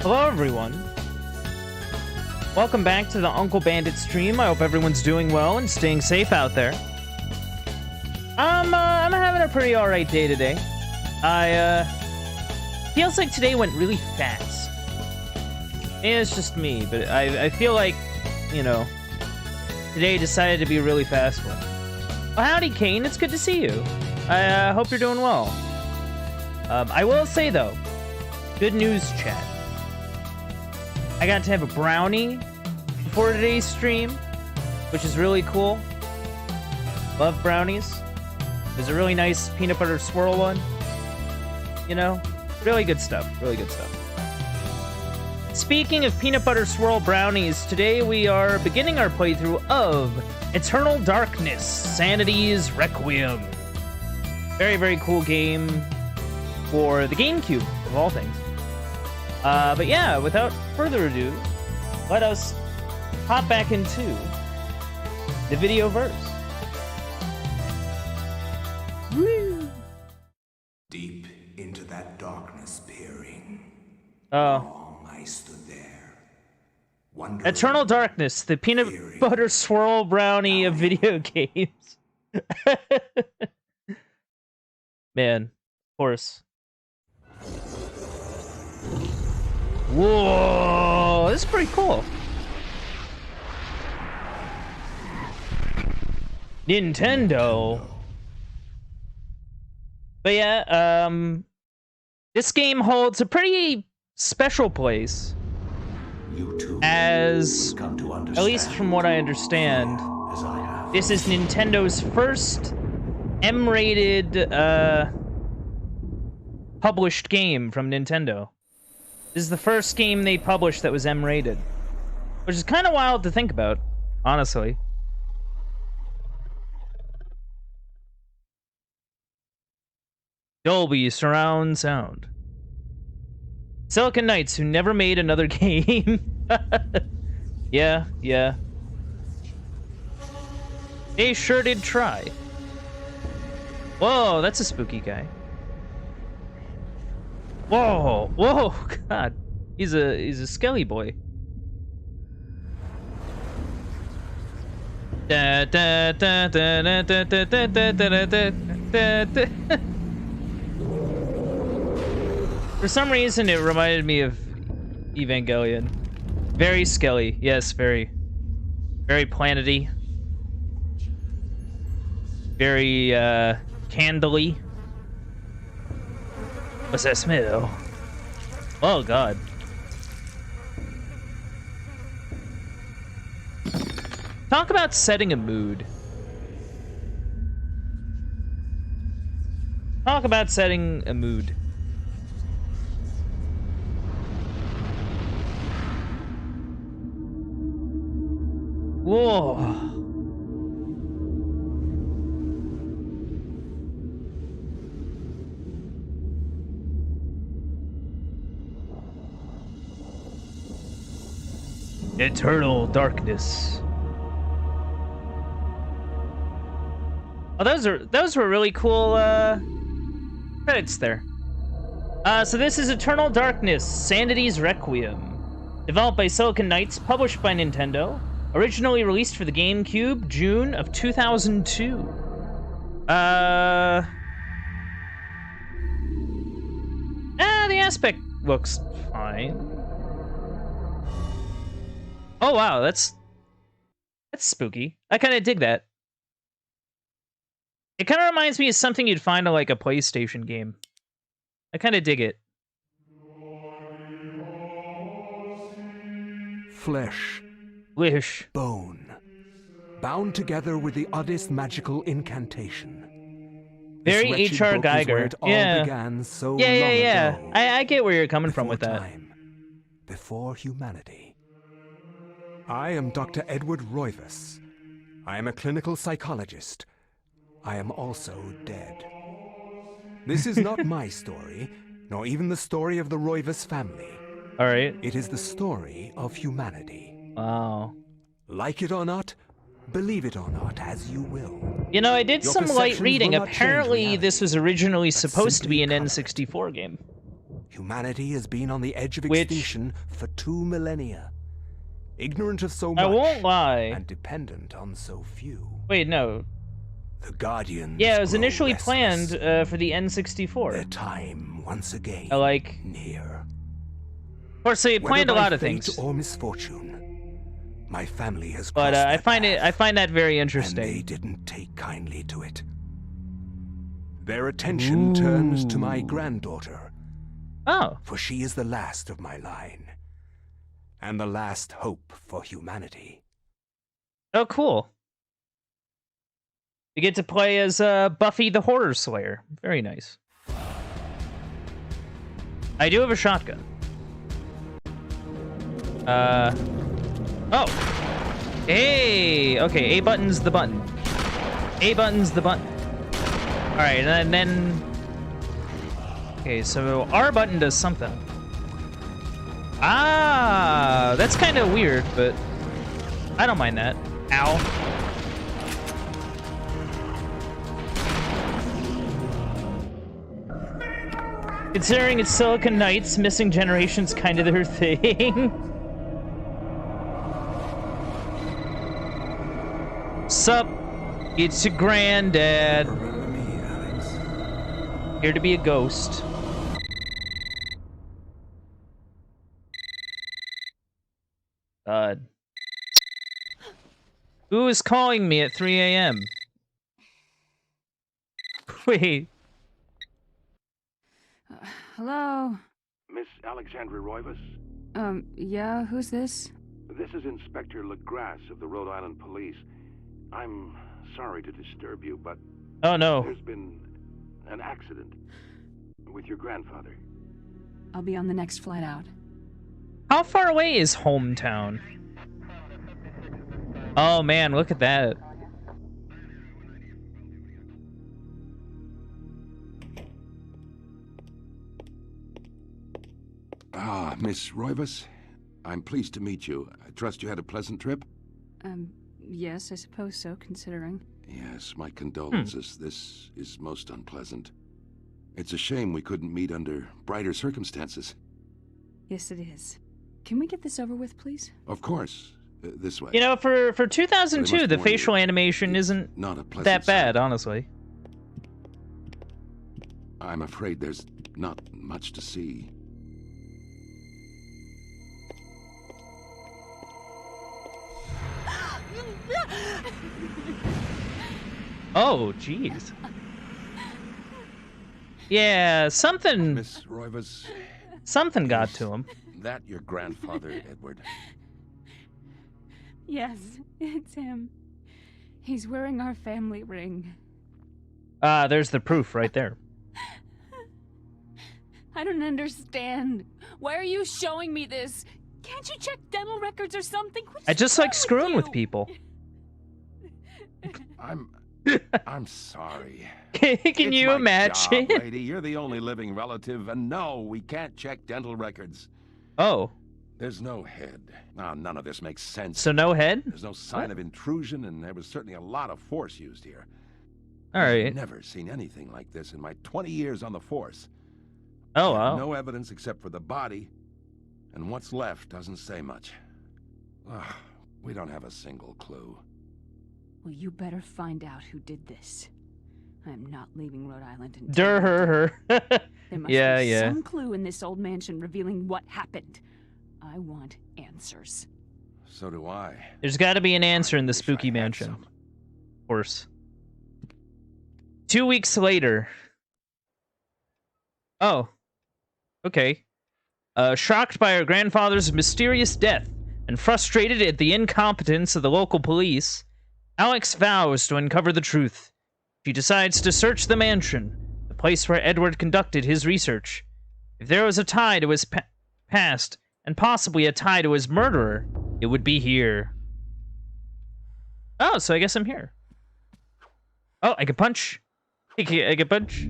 Hello everyone. Welcome back to the Uncle Bandit stream. I hope everyone's doing well and staying safe out there. I'm having a pretty alright day today. Feels like today went really fast. Maybe it's just me, but I feel like, you know, today decided to be a really fast one. Well, howdy Kane, it's good to see you. I hope you're doing well. I will say though, good news chat. I got to have a brownie before today's stream, which is really cool. Love brownies. There's a really nice peanut butter swirl one. You know, really good stuff. Really good stuff. Speaking of peanut butter swirl brownies, today we are beginning our playthrough of Eternal Darkness, Sanity's Requiem. Very, very cool game for the GameCube, of all things. But yeah, without further ado, let us hop back into the video verse. Woo! Deep into that darkness peering. Oh. I stood there. Eternal Darkness, the peanut butter swirl brownie of video games. Man, of course. Whoa, this is pretty cool. Nintendo. But yeah, this game holds a pretty special place. As, at least from what I understand, this is Nintendo's first M-rated, published game from Nintendo. This is the first game they published that was M-rated. Which is kind of wild to think about, honestly. Dolby surround sound. Silicon Knights, who never made another game. Yeah. They sure did try. Whoa, that's a spooky guy. Whoa, God. He's a skelly boy. For some reason, it reminded me of Evangelion. Very skelly. Yes, very planety. Very, candly. What's that smell? Oh, God. Talk about setting a mood. Talk about setting a mood. Whoa. Eternal Darkness. Oh, those were really cool credits there. So this is Eternal Darkness, Sanity's Requiem. Developed by Silicon Knights, published by Nintendo. Originally released for the GameCube, June of 2002. The aspect looks fine. Oh wow, that's spooky. I kind of dig that. It kind of reminds me of something you'd find in like a PlayStation game. I kind of dig it. Flesh. Bone. Bound together with the oddest magical incantation. Very H.R. Geiger. Yeah. Began so Yeah. long ago, I get where you're coming from with that. time, before humanity. I am Dr. Edward Roivas. I am a clinical psychologist. I am also dead. This is not my story, nor even the story of the Roivas family. All right. It is the story of humanity. Wow. Like it or not, believe it or not, as you will. You know, I did Your some light perceptions reading. will not change Apparently, reality, this was originally supposed to be an simply N64 game. Humanity has been on the edge of Which- extinction for 2 millennia. Ignorant of so much I won't lie. and dependent on so few. Wait, no. The Guardians Yeah, it was grow initially restless. planned for the Their N64. time once again I like. near. Of course, they planned a Whether by lot of fate things, or misfortune, my family has but crossed I their find path, I find that very and they interesting. didn't take kindly to it. Their attention turns to my granddaughter, Oh, for she is the last of my line, and the last hope for humanity. oh, cool. You get to play as Buffy the Horror Slayer. Very nice. I do have a shotgun. Oh. Hey. Okay. A button's the button. A button's the button. All right, and then. Okay, so R button does something. Ah, that's kind of weird, but I don't mind that. Ow. Considering it's Silicon Knights, missing generation's kind of their thing. Sup? It's your granddad. Remember me, Alex. Here to be a ghost. God. Who is calling me at 3 a.m.? Wait. Hello? Miss Alexandra Roivas? Yeah, who's this? This is Inspector LaGrasse of the Rhode Island Police. I'm sorry to disturb you, but Oh no. there's been an accident with your grandfather. I'll be on the next flight out. How far away is hometown? Oh man, look at that. Ah, Miss Roivas, I'm pleased to meet you. I trust you had a pleasant trip? Yes, I suppose so, considering. Yes, my condolences. This is most unpleasant. It's a shame we couldn't meet under brighter circumstances. Yes, it is. Can we get this over with, please? Of course. This way. You know, for But I 2002, must the warn facial you, animation it's isn't not a pleasant that bad, sight. honestly. I'm afraid there's not much to see. Oh, jeez. Yeah, something Miss Roivas, got to him. that your grandfather, Edward? Yes, it's him. He's wearing our family ring. There's the proof right there. I don't understand. Why are you showing me this? Can't you check dental records or something? What is I just wrong like screwing with you? people. I'm sorry. Can It's you my imagine? job, lady. You're the only living relative, and no, we can't check dental records. Oh, There's no head. Ah, none of this makes sense. so no head? There's no sign of intrusion, and there was certainly a lot of force used here. All I've right. never seen anything like this in my 20 years on the force. Oh, I have wow. no evidence except for the body, and what's left doesn't say much. Ah, we don't have a single clue. Well, you better find out who did this. I'm not leaving Rhode Island until... Dur her. There must Yeah, be yeah. some clue in this old mansion revealing what happened. I want answers. So do I. There's got to be an answer in the Wish I spooky had mansion. some. Of course. 2 weeks later. Oh. Okay. Shocked by her grandfather's mysterious death and frustrated at the incompetence of the local police, Alex vows to uncover the truth. She decides to search the mansion, the place where Edward conducted his research. If there was a tie to his past, and possibly a tie to his murderer, it would be here. Oh, so I guess I'm here. Oh, I can punch. I can punch.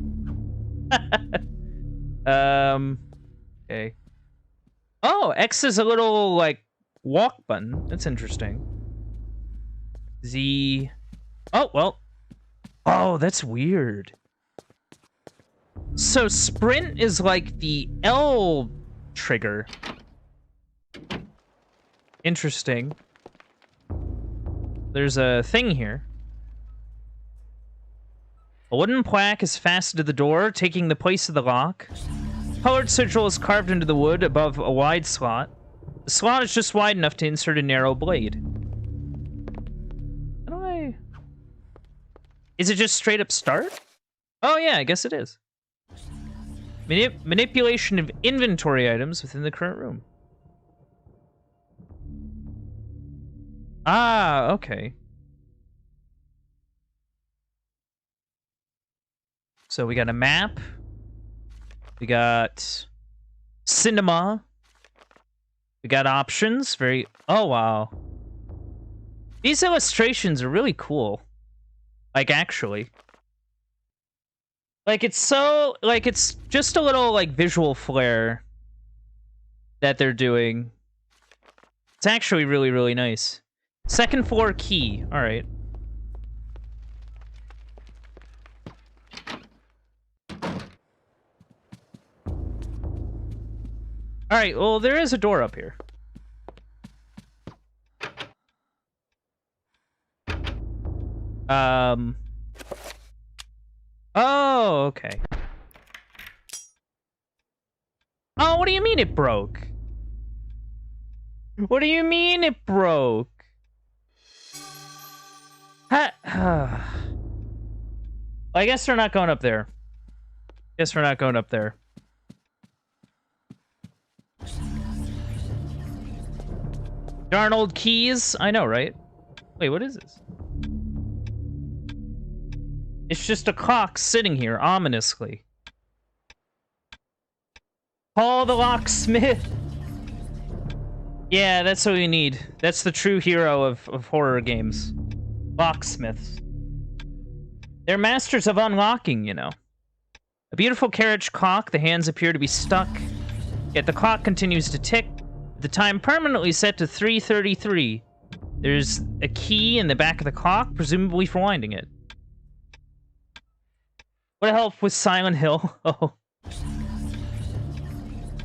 Okay. Oh, X is a little, like, walk button. That's interesting. Z. Oh, well. Oh, that's weird. So sprint is like the L trigger. Interesting. There's a thing here. A wooden plaque is fastened to the door, taking the place of the lock. Colored sigil is carved into the wood above a wide slot. The slot is just wide enough to insert a narrow blade. How do I... Is it just straight up start? Oh yeah, I guess it is. Manipulation of inventory items within the current room. Ah, okay. So we got a map. We got cinema. We got options. Oh, wow. These illustrations are really cool. Like, actually. Like, it's so... Like, it's just a little, like, visual flair that they're doing. It's actually really, really nice. Second floor key. All right. All right, well, there is a door up here. Oh, okay. Oh, what do you mean it broke? What do you mean it broke? I guess we're not going up there. Guess we're not going up there. Darn old keys. I know, right? Wait, what is this? It's just a clock sitting here, ominously. Call the locksmith. Yeah, that's what we need. That's the true hero of horror games. Locksmiths. They're masters of unlocking, you know. A beautiful carriage clock, the hands appear to be stuck. Yet the clock continues to tick. The time permanently set to 3:33. There's a key in the back of the clock, presumably for winding it. What help with Silent Hill? Oh.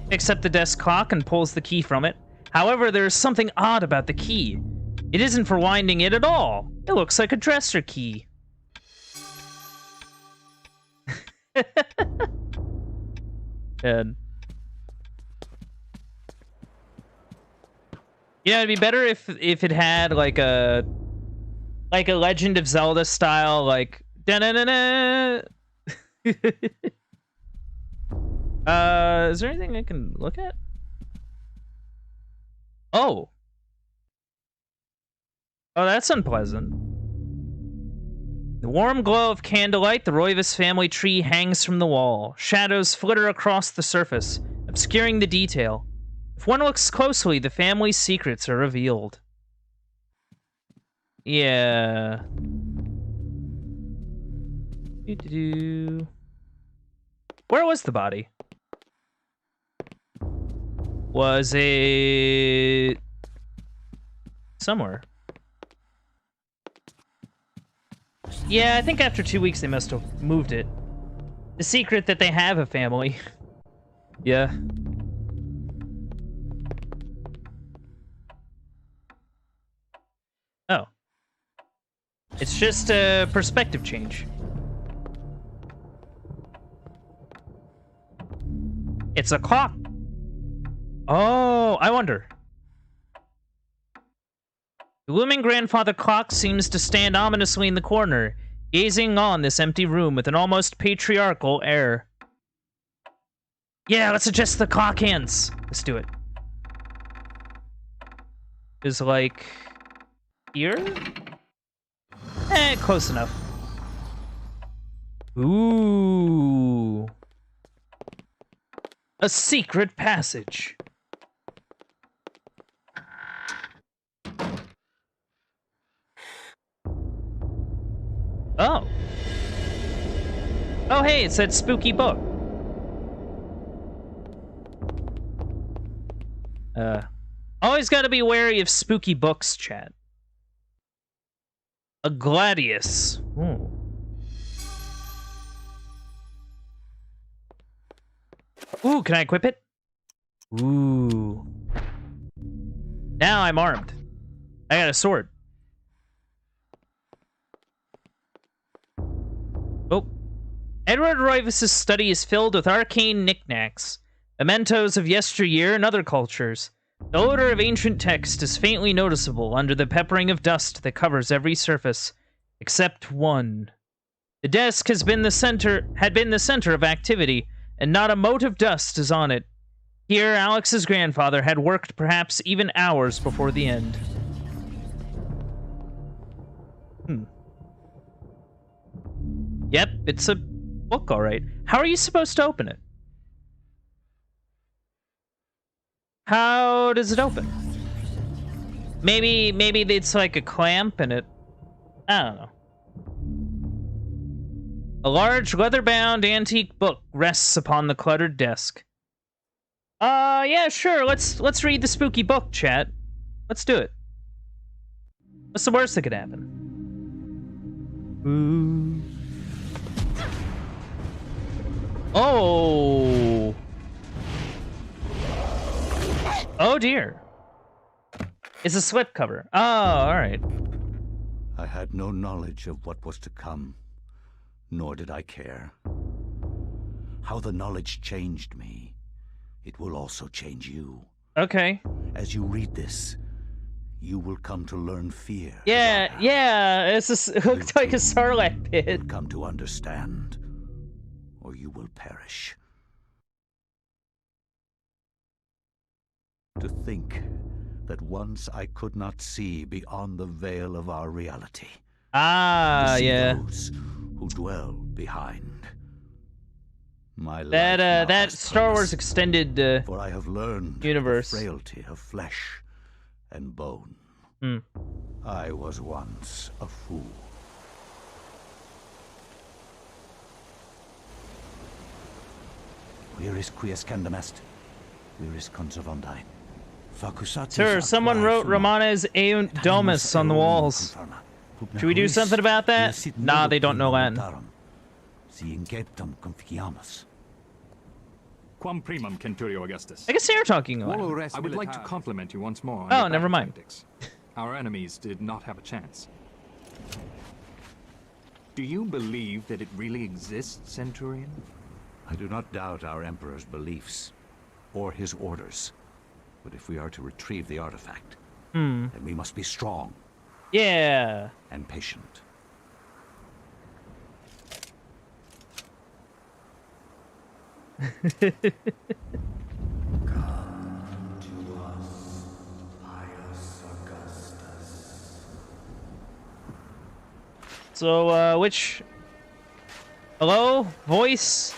Picks up the desk clock and pulls the key from it. However, there is something odd about the key. It isn't for winding it at all. It looks like a dresser key. And yeah, it'd be better if it had like a Legend of Zelda style, like da-na-na-na. Is there anything I can look at? Oh. Oh, that's unpleasant. The warm glow of candlelight, the Roivas family tree hangs from the wall. Shadows flitter across the surface, obscuring the detail. If one looks closely, the family's secrets are revealed. Yeah. Doo-doo-doo. Where was the body? Was it somewhere? Yeah, I think after 2 weeks they must have moved it. The secret that they have a family. Yeah. Oh. It's just a perspective change. It's a clock. Oh, I wonder. The looming grandfather clock seems to stand ominously in the corner, gazing on this empty room with an almost patriarchal air. Yeah, let's adjust the clock hands. Let's do it. Is like here? Close enough. Ooh. A secret passage. Oh. Oh, hey, it's that spooky book. Always gotta be wary of spooky books, chat. A gladius. Ooh. Ooh, can I equip it? Ooh. Now I'm armed. I got a sword. Oh. Edward Roivas' study is filled with arcane knickknacks, mementos of yesteryear and other cultures. The odor of ancient text is faintly noticeable under the peppering of dust that covers every surface, except one. The desk had been the center of activity, and not a mote of dust is on it. Here, Alex's grandfather had worked perhaps even hours before the end. Yep, it's a book, all right. How are you supposed to open it? How does it open? Maybe it's like a clamp and it... I don't know. A large leather-bound antique book rests upon the cluttered desk. Yeah, sure. Let's read the spooky book, chat. Let's do it. What's the worst that could happen? Ooh. Oh. Oh dear. It's a slipcover. Oh, all right. I had no knowledge of what was to come, nor did I care. How the knowledge changed me, it will also change you. Okay. As you read this, you will come to learn fear. Yeah, it looks like a Sarlacc pit. You will come to understand, or you will perish. To think that once I could not see beyond the veil of our reality. Ah, to see yeah. those who dwell behind. My life That now that has Star Wars purpose, extended for I have learned universe. the frailty of flesh and bone. Hmm. I was once a fool. Where is Quies Candamest? Where is Conservandine? Sir, someone wrote Romanes Eunt Domus on the walls. Should we do something about that? Nah, they don't know Latin. Quam primum, Centurio Augustus. I guess they are talking Latin. I would like to compliment you once more on Oh, your never battle mind. tactics. Our enemies did not have a chance. Do you believe that it really exists, Centurion? I do not doubt our Emperor's beliefs, or his orders. But if we are to retrieve the artifact, then we must be strong. Yeah. And patient. So, which... Hello? Voice?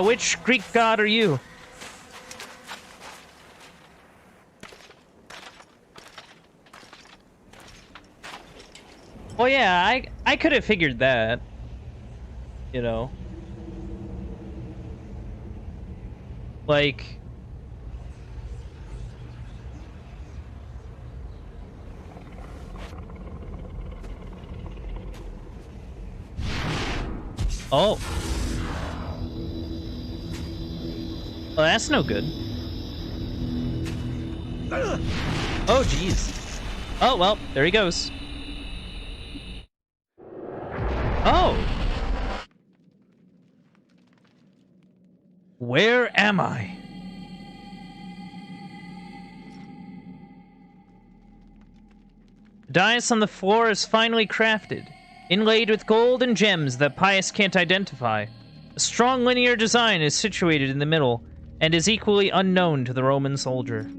Which Greek god are you? Well, yeah, I could have figured that. You know. Like... Oh. Well, that's no good. Oh, jeez. Oh, well, there he goes. Oh! Where am I? The dais on the floor is finely crafted, inlaid with gold and gems that Pius can't identify. A strong linear design is situated in the middle, and is equally unknown to the Roman soldier.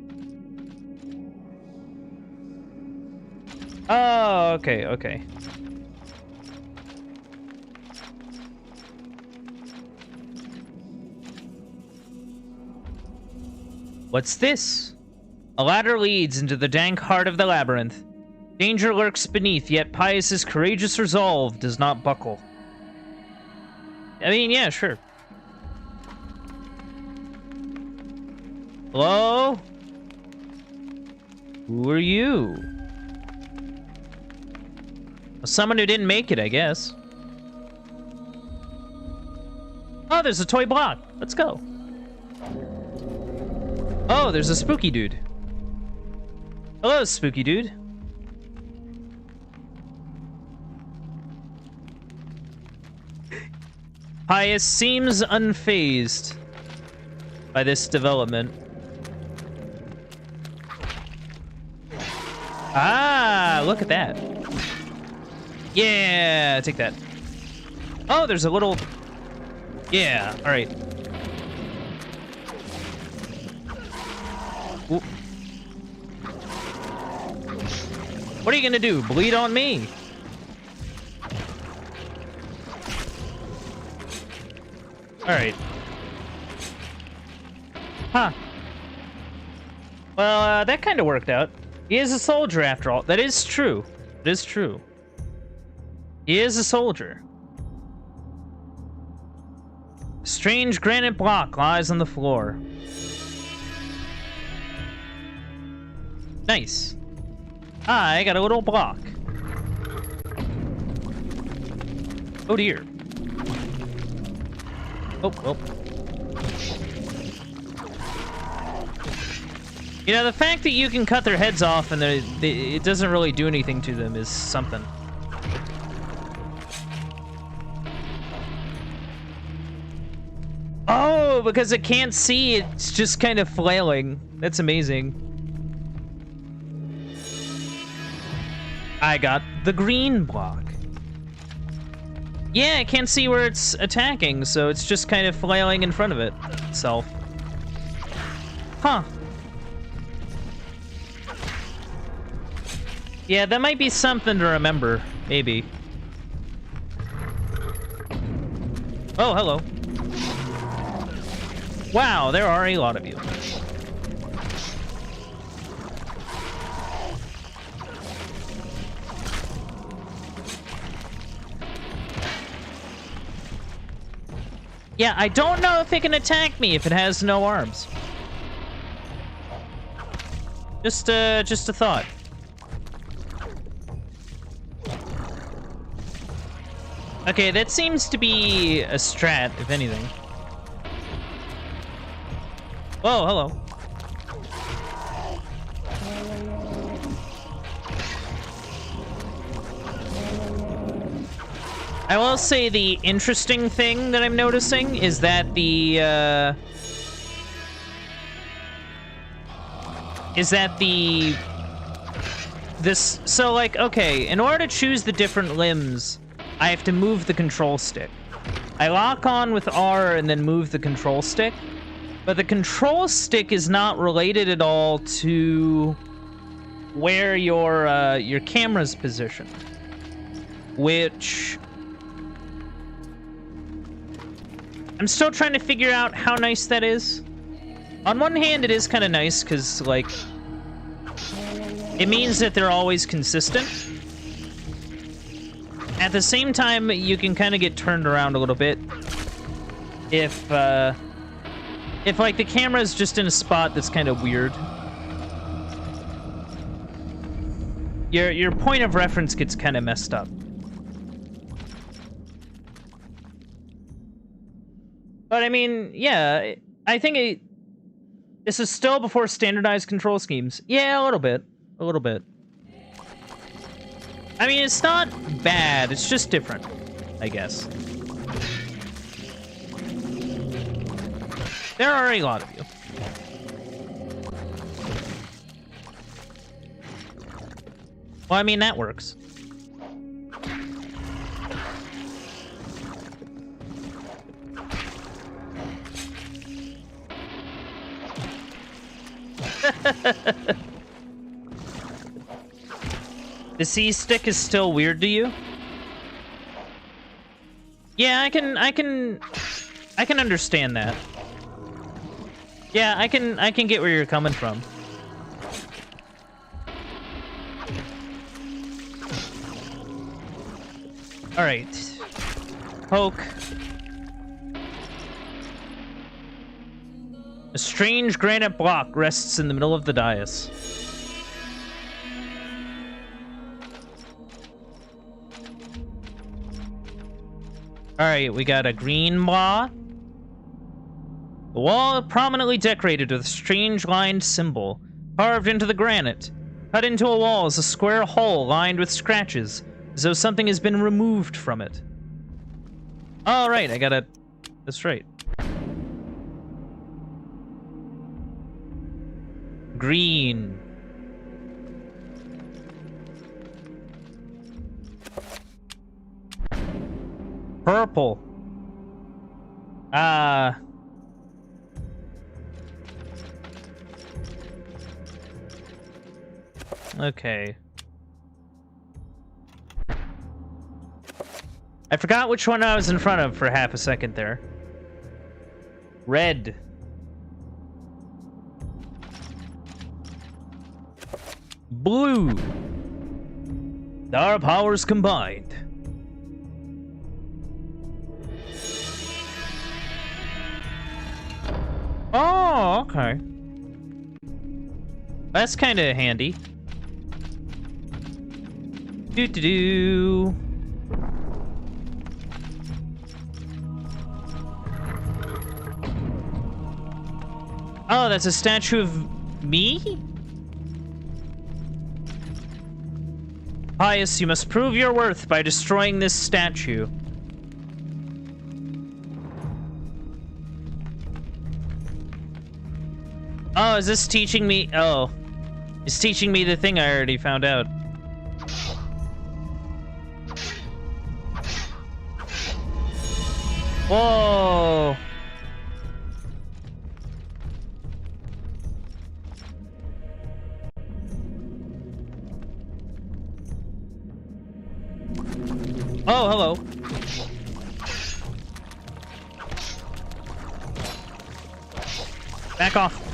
Oh, okay, okay. What's this? A ladder leads into the dank heart of the labyrinth. Danger lurks beneath, yet Pius's courageous resolve does not buckle. I mean, yeah, sure. Hello? Who are you? Someone who didn't make it, I guess. Oh, there's a toy block. Let's go. Oh, there's a spooky dude. Hello, spooky dude. Pius seems unfazed by this development. Ah, look at that. Yeah, take that. Oh, there's a little... Yeah, all right. Ooh. What are you gonna do? Bleed on me? All right. Huh. Well, that kind of worked out. He is a soldier after all. That is true. It is true. He is a soldier. A strange granite block lies on the floor. Nice. I got a little block. Oh dear. Oh, oh. You know, the fact that you can cut their heads off and it doesn't really do anything to them is something. Oh, because it can't see, it's just kind of flailing. That's amazing. I got the green block. Yeah, I can't see where it's attacking, so it's just kind of flailing in front of itself. Huh. Yeah, that might be something to remember, maybe. Oh, hello. Wow, there are a lot of you. Yeah, I don't know if it can attack me if it has no arms. Just a thought. Okay, that seems to be a strat, if anything. Whoa, hello. I will say the interesting thing that I'm noticing is that so like, okay, in order to choose the different limbs, I have to move the control stick. I lock on with R and then move the control stick, but the control stick is not related at all to where your camera's positioned, which I'm still trying to figure out how nice that is. On one hand, it is kind of nice because, like, it means that they're always consistent. At the same time, you can kind of get turned around a little bit if like the camera's just in a spot that's kind of weird. Your point of reference gets kind of messed up. But I mean, yeah, I think this is still before standardized control schemes. Yeah, a little bit. A little bit. I mean, it's not bad, it's just different, I guess. There are a lot of you. Well, I mean, that works. The C stick is still weird to you? Yeah, I can understand that. Yeah, I can get where you're coming from. All right. Poke. A strange granite block rests in the middle of the dais. All right, we got a green blah The wall prominently decorated with a strange lined symbol carved into the granite. Cut into a wall is a square hole lined with scratches, as though something has been removed from it. All right, I got it. That's right. Green. Purple. Okay. I forgot which one I was in front of for half a second there. Red. Blue. Our powers combined. Oh, okay. That's kind of handy. Doo-doo-doo. Oh, that's a statue of me? Pius, you must prove your worth by destroying this statue. Oh, is this teaching me? Oh. It's teaching me the thing I already found out. Whoa. Oh, hello. Back off.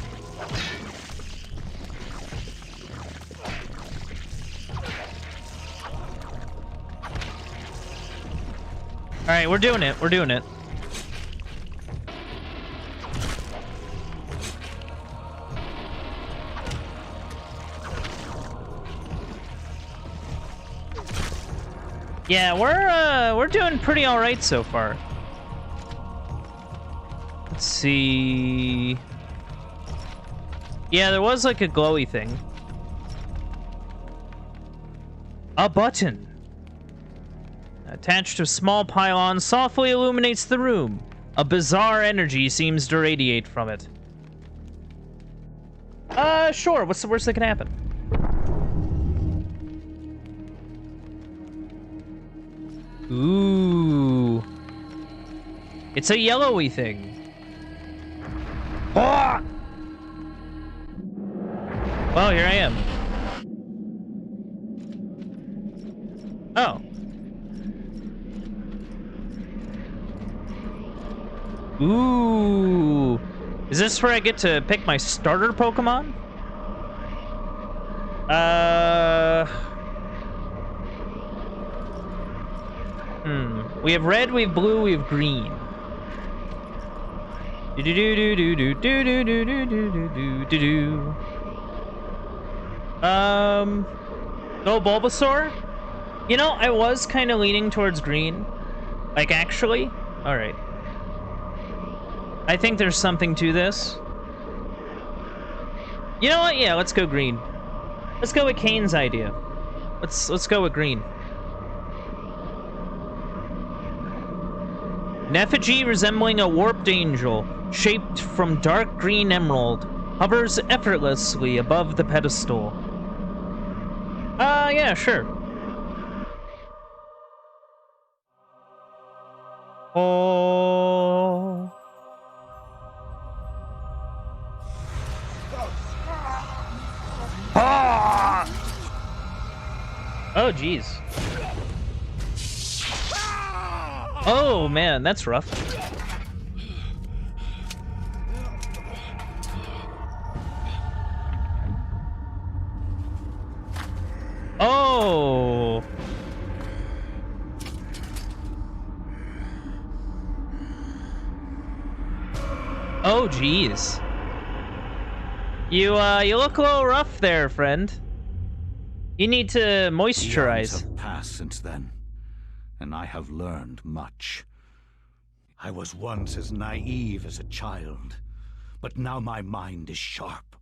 All right, we're doing it. We're doing it. Yeah, we're doing pretty all right so far. Let's see. Yeah, there was like a glowy thing. A button. Attached to a small pylon softly illuminates the room. A bizarre energy seems to radiate from it. Sure. What's the worst that can happen? Ooh. It's a yellowy thing. Ah! Well, here I am. Oh. Ooh. Is this where I get to pick my starter Pokemon? We have red, we have blue, we have green. Do do do do do do do do do do do do do. Go Bulbasaur? You know, I was kind of leaning towards green. Like, actually. All right. I think there's something to this. You know what? Yeah, let's go green. Let's go with Kane's idea. Let's go with green. An effigy resembling a warped angel, shaped from dark green emerald, hovers effortlessly above the pedestal. Yeah, sure. Oh. Ah! Oh, jeez. Oh, man, that's rough. Oh. Oh, jeez. You look a little rough there, friend. You need to moisturize. Eons have passed since then, and I have learned much. I was once as naive as a child, but now my mind is sharp.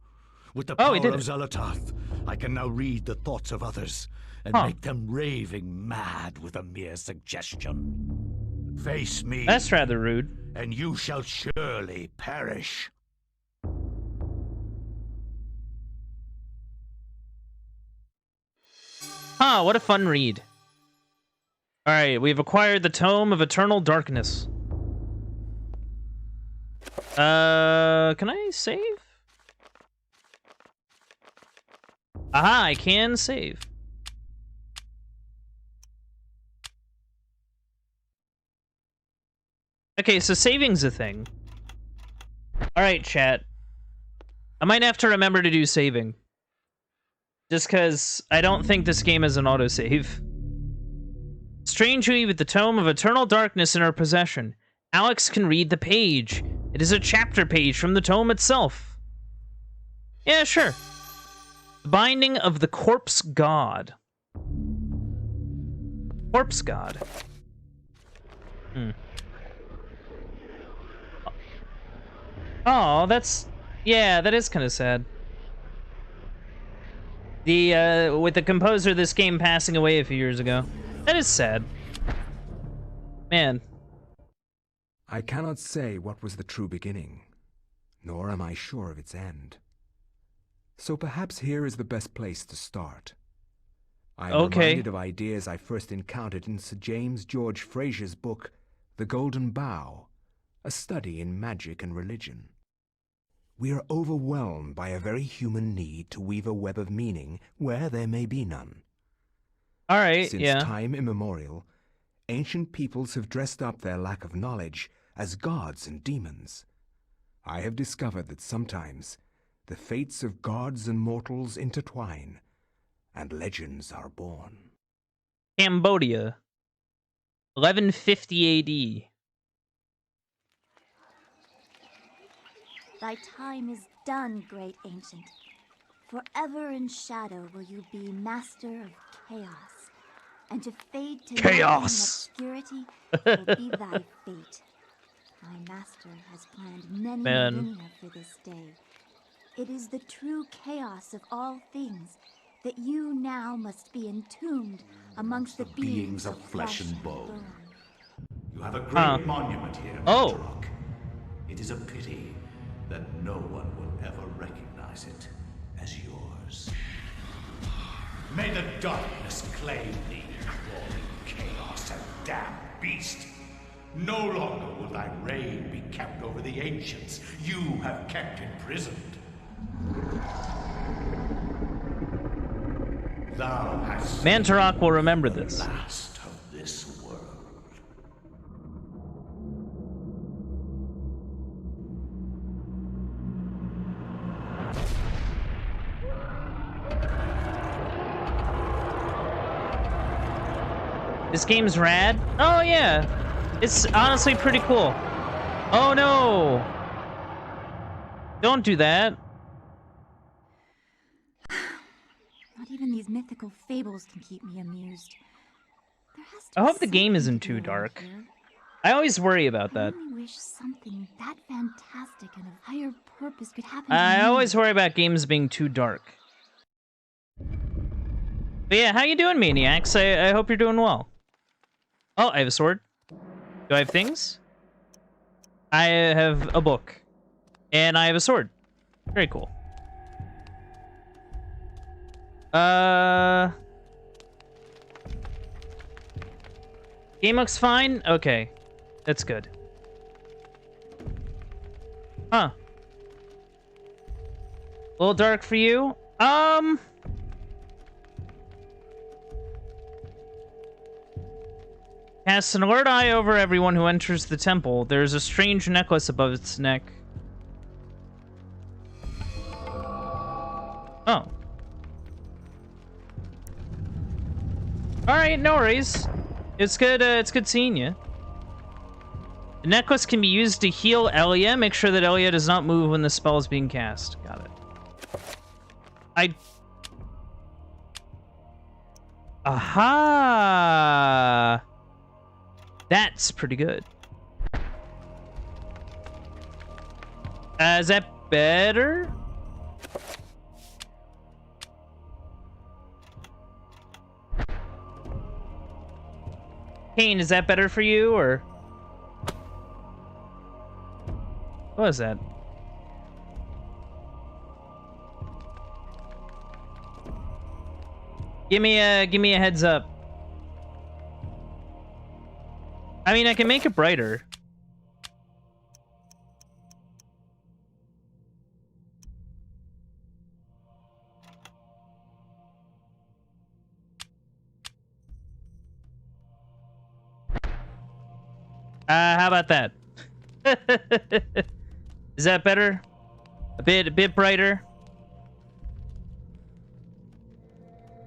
With the power of Xelatoth, I can now read the thoughts of others and make them raving mad with a mere suggestion. Face me. That's rather rude. And you shall surely perish. Huh, what a fun read. Alright, we've acquired the Tome of Eternal Darkness. Can I save? Aha, I can save. Okay, so saving's a thing. Alright, chat. I might have to remember to do saving. Just because I don't think this game is an autosave. Strangely, with the Tome of Eternal Darkness in her possession, Alex can read the page. It is a chapter page from the tome itself. Yeah, sure. The Binding of the Corpse God. Corpse God. Oh, that's... Yeah, that is kind of sad. With the composer of this game passing away a few years ago. That is sad. Man. I cannot say what was the true beginning, nor am I sure of its end. So perhaps here is the best place to start. I am reminded of ideas I first encountered in Sir James George Fraser's book, The Golden Bough, a study in magic and religion. We are overwhelmed by a very human need to weave a web of meaning where there may be none. All right, Since time immemorial, ancient peoples have dressed up their lack of knowledge as gods and demons. I have discovered that sometimes the fates of gods and mortals intertwine, and legends are born. Cambodia. 1150 AD. Thy time is done, great ancient. Forever in shadow will you be master of chaos, and to fade to chaos obscurity will be thy fate. My master has planned many millennia for this day. It is the true chaos of all things that you now must be entombed amongst the beings of flesh and bone. You have a great monument here, Rock. It is a pity that no one will ever recognize it as yours. May the darkness claim thee, crawling chaos and damned beast. No longer will thy reign be kept over the ancients you have kept imprisoned. Thou hast Mantarok will remember this. Last of this world. This game's rad. Oh yeah, it's honestly pretty cool. Oh no! Don't do that. Not even these mythical fables can keep me amused. I hope the game isn't too dark. I always worry about that. I only wish something that fantastic and of higher purpose could happen. I always worry about games being too dark. But yeah, how you doing, Maniacs? I hope you're doing well. Oh, I have a sword. Do I have things? I have a book. And I have a sword. Very cool. Game looks fine? Okay. That's good. Huh. A little dark for you? Cast an alert eye over everyone who enters the temple. There's a strange necklace above its neck. Oh. Alright, no worries. It's good seeing you. The necklace can be used to heal Elia. Make sure that Elia does not move when the spell is being cast. Got it. Aha! That's pretty good. Is that better? Kane, is that better for you, or... What was that? Give me a heads up. I mean, I can make it brighter. How about that? Is that better? A bit brighter?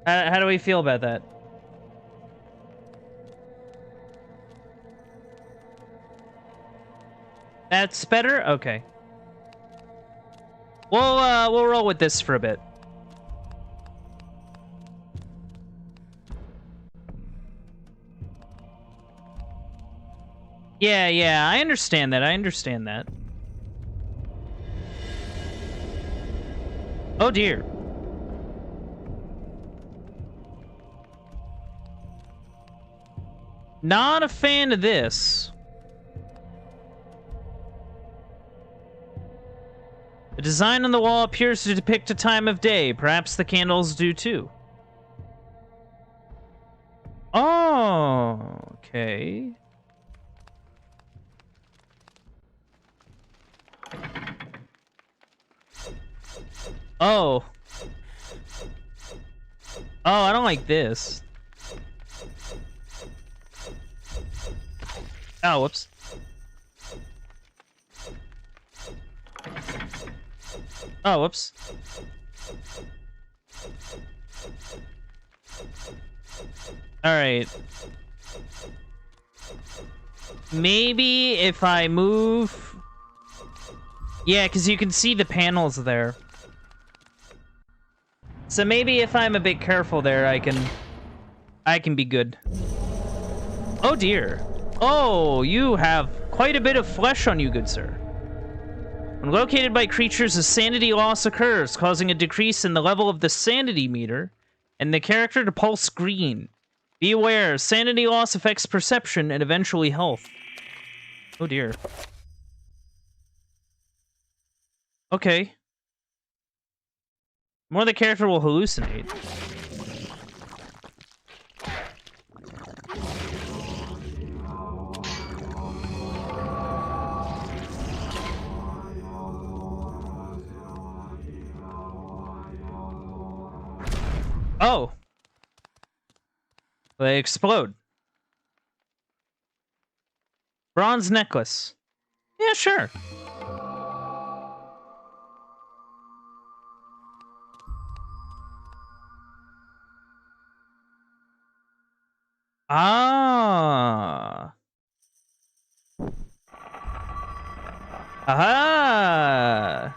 How do we feel about that? That's better? Okay. We'll roll with this for a bit. Yeah, I understand that. I understand that. Oh dear. Not a fan of this. The design on the wall appears to depict a time of day. Perhaps the candles do too. Oh, okay. Oh. Oh, I don't like this. Oh, whoops. Oh, whoops. Alright. Maybe if I move... Yeah, because you can see the panels there. So maybe if I'm a bit careful there, I can be good. Oh dear. Oh, you have quite a bit of flesh on you, good sir. When located by creatures, a sanity loss occurs, causing a decrease in the level of the sanity meter, and the character to pulse green. Be aware, sanity loss affects perception and eventually health. Oh dear. Okay. More the character will hallucinate. Oh. They explode. Bronze necklace. Yeah, sure. Ah. Aha.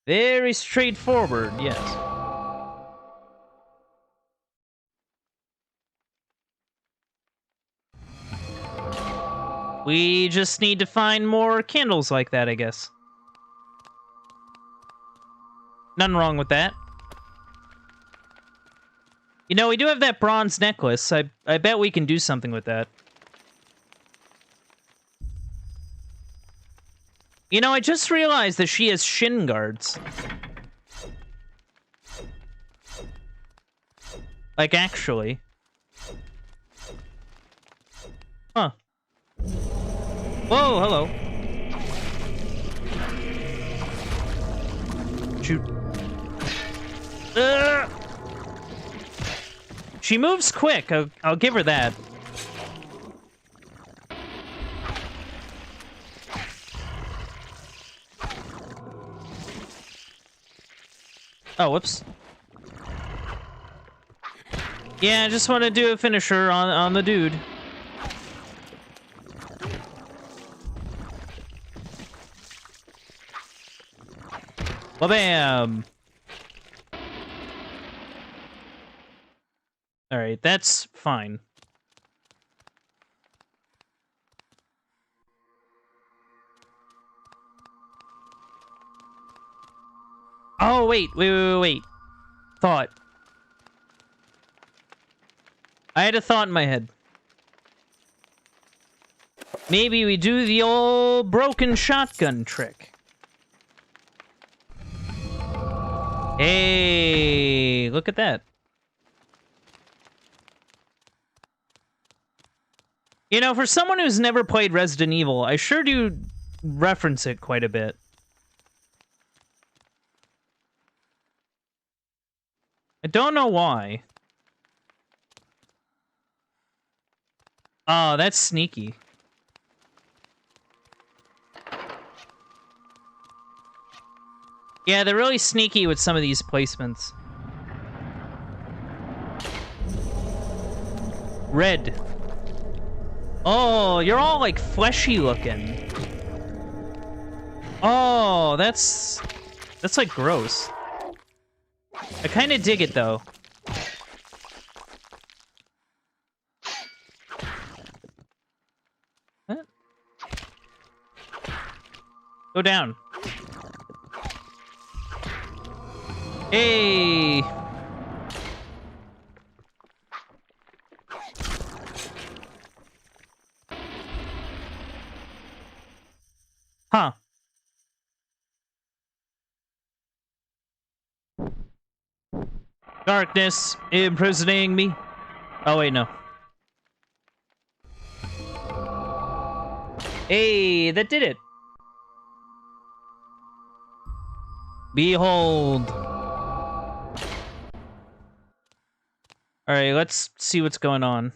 Very straightforward, yes. We just need to find more candles like that, I guess. Nothing wrong with that. You know, we do have that bronze necklace. I bet we can do something with that. You know, I just realized that she has shin guards. Like, actually. Huh. Whoa, hello. Shoot. She moves quick. I'll give her that. Oh, whoops. Yeah, I just want to do a finisher on the dude. Ba-bam! Alright, that's fine. Oh, wait. Thought. I had a thought in my head. Maybe we do the old broken shotgun trick. Hey, look at that. You know, for someone who's never played Resident Evil, I sure do reference it quite a bit. I don't know why. Oh, that's sneaky. Yeah, they're really sneaky with some of these placements. Red. Oh, you're all like fleshy looking. Oh, that's like gross. I kind of dig it though. What? Go down. Hey. Huh. Darkness imprisoning me. Oh, wait, no. Hey, that did it. Behold. Alright, let's see what's going on.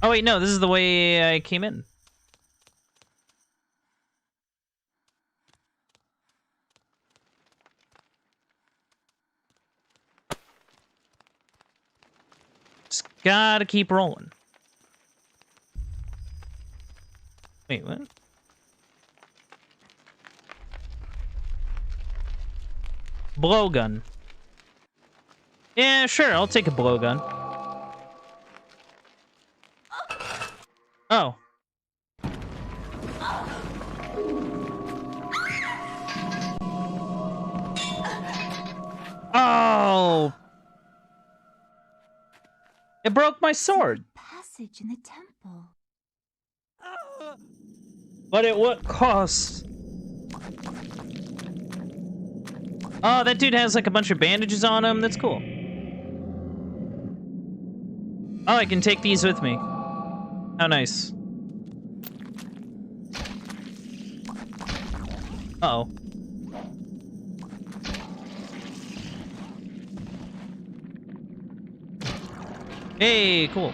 Oh, wait, no, this is the way I came in. Just gotta keep rolling. Wait, what? Blowgun. Yeah, sure, I'll take a blowgun. Oh. Oh! It broke my sword. Passage in the temple. But at what cost? Oh, that dude has like a bunch of bandages on him. That's cool. Oh, I can take these with me. How nice. Uh-oh. Hey, cool.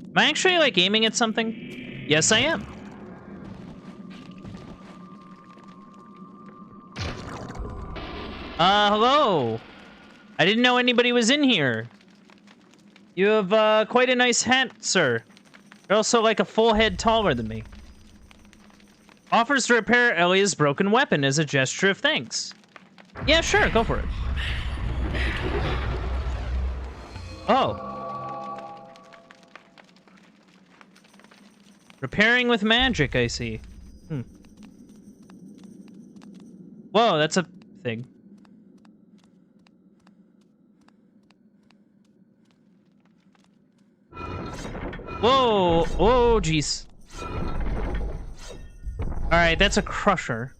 Am I actually, like, aiming at something? Yes, I am. Hello. I didn't know anybody was in here. You have, quite a nice hat, sir. You're also, like, a full head taller than me. Offers to repair Ellie's broken weapon as a gesture of thanks. Yeah, sure, go for it. Oh. Repairing with magic, I see. Whoa, that's a thing. Whoa! Oh, jeez. Alright, that's a crusher.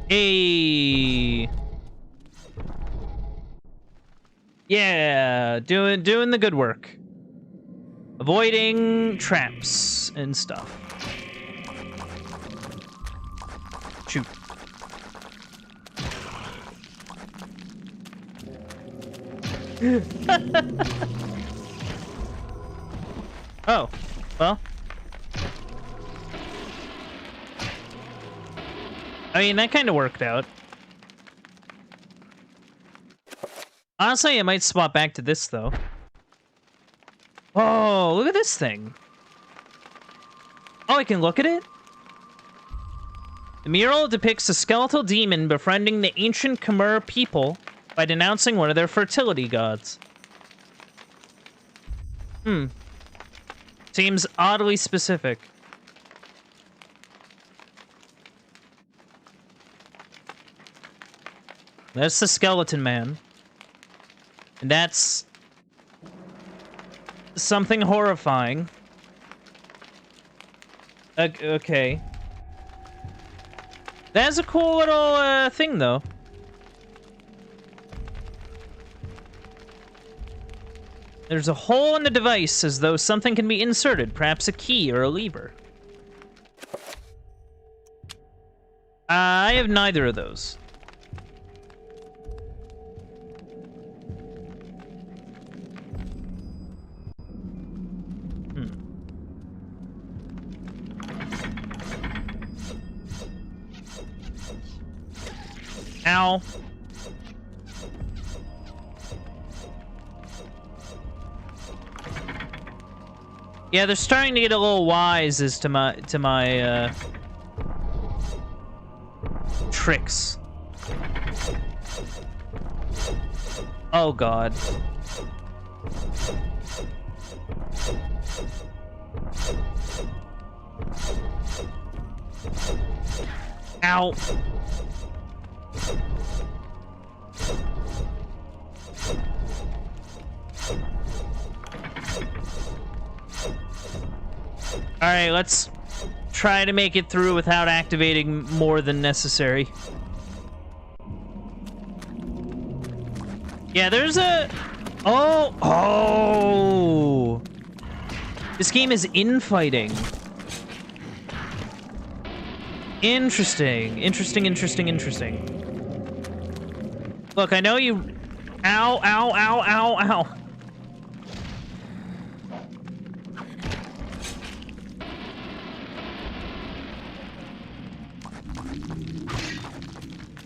Hey! Yeah, doing the good work. Avoiding traps and stuff. Shoot. Oh, well. I mean, that kind of worked out. Honestly, I might swap back to this, though. Oh, look at this thing. Oh, I can look at it? The mural depicts a skeletal demon befriending the ancient Khmer people by denouncing one of their fertility gods. Seems oddly specific. That's the skeleton man. And that's something horrifying. Okay. That's a cool little thing, though. There's a hole in the device, as though something can be inserted, perhaps a key or a lever. I have neither of those. Ow. Yeah, they're starting to get a little wise as to my tricks. Oh god. Ow. Alright, let's try to make it through without activating more than necessary. Yeah, there's a... Oh! This game is infighting. Interesting. Look, I know you... Ow, ow, ow, ow, ow.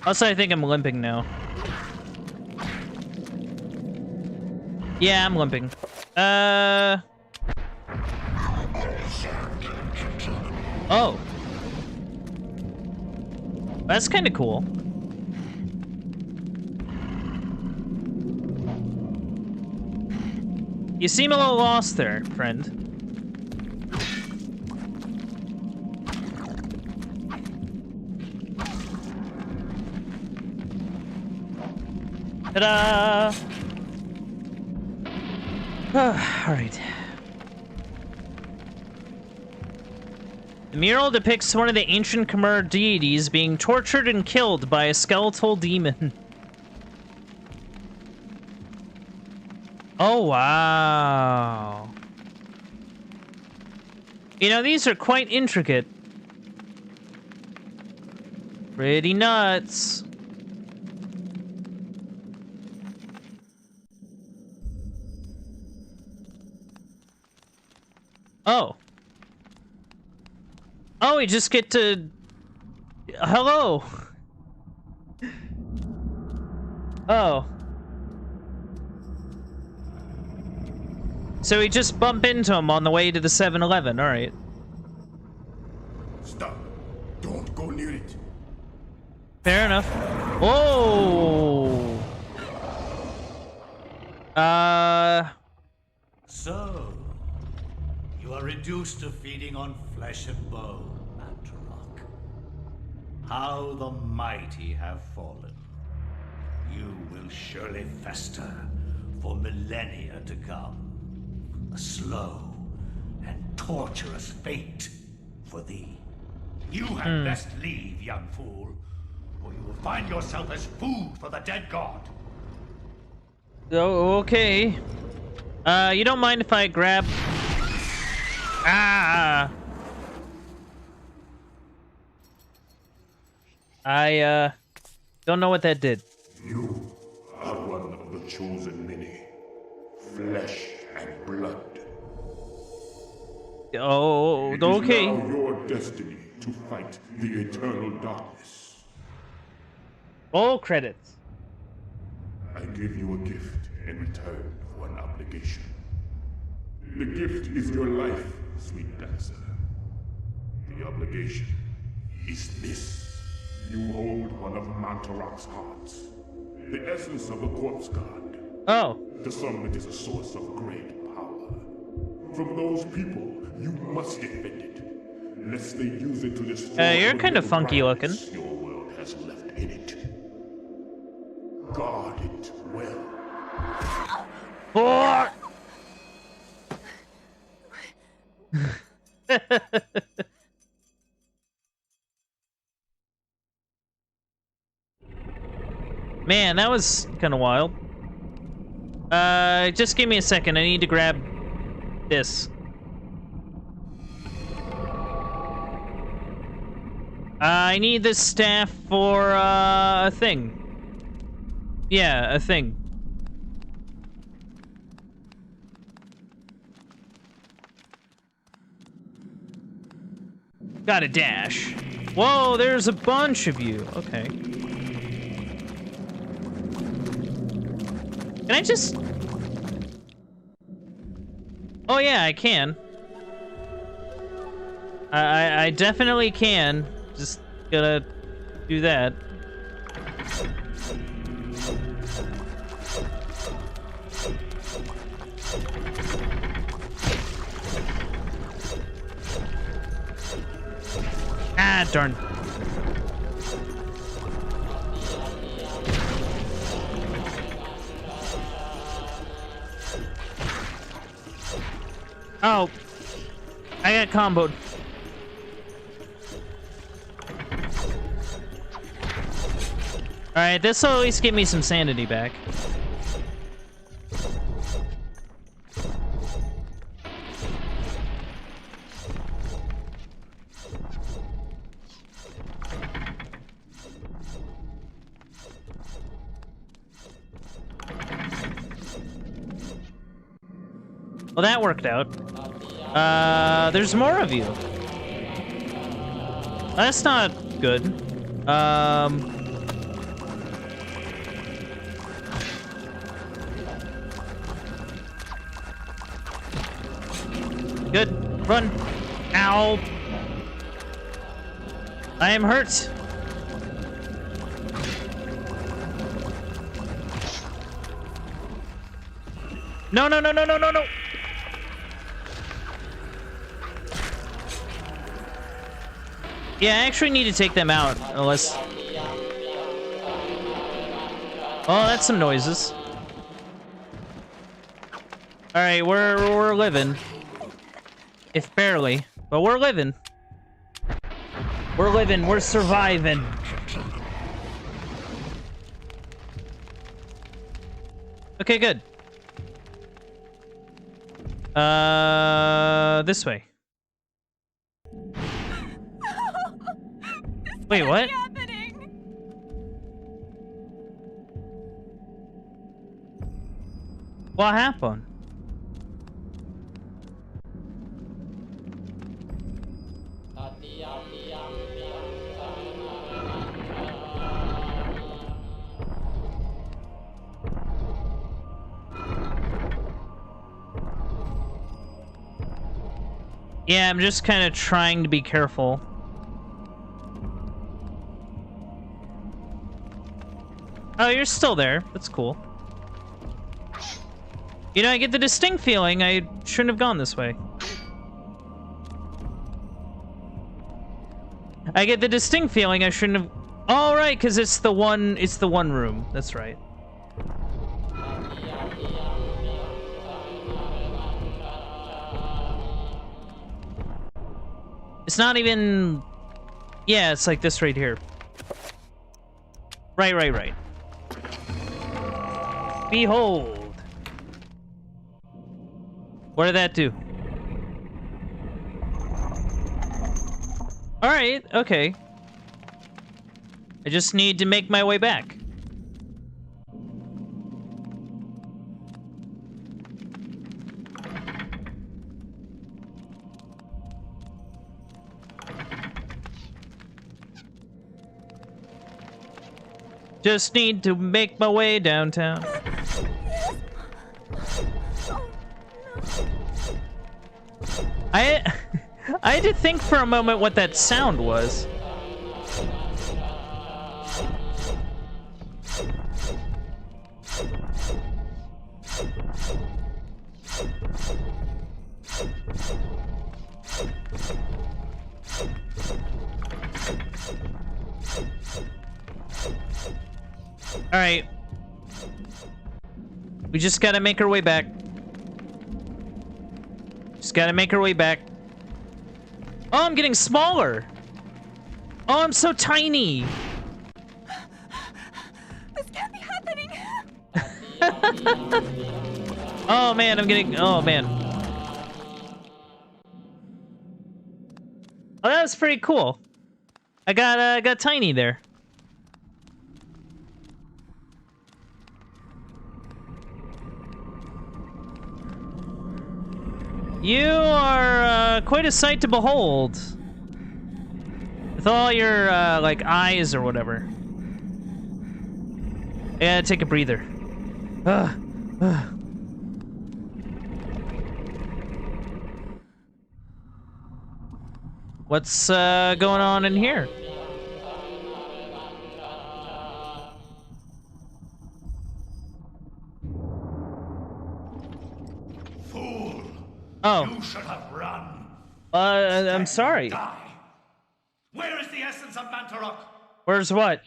Also, I think I'm limping now. Yeah, I'm limping. Oh. That's kind of cool. You seem a little lost there, friend. Ta-da! Alright. The mural depicts one of the ancient Khmer deities being tortured and killed by a skeletal demon. Oh, wow. You know, these are quite intricate. Pretty nuts. Oh. Oh, we just get to... Hello. Oh. So we just bump into him on the way to the 7-Eleven, alright. Stop. Don't go near it. Fair enough. Oh. So, you are reduced to feeding on flesh and bone, Mantarok. How the mighty have fallen. You will surely fester for millennia to come. A slow and torturous fate for thee. You had best leave, young fool, or you will find yourself as food for the dead god. Oh, okay. You don't mind if I grab... Ah! I, don't know what that did. You are one of the chosen many. Flesh and blood. Oh, It okay. is now your destiny to fight the eternal darkness. All credits. I give you a gift in return for an obligation. The gift is your life, sweet dancer. The obligation is this. You hold one of Mantarok's hearts. The essence of a corpse god. Oh. To some, it is a source of great power. From those people, you must defend it. Lest they use it to destroy you're kind of funky looking. Your world has left in it. Guard it well. Oh! Man, that was kind of wild. Just give me a second. I need to grab this. I need this staff for, a thing. Yeah, a thing. Gotta dash. Whoa, there's a bunch of you. Okay. Can I just... Oh yeah, I can. I definitely can. Just gotta do that. Ah, darn. Oh, I got comboed. Alright, this'll at least give me some sanity back. Well, that worked out. There's more of you. That's not good. Good. Run. Ow. I am hurt. No, no, no, no, no, no, no. Yeah, I actually need to take them out, unless... Oh, that's some noises. Alright, we're living. If barely, but we're living. We're living, we're surviving. Okay, good. This way. Wait, what? Happening? What happened? Yeah, I'm just kind of trying to be careful. Oh, you're still there. That's cool. You know, I get the distinct feeling I shouldn't have gone this way. I get the distinct feeling I shouldn't have... Oh, right, because it's the one room. That's right. It's not even... Yeah, it's like this right here. Right, right, right. Behold. What did that do? Alright, okay. I just need to make my way back. Just need to make my way downtown. I had to think for a moment what that sound was. Alright. We just gotta make our way back. Just gotta make our way back. Oh, I'm getting smaller! Oh, I'm so tiny! This can't be happening! Oh man, I'm getting... Oh man. Oh, that was pretty cool. I got tiny there. You are quite a sight to behold. With all your like eyes or whatever. Yeah, take a breather. What's going on in here? Fool! Oh. You should have run. I'm sorry. Die. Where is the essence of Mantarok? Where's what?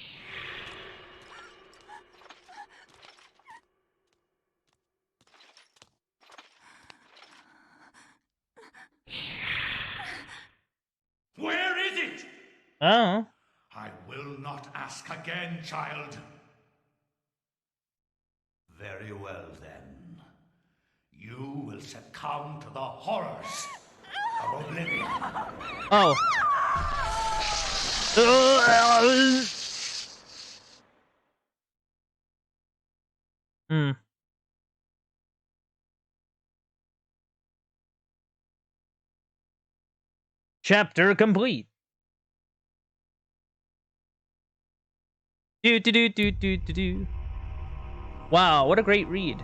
Where is it? Oh. I will not ask again, child. Very well, then. You will succumb to the horrors of oblivion. Oh. Hmm. Chapter complete. Do. Wow, what a great read.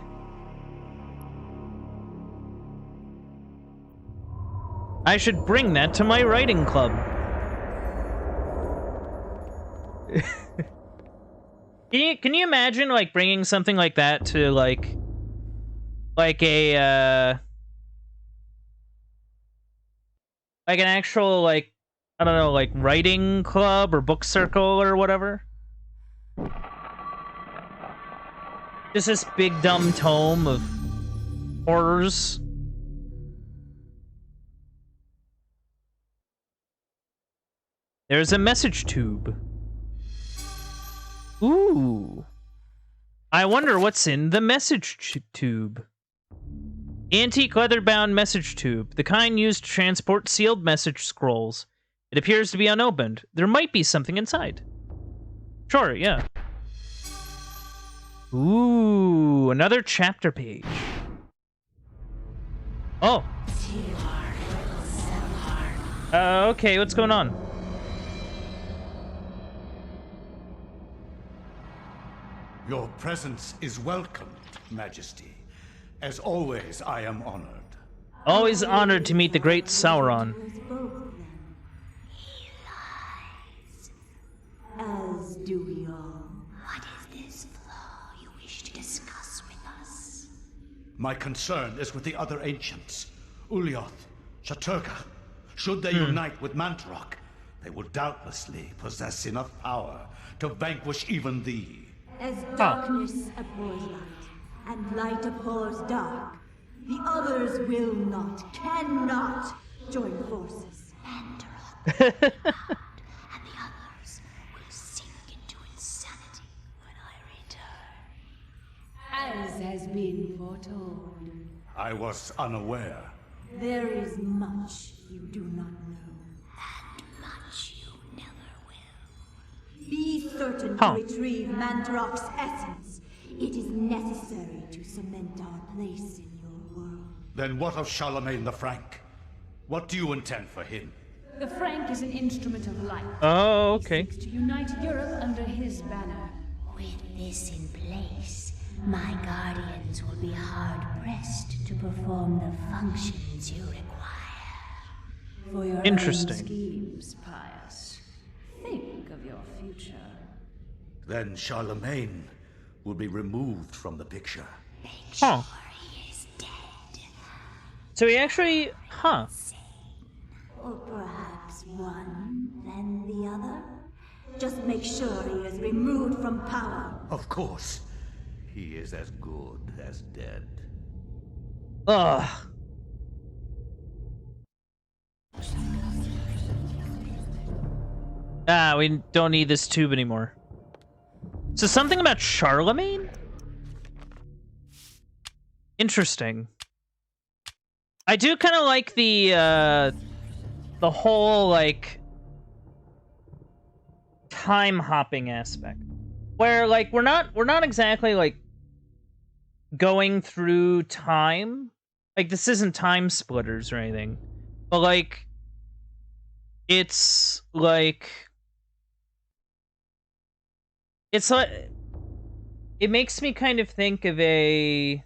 I should bring that to my writing club. Can you imagine like bringing something like that to like a like an actual like I don't know, like writing club or book circle or whatever? Just this big dumb tome of horrors. There's a message tube. Ooh. I wonder what's in the message tube. Antique leather-bound message tube, the kind used to transport sealed message scrolls. It appears to be unopened. There might be something inside. Sure, yeah. Ooh, another chapter page. Oh. Okay, what's going on? Your presence is welcomed, Majesty. As always, I am honored. Always honored to meet the great Sauron. He lies. As do we all. What is this flaw you wish to discuss with us? My concern is with the other ancients. Ulyaoth, Shaturka. Should they unite with Mantarok, they will doubtlessly possess enough power to vanquish even thee. As darkness abhors light, and light abhors dark, the others will not, cannot join forces. Mantarok will be bound, and the others will sink into insanity when I return. As has been foretold. I was unaware. There is much you do not know. And much you never will. Be certain to retrieve Mantarok's essence. It is necessary to cement our place in your world. Then what of Charlemagne the Frank? What do you intend for him? The Frank is an instrument of light. Oh, okay. He seeks to unite Europe under his banner. With this in place, my guardians will be hard-pressed to perform the functions you require. For your Interesting. own schemes, Pius. Think of your future. Then Charlemagne will be removed from the picture. Make sure he is dead. So he actually, huh? Or perhaps one, then the other? Just make sure he is removed from power. Of course. He is as good as dead. Ugh. Ah, we don't need this tube anymore. So something about Charlemagne? Interesting. I do kind of like the whole, like, time hopping aspect. Where, like, we're not exactly, like, going through time. Like, this isn't Time Splitters or anything. But, like, it's like... It's like... It makes me kind of think of a...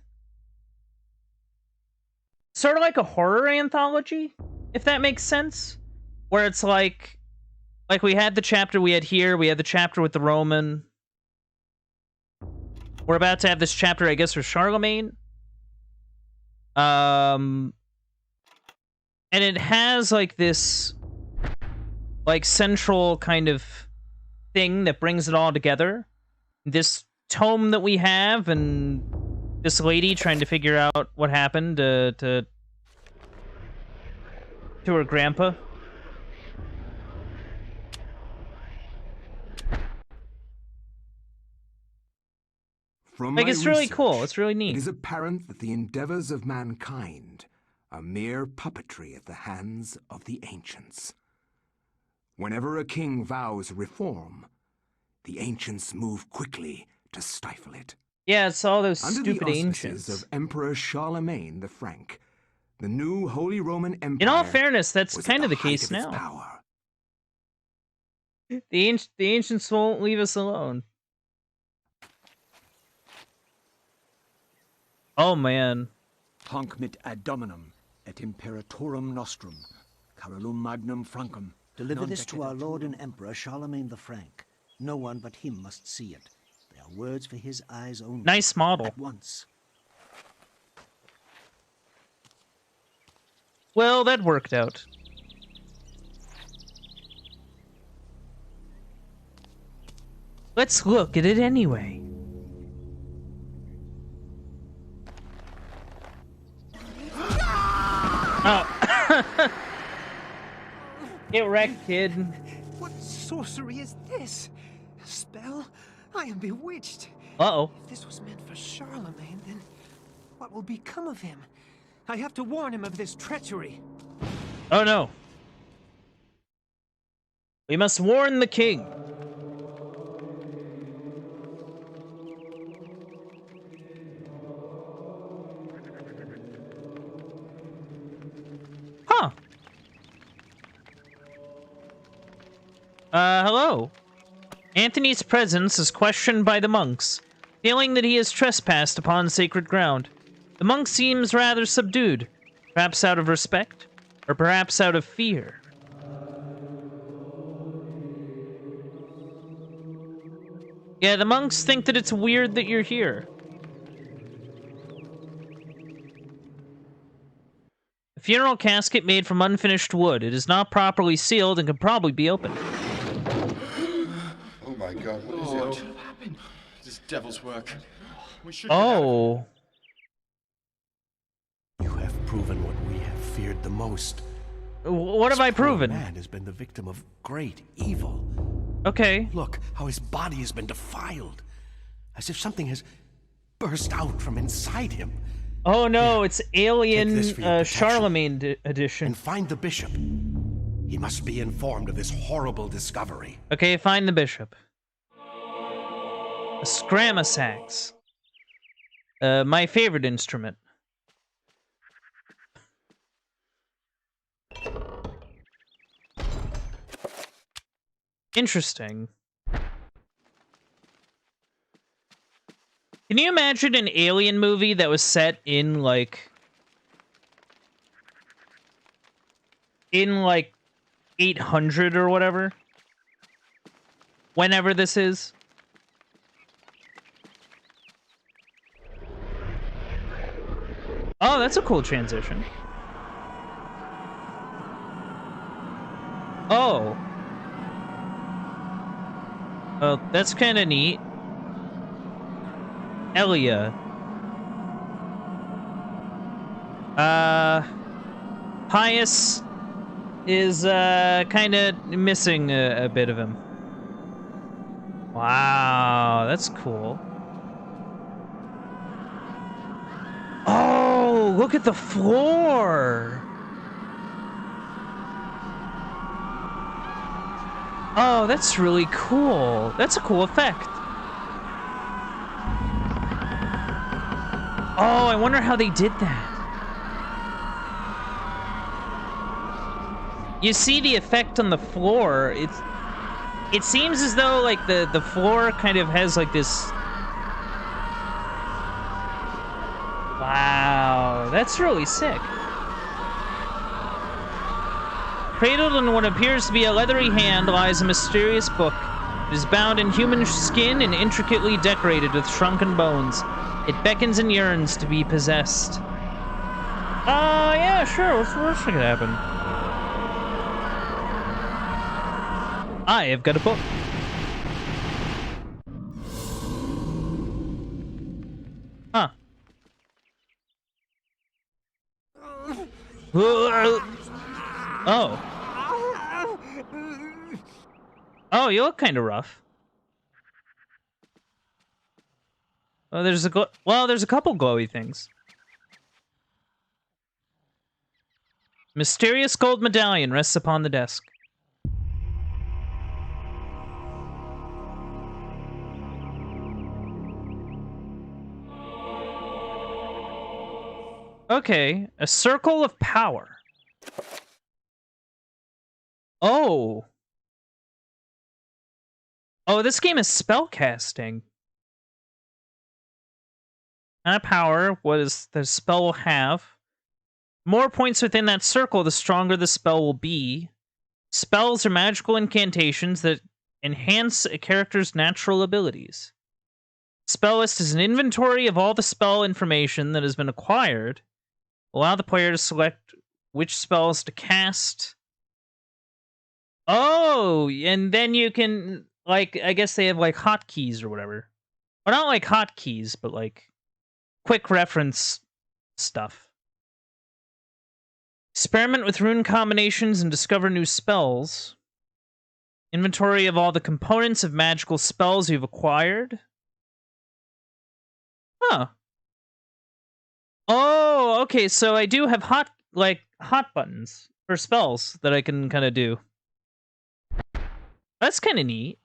Sort of like a horror anthology, if that makes sense. Where it's like we had the chapter we had here, we had the chapter with the Roman. We're about to have this chapter, I guess, for Charlemagne. And it has like this like central kind of thing that brings it all together. This tome that we have, and this lady trying to figure out what happened to her grandpa. From like, my it's really research, cool. It's really neat. It is apparent that the endeavors of mankind are mere puppetry at the hands of the ancients. Whenever a king vows reform, the ancients move quickly to stifle it. Yeah, it's all those Under stupid the ancients. auspices of Emperor Charlemagne the Frank, the new Holy Roman Empire. In all fairness, that's was kind at of the height case of its now. Power. The ancients won't leave us alone. Oh man. Hanc mit ad dominum et imperatorum nostrum, carolum magnum francum. Deliver this to our Lord and Emperor Charlemagne the Frank. No one but him must see it. They are words for his eyes only. Nice model. At once. Well, that worked out. Let's look at it anyway. Oh. Get wrecked, kid. What sorcery is this? A spell? I am bewitched. Uh-oh. If this was meant for Charlemagne, then what will become of him? I have to warn him of this treachery. Oh no. We must warn the king. Huh. Hello. Anthony's presence is questioned by the monks, feeling that he has trespassed upon sacred ground. The monk seems rather subdued, perhaps out of respect, or perhaps out of fear. Yeah, the monks think that it's weird that you're here. A funeral casket made from unfinished wood. It is not properly sealed and can probably be opened. Oh my god, what is it? What happened? This devil's work. We should Oh. You have proven what we have feared the most. What have I proven? This poor man has been the victim of great evil. Okay. Look how his body has been defiled, as if something has burst out from inside him. Oh no, it's Alien Charlemagne edition. And find the bishop. He must be informed of this horrible discovery. Okay, find the bishop. A scramma sax. My favorite instrument. Interesting. Can you imagine an alien movie that was set in like 800 or whatever? Whenever this is. Oh, that's a cool transition. Oh. Oh, that's kind of neat. Elia. Pius is, kind of missing a bit of him. Wow, that's cool. Oh, look at the floor! Oh, that's really cool. That's a cool effect. Oh, I wonder how they did that. You see the effect on the floor. It seems as though like the floor kind of has like this. Wow, that's really sick. Cradled in what appears to be a leathery hand lies a mysterious book. It is bound in human skin and intricately decorated with shrunken bones. It beckons and yearns to be possessed. Yeah, sure. What's the worst that could happen? I have got a book. Huh. Oh. Oh, you look kind of rough. Oh, there's a couple glowy things. Mysterious gold medallion rests upon the desk. Okay, a circle of power. Oh. Oh, this game is spellcasting. Not power, what is the spell will have. More points within that circle, the stronger the spell will be. Spells are magical incantations that enhance a character's natural abilities. Spell list is an inventory of all the spell information that has been acquired. Allow the player to select which spells to cast. Oh, and then you can, like, I guess they have, like, hotkeys or whatever. Well, not like hotkeys, but, like, quick reference stuff. Experiment with rune combinations and discover new spells. Inventory of all the components of magical spells you've acquired. Huh. Oh, okay, so I do have hot buttons for spells that I can kind of do. That's kind of neat.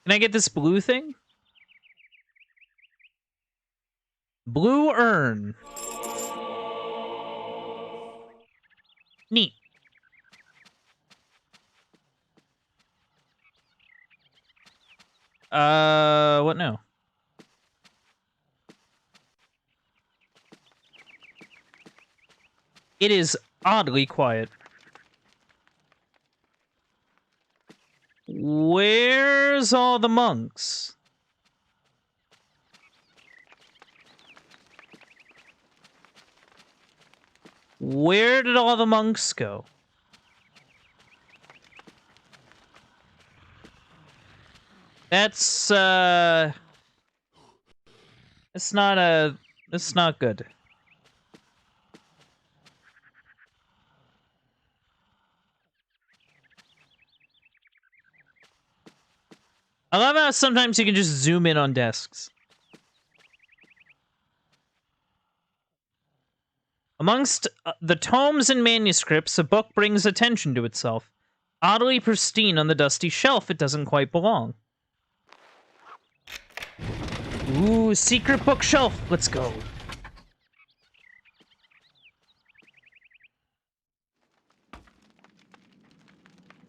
Can I get this blue thing? Blue urn. Neat. What now? It is oddly quiet. Where's all the monks? Where did all the monks go? That's it's not good. I love how sometimes you can just zoom in on desks. Amongst the tomes and manuscripts, a book brings attention to itself. Oddly pristine on the dusty shelf, it doesn't quite belong. Ooh, secret bookshelf. Let's go.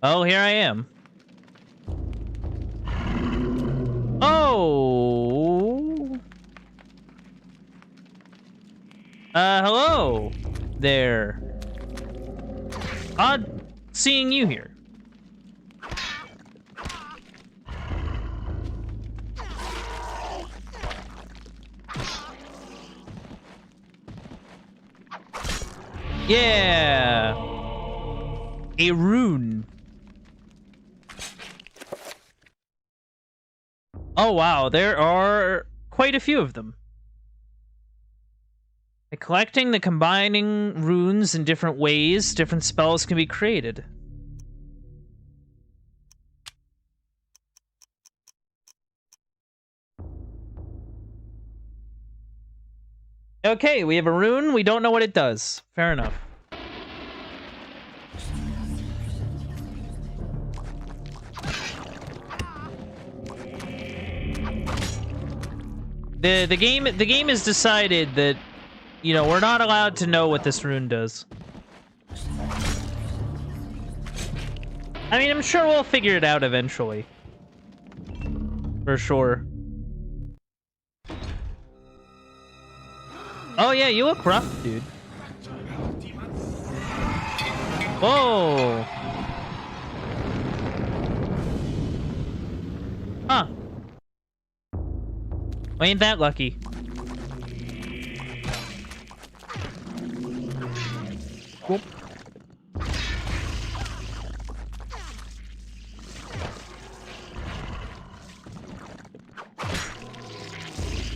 Oh, here I am. Oh. Hello there. Odd seeing you here. Yeah. A rune. Oh wow, there are quite a few of them. By collecting the combining runes in different ways, different spells can be created. Okay, we have a rune. We don't know what it does. Fair enough. The game has decided that, you know, we're not allowed to know what this rune does. I mean, I'm sure we'll figure it out eventually. For sure. Oh yeah, you look rough, dude. Whoa. Huh. Well, ain't that lucky? Whoop.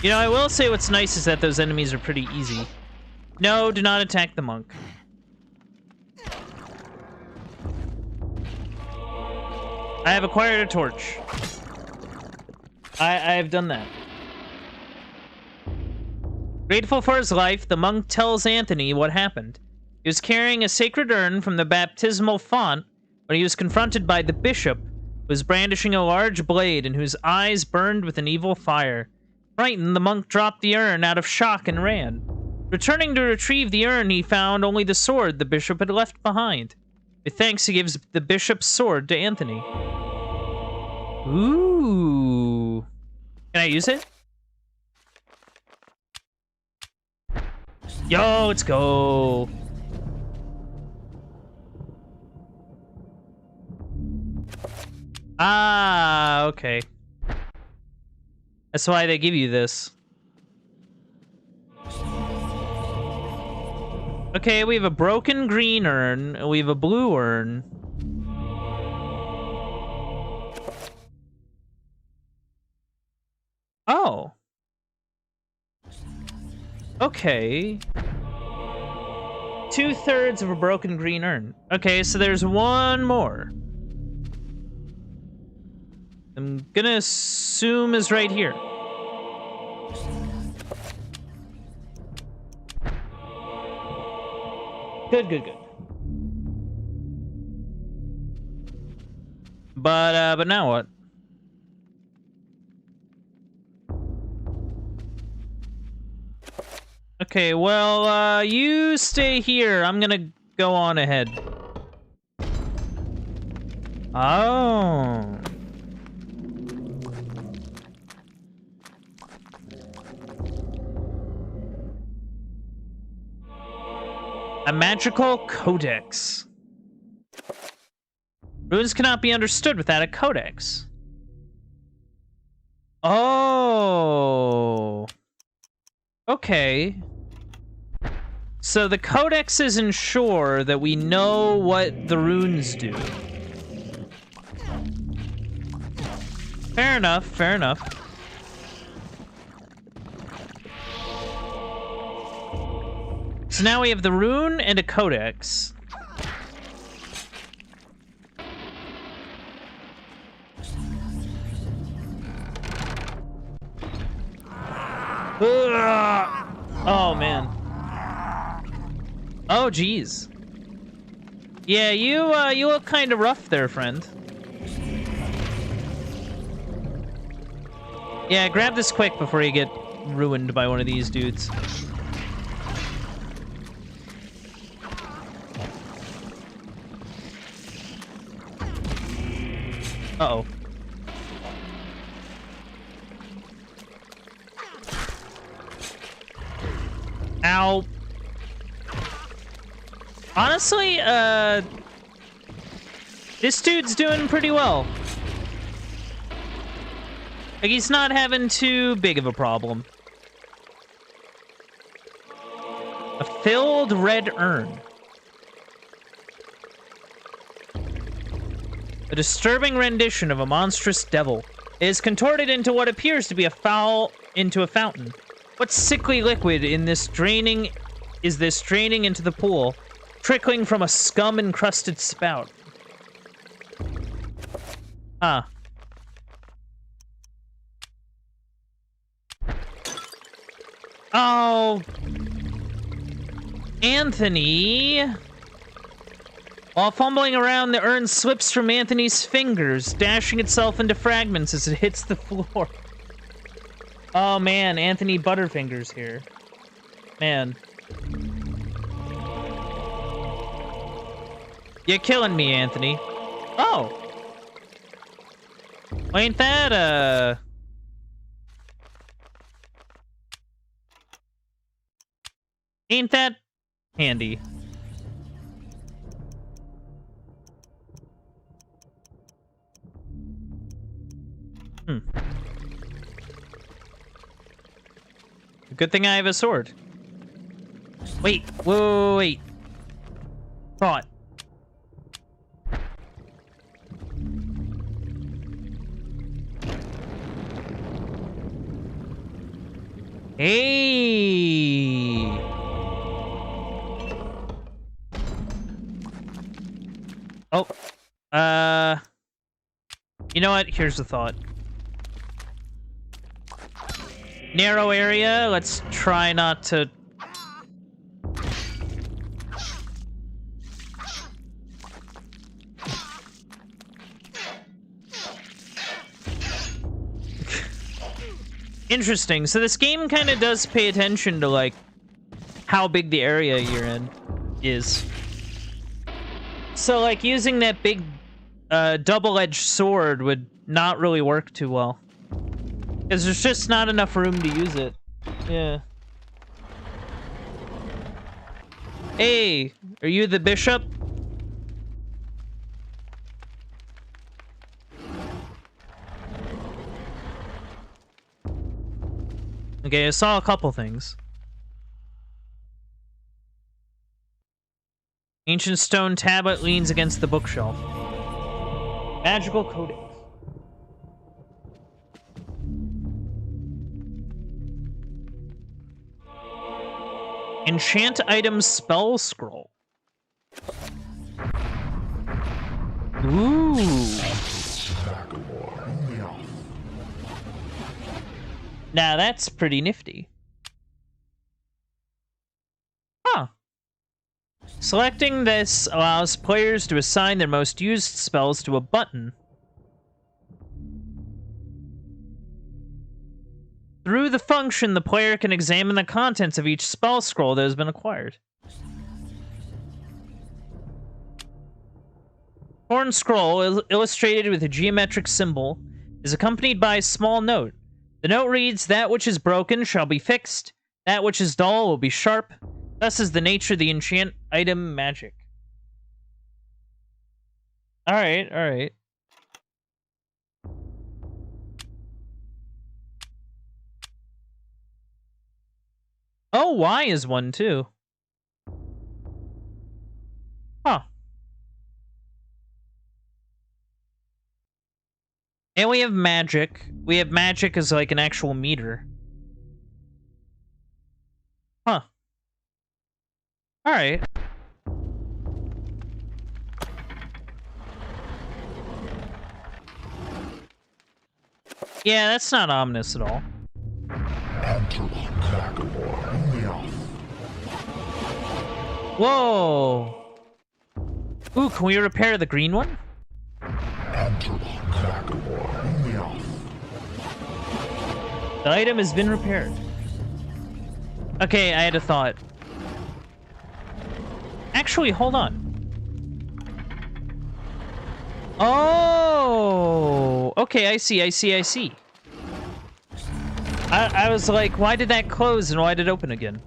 You know, I will say what's nice is that those enemies are pretty easy. No, do not attack the monk. I have acquired a torch. I have done that. Grateful for his life, the monk tells Anthony what happened. He was carrying a sacred urn from the baptismal font when he was confronted by the bishop, who was brandishing a large blade and whose eyes burned with an evil fire. Frightened, the monk dropped the urn out of shock and ran. Returning to retrieve the urn, he found only the sword the bishop had left behind. With thanks, he gives the bishop's sword to Anthony. Ooh. Can I use it? Yo, let's go. Ah, okay. That's why they give you this. Okay, we have a broken green urn. We have a blue urn. Oh. Okay. 2/3 of a broken green urn. Okay, so there's one more. I'm gonna assume is right here. Good. But now what? Okay, well, you stay here. I'm gonna go on ahead. Oh. A magical codex. Runes cannot be understood without a codex. Oh. Okay. So the codexes ensure that we know what the runes do. Fair enough, fair enough. So now we have the rune and a codex. Ugh. Oh, man. Oh, geez. Yeah, you look kind of rough there, friend. Yeah, grab this quick before you get ruined by one of these dudes. Uh-oh. Ow. Honestly, this dude's doing pretty well. Like, he's not having too big of a problem. A filled red urn. A disturbing rendition of a monstrous devil. It is contorted into what appears to be a fountain. What sickly liquid is this draining into the pool, trickling from a scum-encrusted spout? Huh. Oh. Anthony. While fumbling around, the urn slips from Anthony's fingers, dashing itself into fragments as it hits the floor. Oh man, Anthony Butterfingers here. Man. You're killing me, Anthony. Oh. Ain't that, ain't that handy? Good thing I have a sword. Wait, wait. Thought. Hey. Oh. You know what? Here's the thought. Narrow area. Let's try not to... Interesting. So this game kind of does pay attention to, like, how big the area you're in is. So, like, using that big double-edged sword would not really work too well. Because there's just not enough room to use it. Yeah. Hey, are you the bishop? Okay, I saw a couple things. Ancient stone tablet leans against the bookshelf. Magical codex. Enchant item spell scroll. Ooh. Now that's pretty nifty. Huh. Selecting this allows players to assign their most used spells to a button. Through the function, the player can examine the contents of each spell scroll that has been acquired. Horn scroll, illustrated with a geometric symbol, is accompanied by a small note. The note reads, "That which is broken shall be fixed. That which is dull will be sharp. Thus is the nature of the enchant item magic." Alright, alright. Oh, Y is one too. Huh. And we have magic. We have magic as like an actual meter. Huh. Alright. Yeah, that's not ominous at all. Whoa! Ooh, can we repair the green one? The item has been repaired. Okay, I had a thought. Actually, hold on. Oh! Okay, I see. I was like, why did that close and why did it open again?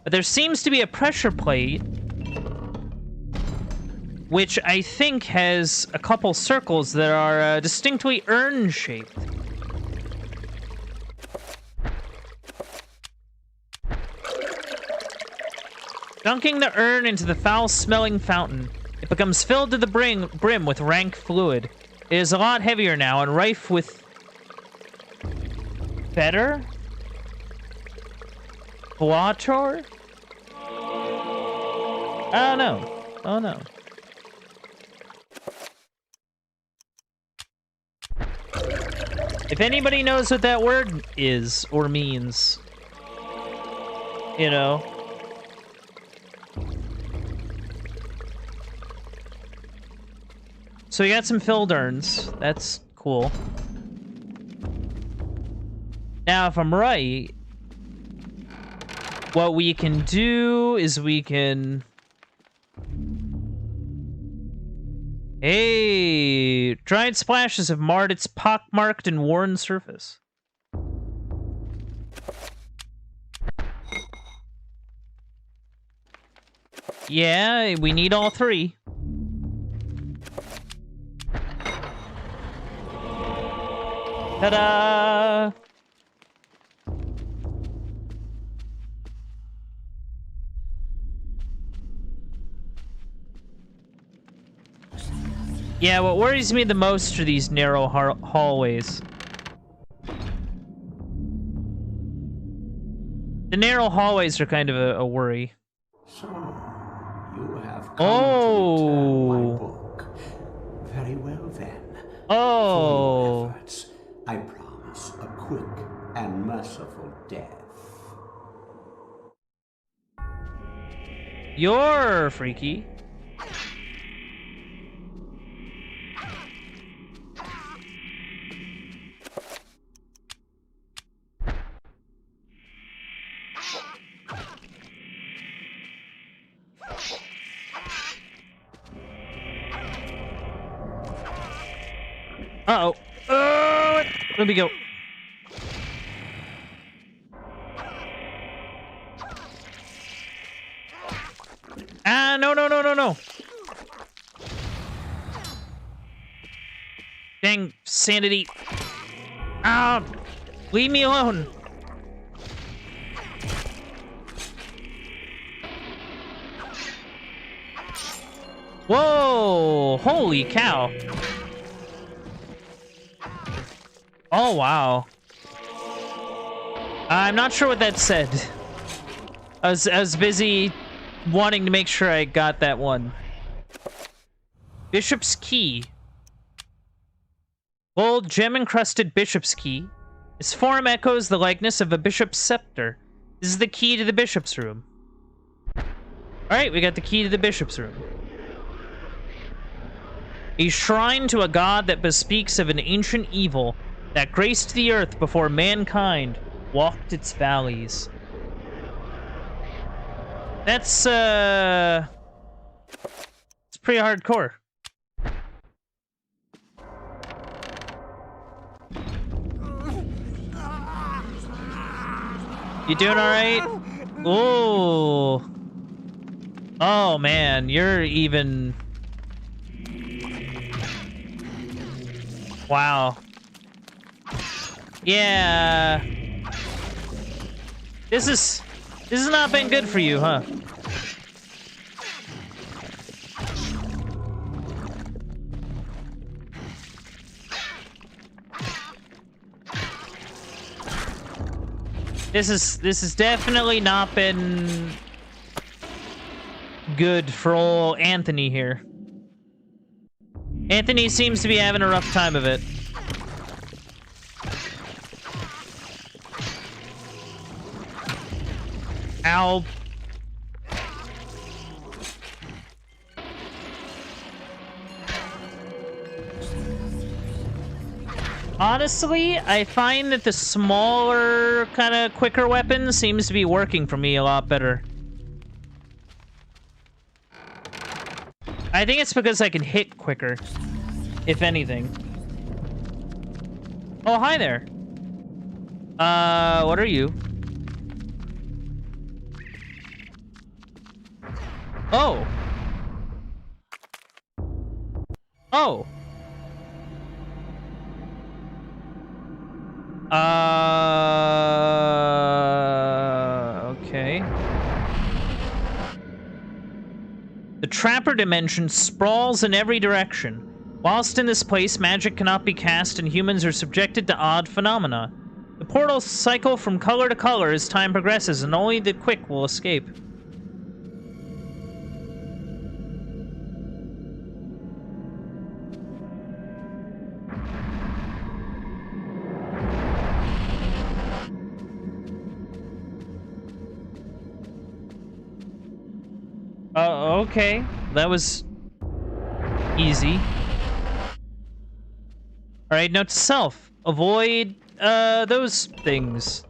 But there seems to be a pressure plate, which I think has a couple circles that are distinctly urn-shaped. Dunking the urn into the foul-smelling fountain. It becomes filled to the brim with rank fluid. It is a lot heavier now and rife with... better? Water? I don't know. Oh no. If anybody knows what that word is or means, you know. So we got some filled urns. That's cool. Now, if I'm right, what we can do is we can... Hey! Dried splashes have marred its pockmarked and worn surface. Yeah, we need all three. Ta-da! Yeah, what worries me the most are these narrow hallways. The narrow hallways are kind of a worry. So, you have come to return my book. Very well then. Oh. For your efforts, I promise a quick and merciful death. You're freaky. Uh-oh. Let me go. Ah, no, no, no, no, no. Dang, Sanity. Ah, leave me alone. Whoa, holy cow. Oh, wow. I'm not sure what that said. I was busy wanting to make sure I got that one. Bishop's Key. Gold gem-encrusted Bishop's Key. Its form echoes the likeness of a bishop's scepter. This is the key to the bishop's room. Alright, we got the key to the bishop's room. A shrine to a god that bespeaks of an ancient evil that graced the earth before mankind walked its valleys. That's, it's pretty hardcore. You doing alright? Ooh. Oh, man, you're even... Wow. Yeah. This has not been good for you, huh? This has definitely not been good for old Anthony here. Anthony seems to be having a rough time of it. Ow. Honestly, I find that the smaller, kind of quicker weapon seems to be working for me a lot better. I think it's because I can hit quicker, if anything. Oh, hi there. What are you? Oh. Oh. Okay. The Trapper Dimension sprawls in every direction. Whilst in this place, magic cannot be cast and humans are subjected to odd phenomena. The portals cycle from color to color as time progresses, and only the quick will escape. Okay. That was easy. Alright, note to self. Avoid, those things.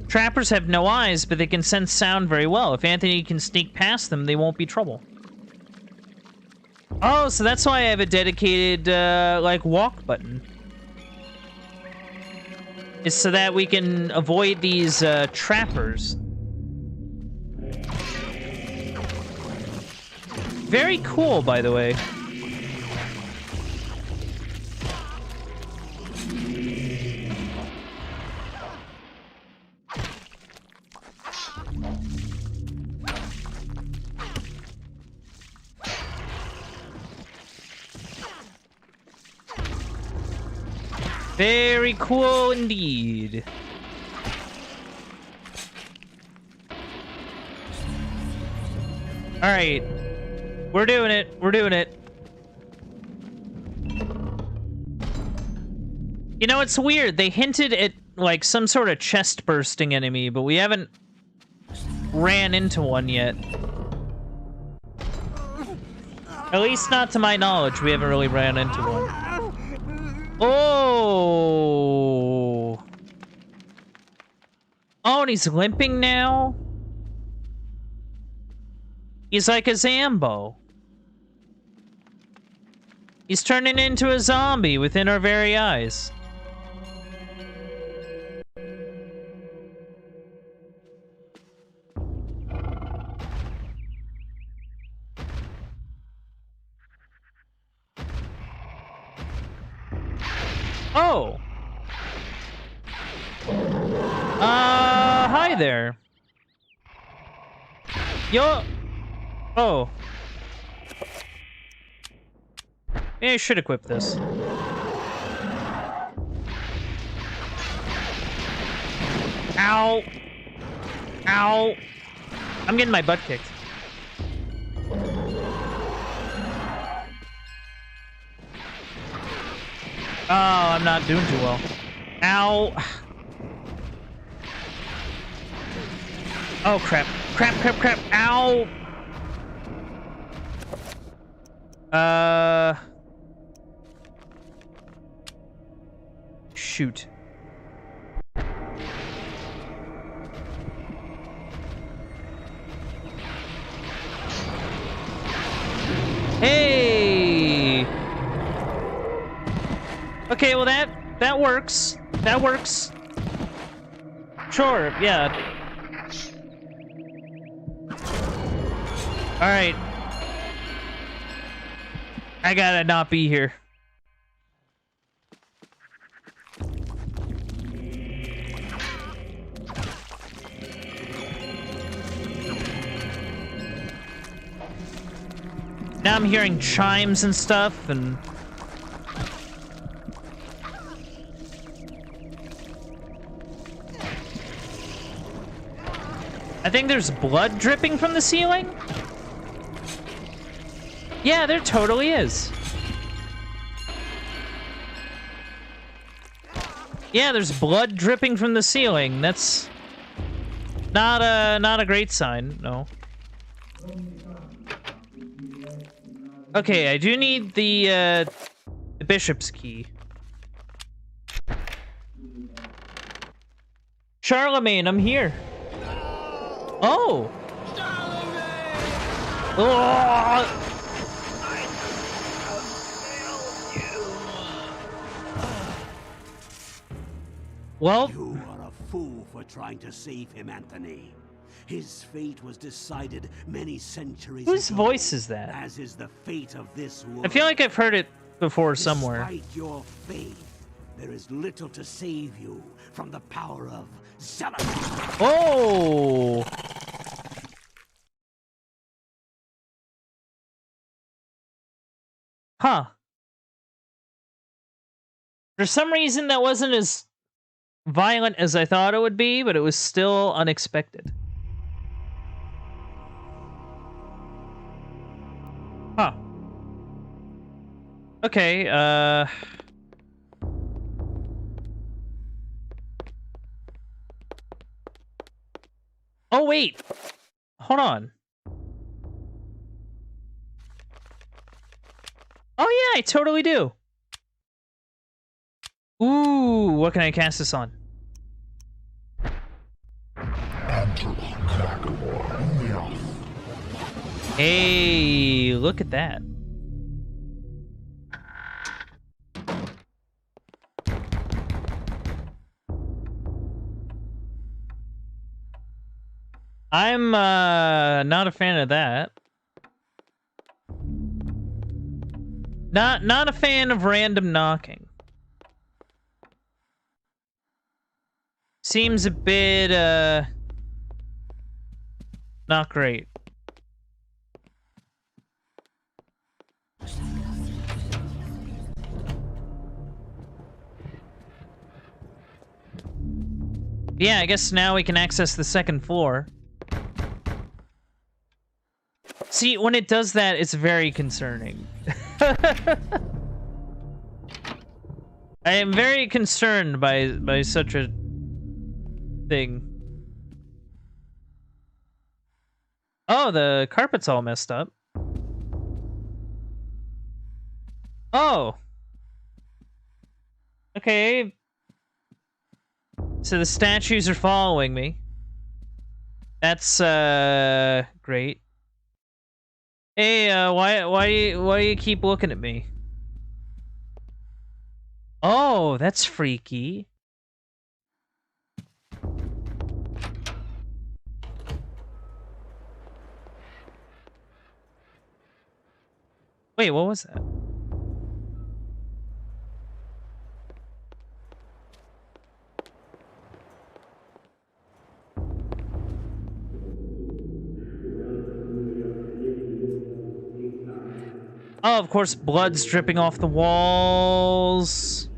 Trappers have no eyes, but they can sense sound very well. If Anthony can sneak past them, they won't be trouble. Oh, so that's why I have a dedicated, like, walk button. It's so that we can avoid these, trappers. Very cool, by the way. Very cool indeed. All right. We're doing it. We're doing it. You know, it's weird. They hinted at, like, some sort of chest-bursting enemy, but we haven't ran into one yet. At least not to my knowledge, we haven't really ran into one. Oh! Oh, and he's limping now? He's like a Zambo. He's turning into a zombie within our very eyes. Oh! Hi there. Yo... Oh. Maybe I should equip this. Ow! Ow! I'm getting my butt kicked. Oh, I'm not doing too well. Ow! Oh, crap. Crap, crap, crap. Ow! Shoot. Hey! Okay, well that works. That works. Sure, yeah. Alright. I gotta not be here. Now I'm hearing chimes and stuff, and... I think there's blood dripping from the ceiling? Yeah, there totally is. Yeah, there's blood dripping from the ceiling. That's not a great sign, no. Okay, I do need the bishop's key. Charlemagne, I'm here. Oh! Oh! Well, you are a fool for trying to save him, Anthony. His fate was decided many centuries whose ago, voice is that? as is the fate of this world. I feel like I've heard it before somewhere. Despite your faith, there is little to save you from the power of Sanity. Oh! Huh. For some reason, that wasn't as violent as I thought it would be, but it was still unexpected. Huh. Okay, oh, wait! Hold on. Oh, yeah, I totally do. Ooh, what can I cast this on? Hey, look at that. I'm not a fan of that. Not a fan of random knocking. Seems a bit not great. Yeah, I guess now we can access the second floor. See, when it does that, it's very concerning. I am very concerned by such a thing. Oh, the carpet's all messed up. Oh. Okay. So the statues are following me. That's great. Hey, why do you keep looking at me? Oh, that's freaky. Wait, what was that? Oh, of course, blood's dripping off the walls.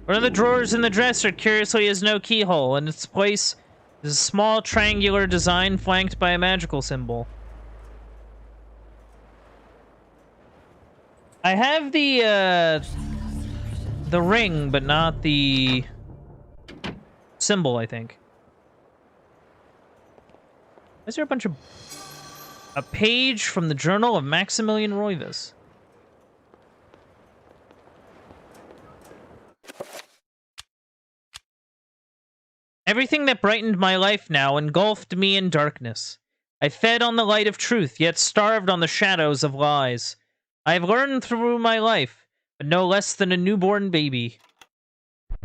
One of the drawers in the dresser curiously has no keyhole. In its place is a small triangular design flanked by a magical symbol. I have the ring, but not the symbol, I think. Is there a page from the Journal of Maximilian Roivas? Everything that brightened my life now engulfed me in darkness. I fed on the light of truth, yet starved on the shadows of lies. I have learned through my life, but no less than a newborn baby.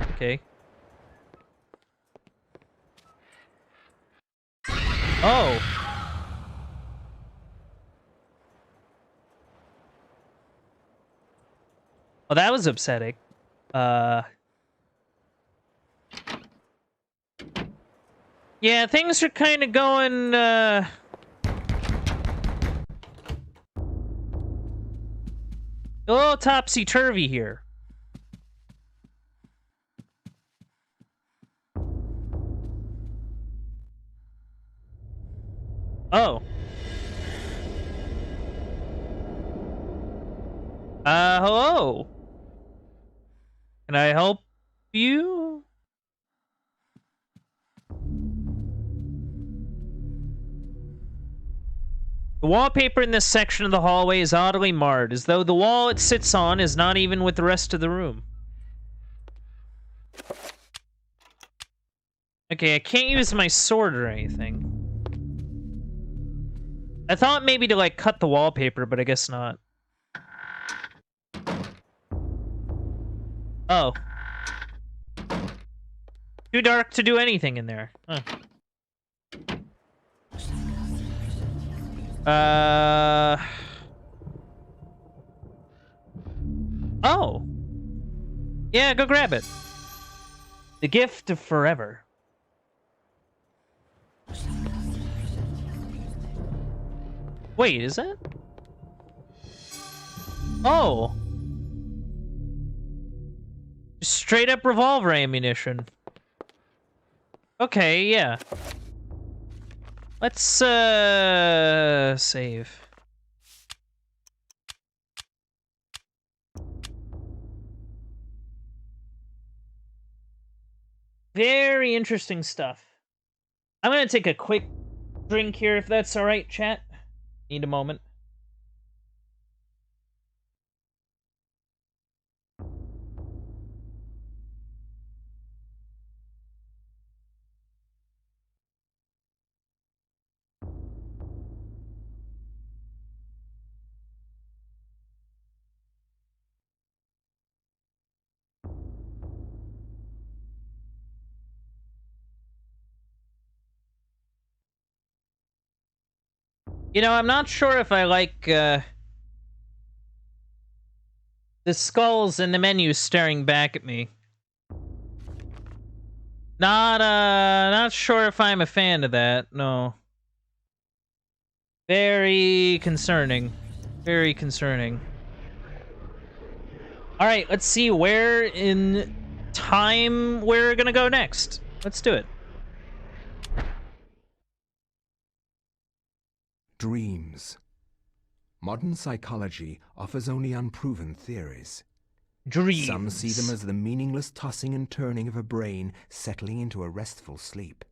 Okay. Oh. Oh, that was upsetting. Yeah, things are kind of going, a little topsy-turvy here. Oh. Hello? Can I help you? The wallpaper in this section of the hallway is oddly marred, as though the wall it sits on is not even with the rest of the room. Okay, I can't use my sword or anything. I thought maybe to, like, cut the wallpaper, but I guess not. Oh. Too dark to do anything in there. Huh. Oh. Yeah, go grab it. The gift of forever. Wait, is that? Oh. Straight up revolver ammunition. Okay, yeah. Let's, save. Very interesting stuff. I'm gonna take a quick drink here, if that's alright, chat. Need a moment. You know, I'm not sure if I like, the skulls in the menu staring back at me. Not sure if I'm a fan of that, no. Very concerning. Very concerning. Alright, let's see where in time we're gonna go next. Let's do it. Dreams. Modern psychology offers only unproven theories. Dreams. Some see them as the meaningless tossing and turning of a brain settling into a restful sleep.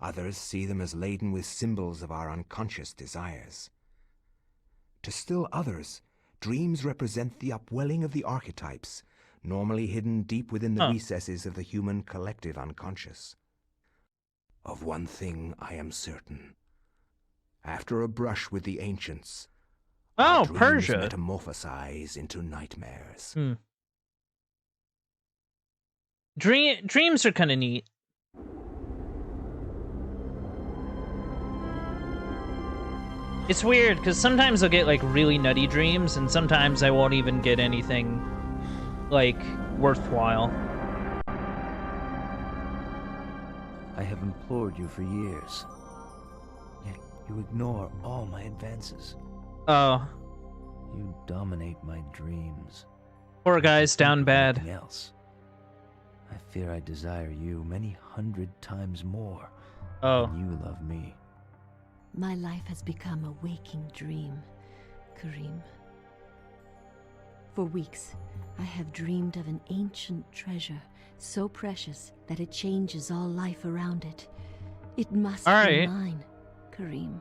Others see them as laden with symbols of our unconscious desires. To still others, dreams represent the upwelling of the archetypes, normally hidden deep within the recesses of the human collective unconscious. Of one thing I am certain. After a brush with the ancients, our dreams Persia metamorphosize into nightmares. Dreams are kind of neat. It's weird, because sometimes I'll get, like, really nutty dreams, and sometimes I won't even get anything, like, worthwhile. I have implored you for years, yet you ignore all my advances. Oh. You dominate my dreams. Poor guy's down bad. Nothing else. I fear I desire you many 100 times more than you love me. My life has become a waking dream, Karim. For weeks, I have dreamed of an ancient treasure, so precious that it changes all life around it. It must be mine, Karim.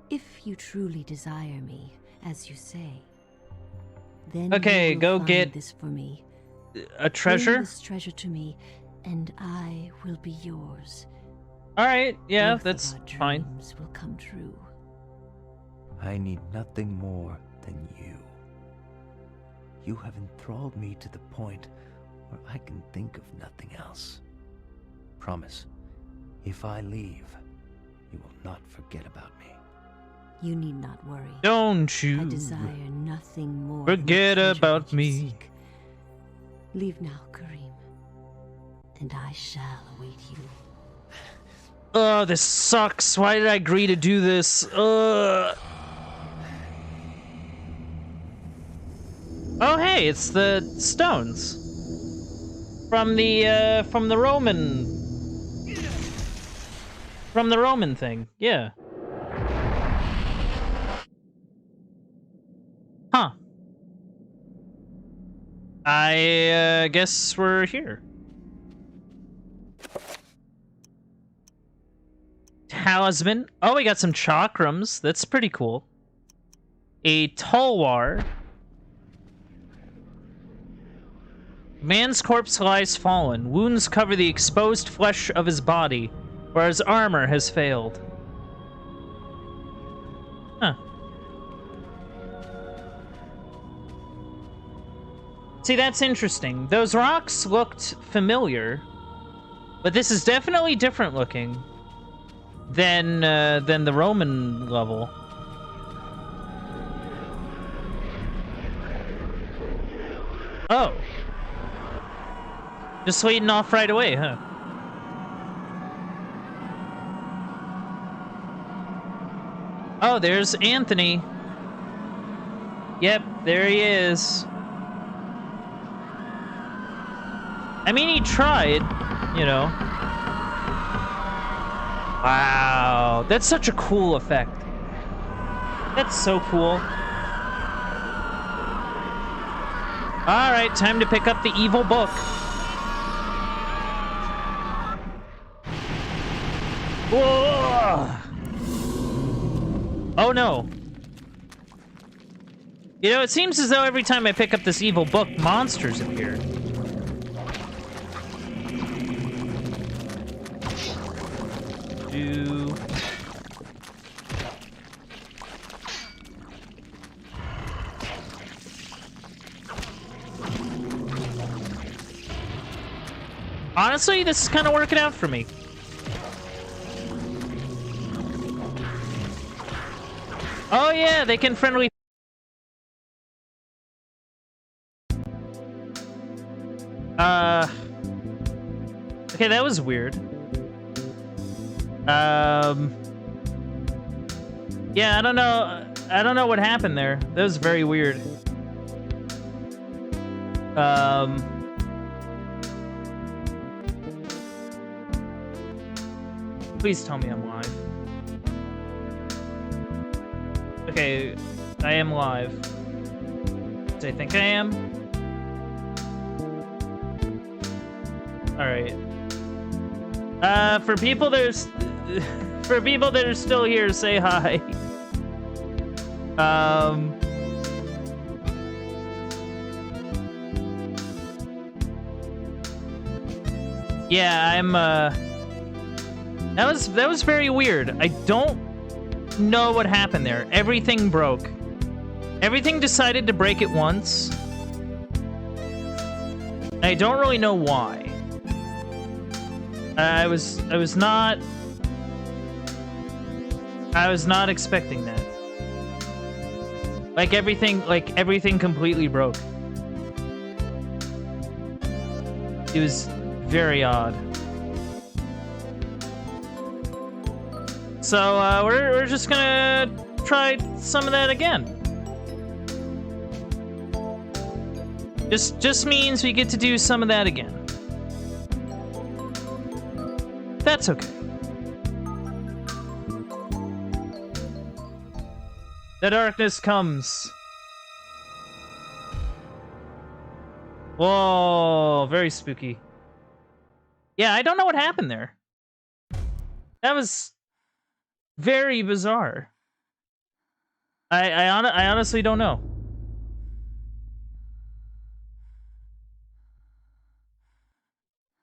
If you truly desire me, as you say, then you will go find get this for me. A treasure? Bring this treasure to me, and I will be yours. Alright, yeah, Both that's of our fine. dreams will come true. I need nothing more than you. You have enthralled me to the point where I can think of nothing else. Promise, if I leave, you will not forget about me. You need not worry. Don't you I desire nothing more forget than the treasure about that you me. seek. Leave now, Karim, and I shall await you. Oh, this sucks. Why did I agree to do this? Oh, hey, it's the stones from the Roman thing. Yeah. Huh. I guess we're here. Talisman. Oh, we got some chakrams. That's pretty cool. A tulwar. Man's corpse lies fallen. Wounds cover the exposed flesh of his body, where his armor has failed. Huh. See, that's interesting. Those rocks looked familiar, but this is definitely different looking than the Roman level. Oh. Just leading off right away, huh? Oh, there's Anthony. Yep, there he is. I mean, he tried, you know. Wow, that's such a cool effect. That's so cool. Alright, time to pick up the evil book. Whoa! Oh no. You know, it seems as though every time I pick up this evil book, monsters appear. Honestly, this is kind of working out for me. Oh yeah, they can friendly... Okay, that was weird. Yeah, I don't know what happened there. That was very weird. Please tell me I'm live. Okay, I am live. Do I think I am? Alright. For people that are still here, say hi. Yeah, I'm that was very weird. I don't know what happened there. Everything broke. Everything decided to break at once. I don't really know why. I was not expecting that. Like everything completely broke. It was very odd. So we're just gonna try some of that again. Just means we get to do some of that again. That's okay. The darkness comes. Whoa, very spooky. Yeah, I don't know what happened there. That was very bizarre. I honestly don't know.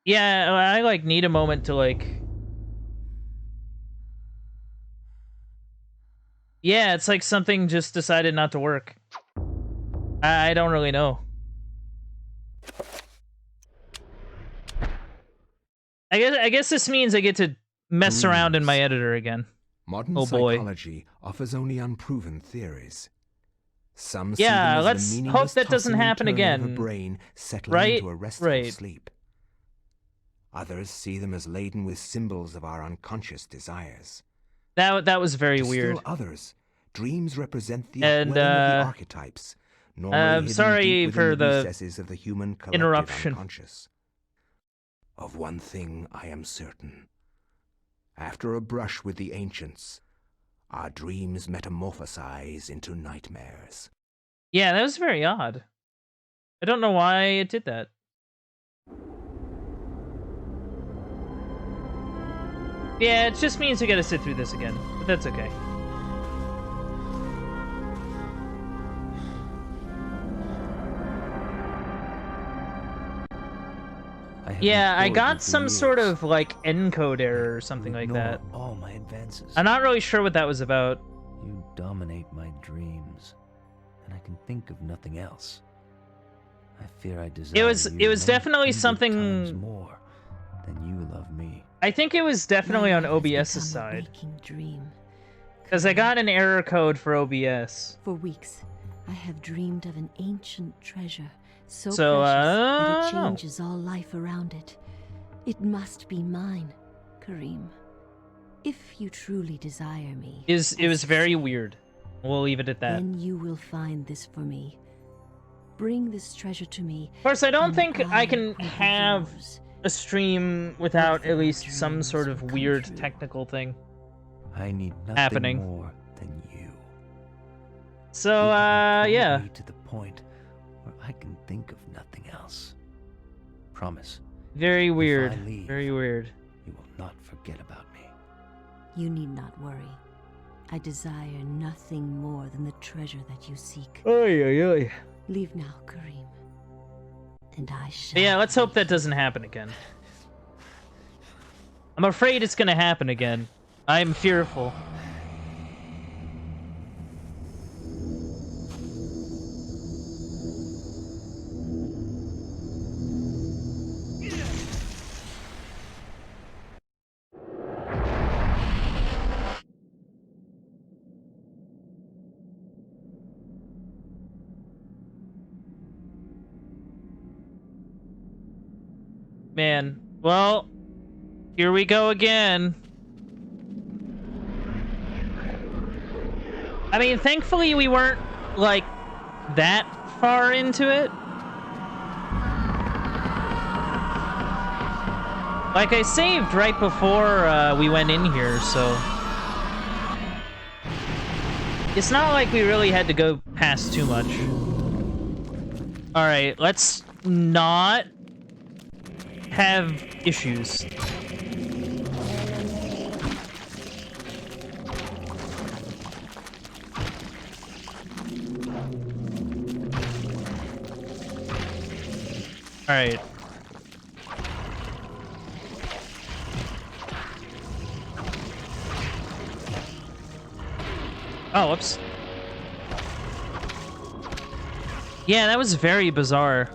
Yeah, I like need a moment to like... Yeah, it's like something just decided not to work. I don't really know. I guess this means I get to mess around in my editor again. Modern oh boy. Psychology offers only unproven theories. Some yeah, see them as let's the hope that doesn't tossing and happen turning again. Of a brain settling right? into a restful right. sleep. Others see them as laden with symbols of our unconscious desires. That was very weird. Still others, dreams represent the upwelling of the archetypes. I'm sorry for the recesses of the human interruption. Unconscious. Of one thing I am certain. After a brush with the ancients, our dreams metamorphosize into nightmares. Yeah, that was very odd. I don't know why it did that. Yeah, it just means we gotta sit through this again, but that's okay. Yeah, I got some sort of like encode error or something like that. All my advances. I'm not really sure what that was about. You dominate my dreams, and I can think of nothing else. I fear I desire It was definitely something more than you love me. I think it was definitely on OBS's side. Because I got an error code for OBS. For weeks, I have dreamed of an ancient treasure. So precious that it changes all life around it. It must be mine, Kareem. If you truly desire me. It was very weird. We'll leave it at that. Then you will find this for me. Bring this treasure to me. Of course, I don't think I can have a stream without at least some sort of weird technical thing I need nothing happening. more than you. So, yeah. To the point where I can think of nothing else. Promise. Very weird. If I leave, very weird. You will not forget about me. You need not worry. I desire nothing more than the treasure that you seek. Oy, oy, oy. Leave now, Kareem. And I shall. But yeah, let's hope that doesn't happen again. I'm afraid it's gonna happen again. I'm fearful. Man, well, here we go again. I mean, thankfully we weren't, like, that far into it. Like, I saved right before we went in here, so... It's not like we really had to go past too much. Alright, let's not have issues. All right. Oh, whoops. Yeah, that was very bizarre.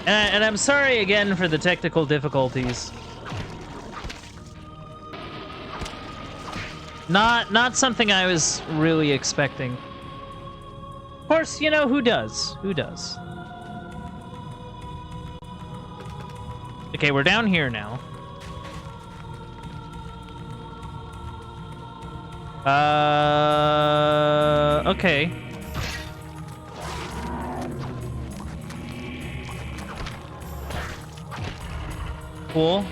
And I'm sorry again for the technical difficulties. Not something I was really expecting. Of course, you know, who does? Who does? Okay, we're down here now. Okay. Cool.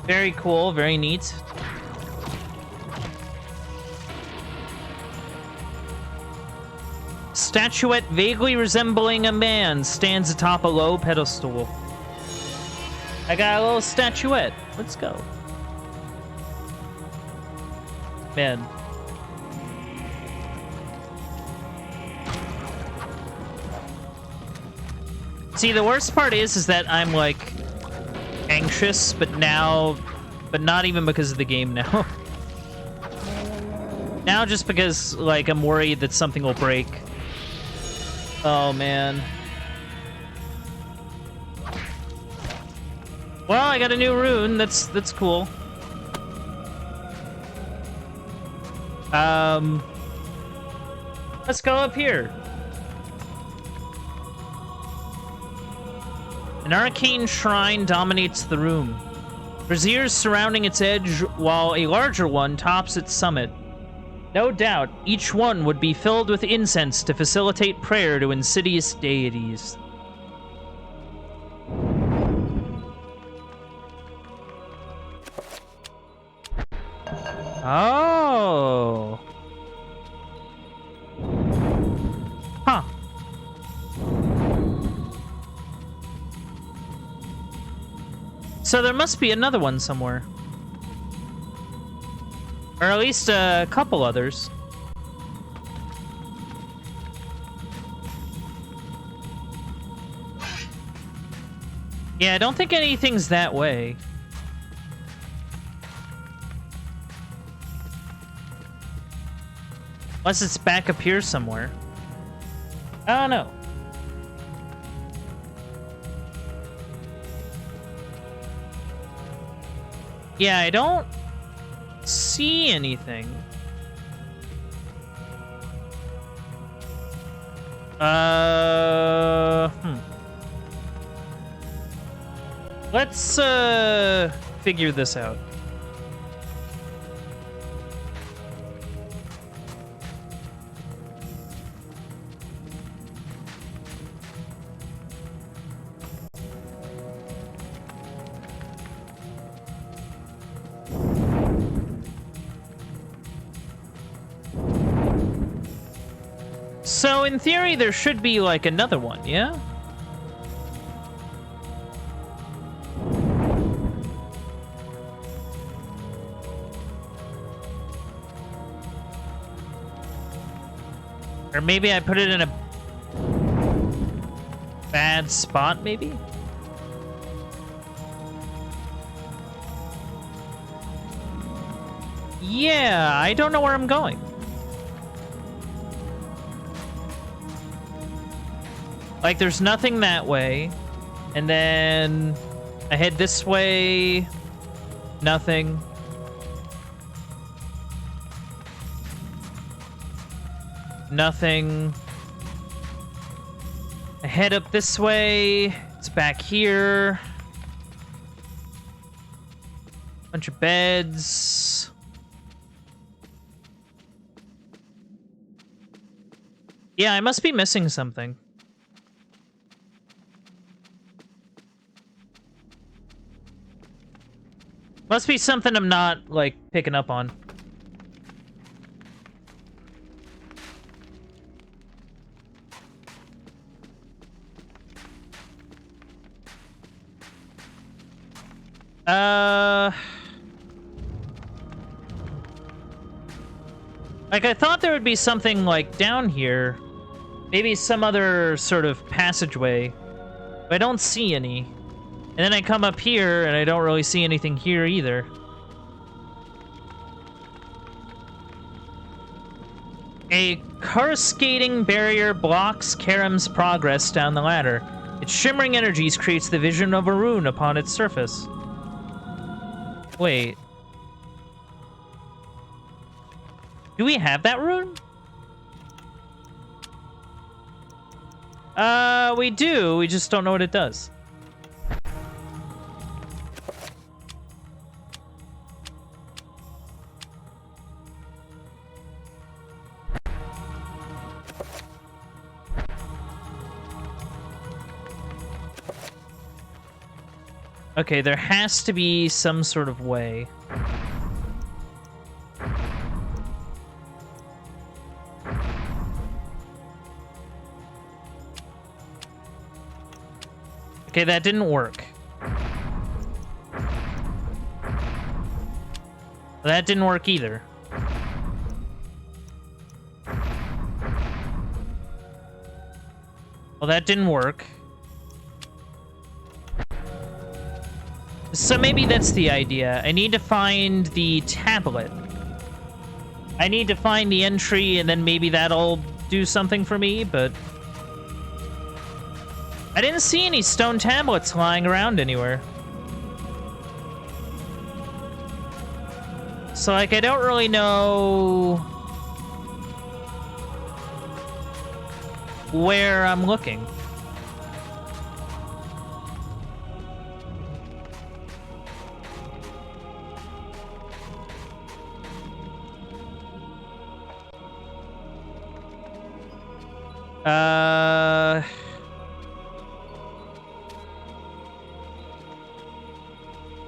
Very cool, very neat. Statuette vaguely resembling a man stands atop a low pedestal. I got a little statuette. Let's go. Man. See, the worst part is that I'm, like, anxious, but not even because of the game now. Now just because, like, I'm worried that something will break. Oh, man. Well, I got a new rune. That's cool. Let's go up here. An arcane shrine dominates the room. Braziers surrounding its edge, while a larger one tops its summit. No doubt, each one would be filled with incense to facilitate prayer to insidious deities. Oh. Huh. So there must be another one somewhere. Or at least a couple others. Yeah, I don't think anything's that way. Unless it's back up here somewhere. I don't know. Yeah, I don't see anything. Let's figure this out. So in theory, there should be like another one, yeah? Or maybe I put it in a bad spot, maybe? Yeah, I don't know where I'm going. Like, there's nothing that way. And then I head this way. Nothing. Nothing. I head up this way. It's back here. Bunch of beds. Yeah, I must be missing something. Must be something I'm not, like, picking up on. Like, I thought there would be something, like, down here. Maybe some other sort of passageway. But I don't see any. And then I come up here, and I don't really see anything here either. A coruscating barrier blocks Karam's progress down the ladder. Its shimmering energies creates the vision of a rune upon its surface. Wait. Do we have that rune? We do. We just don't know what it does. Okay, there has to be some sort of way. Okay, that didn't work. That didn't work either. Well, that didn't work. So maybe that's the idea. I need to find the tablet. I need to find the entry, and then maybe that'll do something for me, but... I didn't see any stone tablets lying around anywhere. So, like, I don't really know where I'm looking.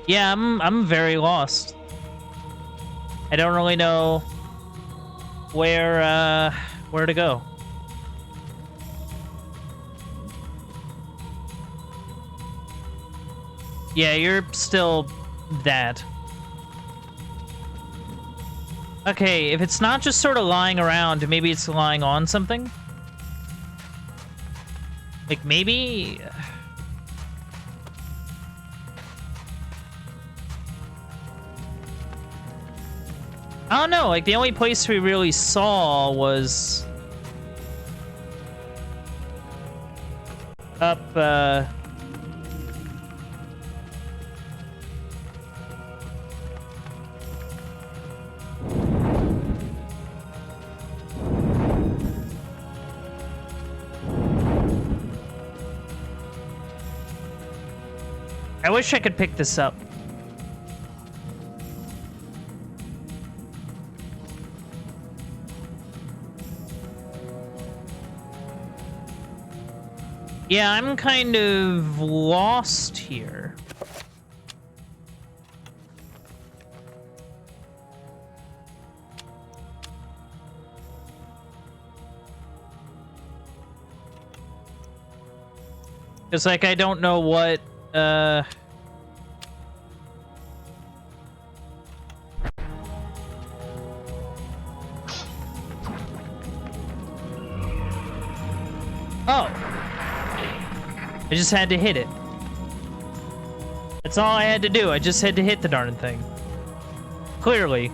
Yeah, I'm very lost. I don't really know where to go. Yeah, you're still that. Okay, if it's not just sort of lying around, maybe it's lying on something? Like, maybe... I don't know, like, the only place we really saw was... up, I wish I could pick this up. Yeah, I'm kind of lost here. It's like I don't know what, Oh. I just had to hit it. That's all I had to do. I just had to hit the darn thing. Clearly.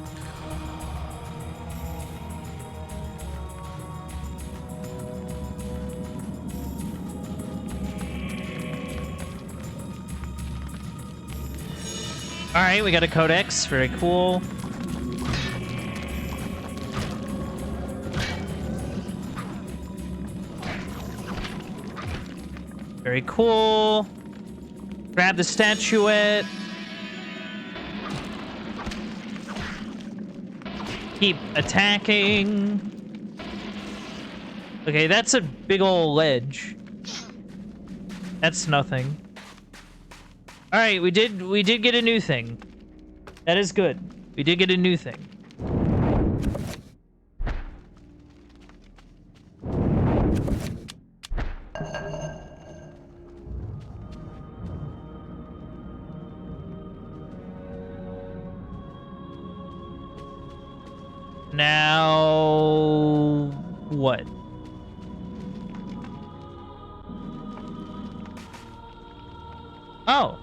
Alright, we got a codex. Very cool. Very cool. Grab the statuette. Keep attacking. Okay, that's a big ol' ledge. That's nothing. Alright, we did get a new thing. That is good. We did get a new thing. Now what? Oh.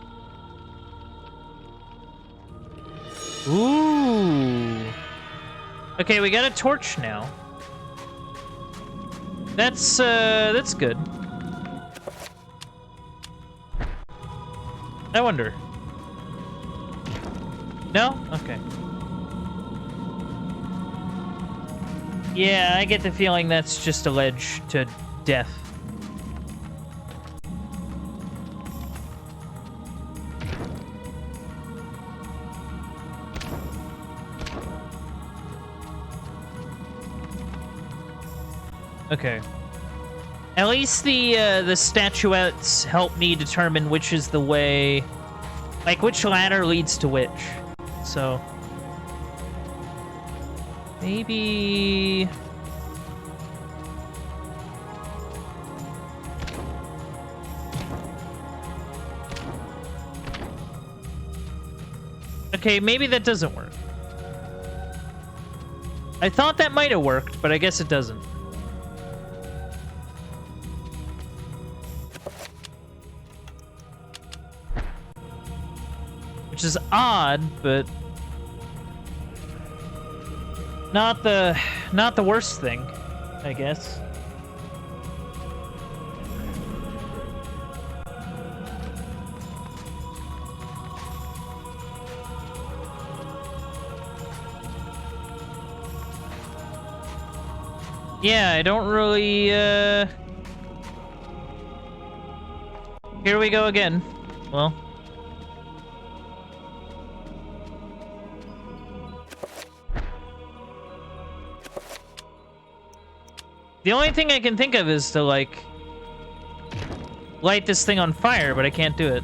Ooh. Okay, we got a torch now. That's good. I wonder. No? Okay. Yeah, I get the feeling that's just a ledge to death. Okay. At least the statuettes help me determine which is the way, like which ladder leads to which. So maybe okay, maybe that doesn't work. I thought that might have worked, but I guess it doesn't. Which is odd, but not the worst thing, I guess. Yeah, I don't really here we go again. Well, the only thing I can think of is to, like, light this thing on fire, but I can't do it.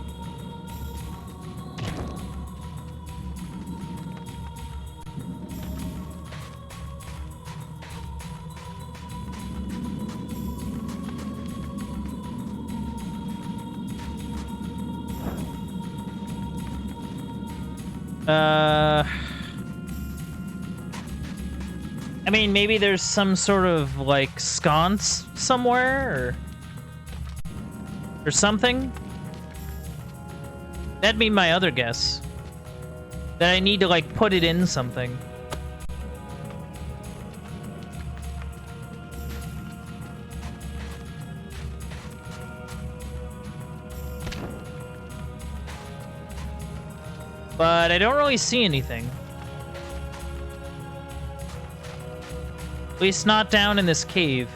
I mean, maybe there's some sort of, like, sconce somewhere, or something? That'd be my other guess. That I need to, like, put it in something. But I don't really see anything. At least not down in this cave.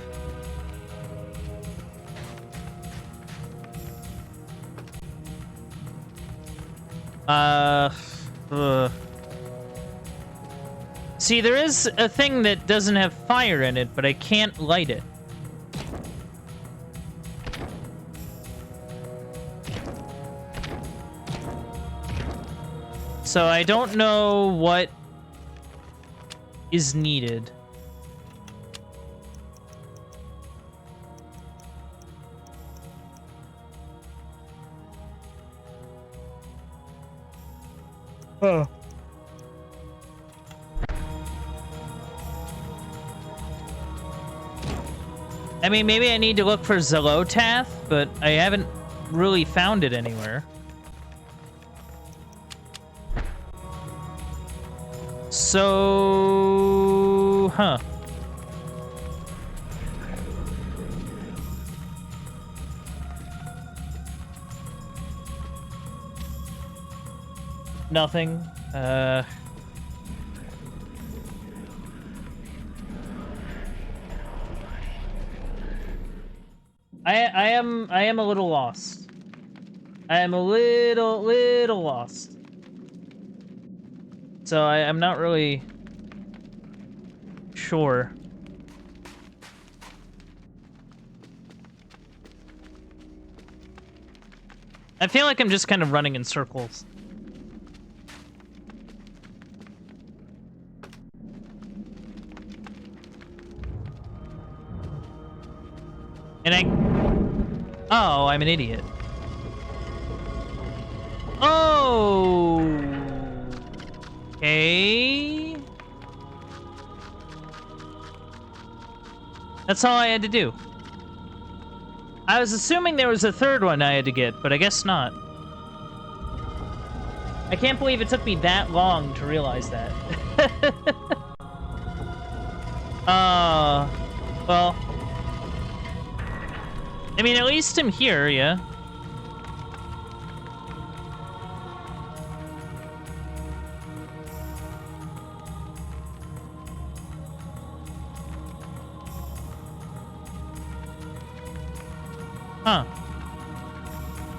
See, there is a thing that doesn't have fire in it, but I can't light it. So I don't know what is needed. Oh. I mean, maybe I need to look for Zelotath, but I haven't really found it anywhere. So, huh. Nothing. I am a little lost. I am a little lost. So I'm not really sure. I feel like I'm just kind of running in circles. And oh, I'm an idiot. Oh. Okay. That's all I had to do. I was assuming there was a third one I had to get, but I guess not. I can't believe it took me that long to realize that. Well. I mean, at least I'm here, yeah. Huh.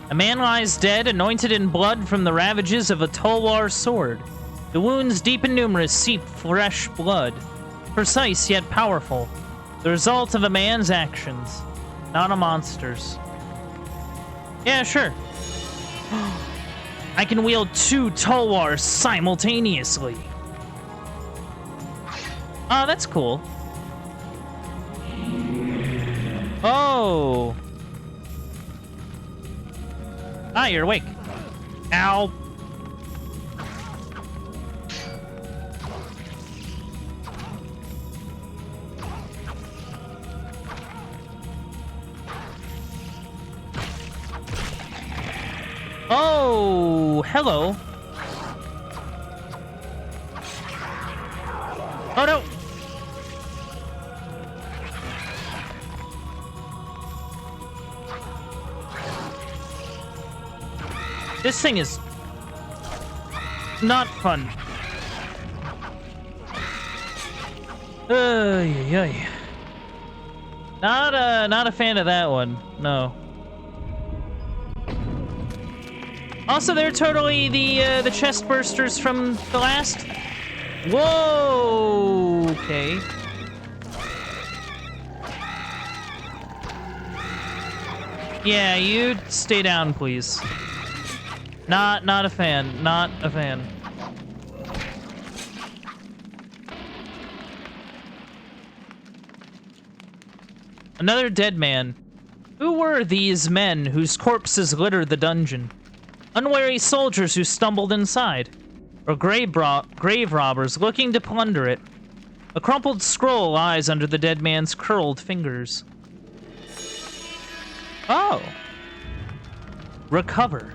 A man lies dead, anointed in blood from the ravages of a Tulwar sword. The wounds, deep and numerous, seep fresh blood. Precise yet powerful. The result of a man's actions, not a monster's. Yeah, sure. I can wield 2 Tulwars simultaneously. Oh, that's cool. Oh. Ah, you're awake. Ow. Oh, hello. Oh, no. This thing is not fun. Not a fan of that one. No. Also, they're totally the chest bursters from the last. Whoa. Okay. Yeah, you stay down, please. Not a fan. Not a fan. Another dead man. Who were these men whose corpses littered the dungeon? Unwary soldiers who stumbled inside, or grave robbers looking to plunder it. A crumpled scroll lies under the dead man's curled fingers. Oh. Recover.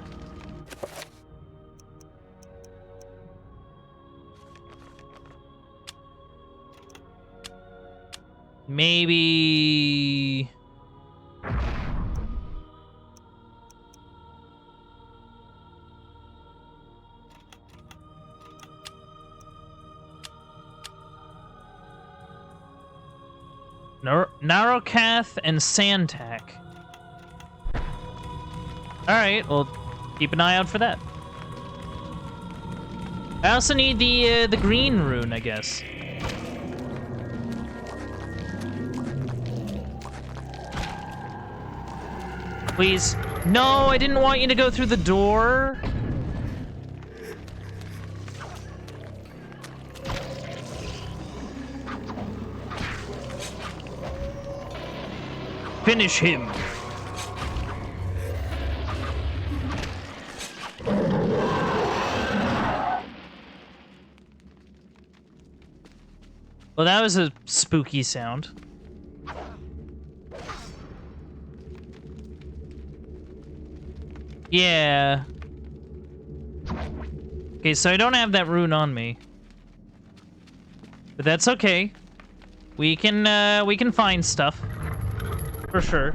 Maybe... Narrowcath and Santak. Alright, well, keep an eye out for that. I also need the green rune, I guess. Please. No, I didn't want you to go through the door. Finish him. Well, that was a spooky sound. Yeah. Okay, so I don't have that rune on me. But that's okay. We can find stuff. For sure.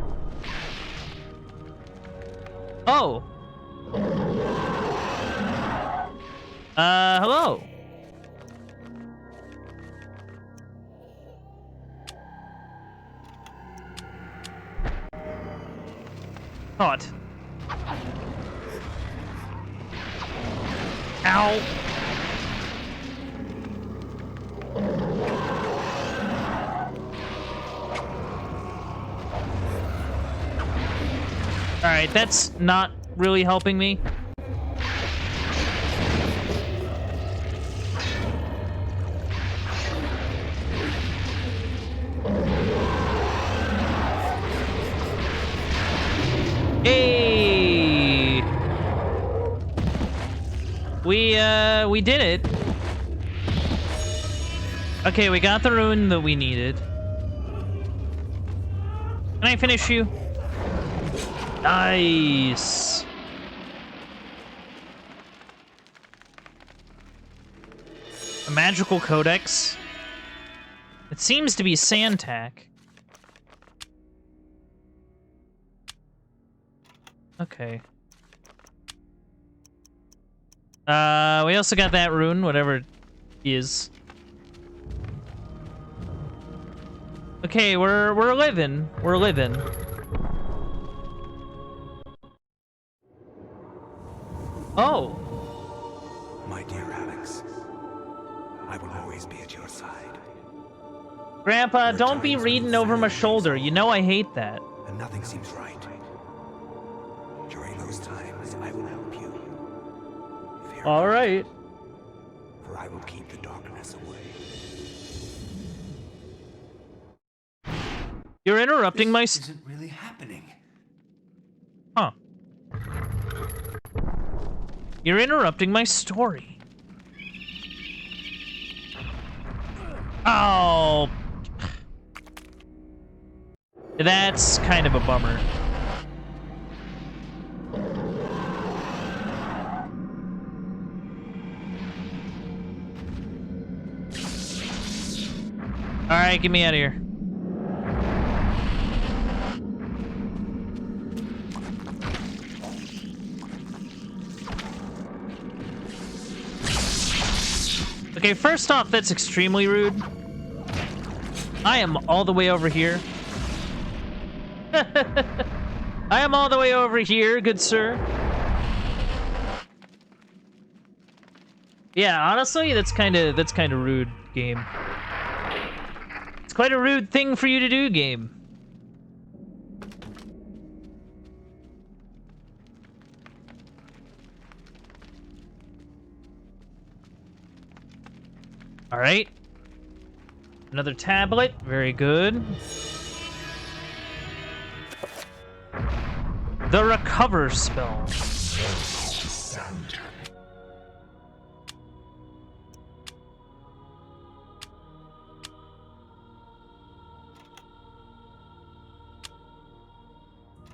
Oh. Hello. Caught. Ow. Alright, that's not really helping me. Hey! We did it. Okay, we got the rune that we needed. Can I finish you? Nice. A magical codex. It seems to be Santac. Okay. We also got that rune, whatever it is. Okay, we're living. We're living. Oh. My dear Alex, I will always be at your side. Grandpa, don't be reading over my shoulder. You know I hate that. And nothing seems right. During those times, I will help you. All right. For I will keep the darkness away. You're interrupting my... This isn't really happening. Huh. You're interrupting my story. Oh. That's kind of a bummer. All right, get me out of here. Okay, first off, that's extremely rude. I am all the way over here. I am all the way over here, good sir. Yeah, honestly, that's kind of rude, game. It's quite a rude thing for you to do, game. All right. Another tablet. Very good. The recover spell.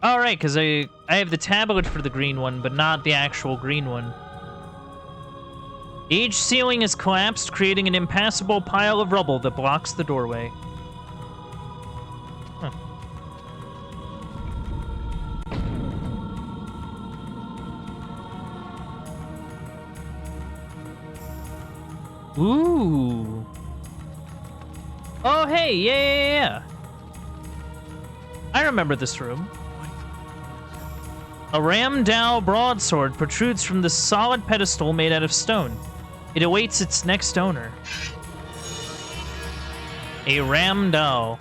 All right, because I have the tablet for the green one, but not the actual green one. Each ceiling is collapsed, creating an impassable pile of rubble that blocks the doorway. Huh. Ooh. Oh, hey, yeah. I remember this room. A Ram Dao broadsword protrudes from the solid pedestal made out of stone. It awaits its next owner. A ram doll.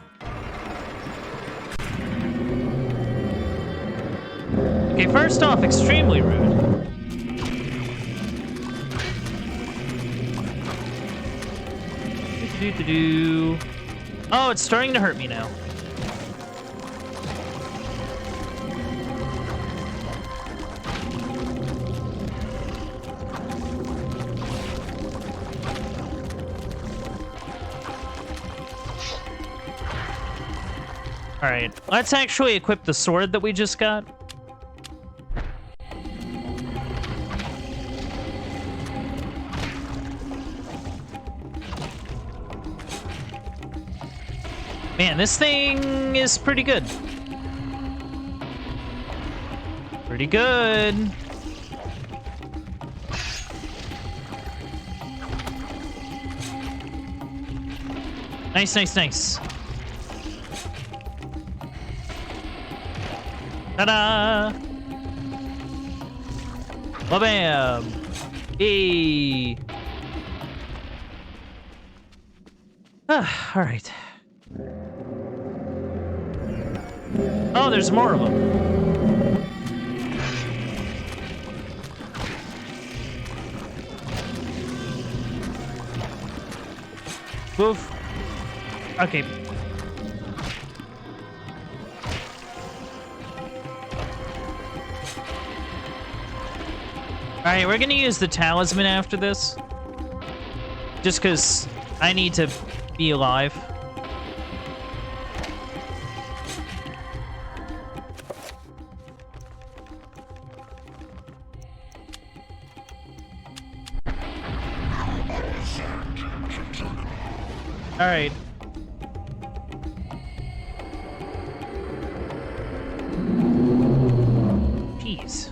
Okay, first off, extremely rude. Oh, it's starting to hurt me now. Alright, let's actually equip the sword that we just got. Man, this thing is pretty good. Pretty good. Nice, nice, nice. Ta-da! Ba-bam! Hey! All right. Oh, there's more of them. Woof. Okay. Alright, we're gonna use the talisman after this. Just because I need to be alive. Alright. Jeez.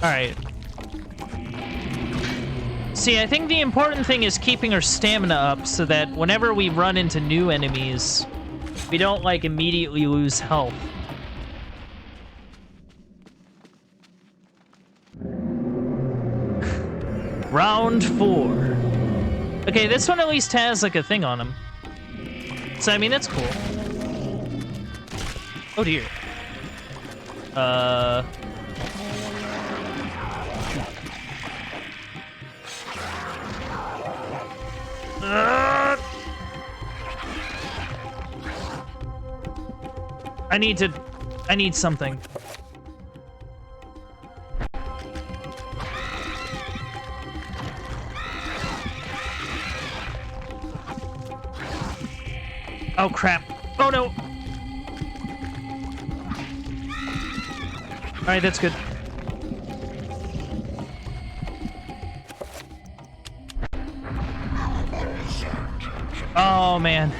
Alright. See, I think the important thing is keeping our stamina up so that whenever we run into new enemies, we don't, like, immediately lose health. Round 4. Okay, this one at least has, like, a thing on him. So, I mean, that's cool. Oh, dear. I need something. Oh, crap. Oh, no. All right, that's good. Oh, man.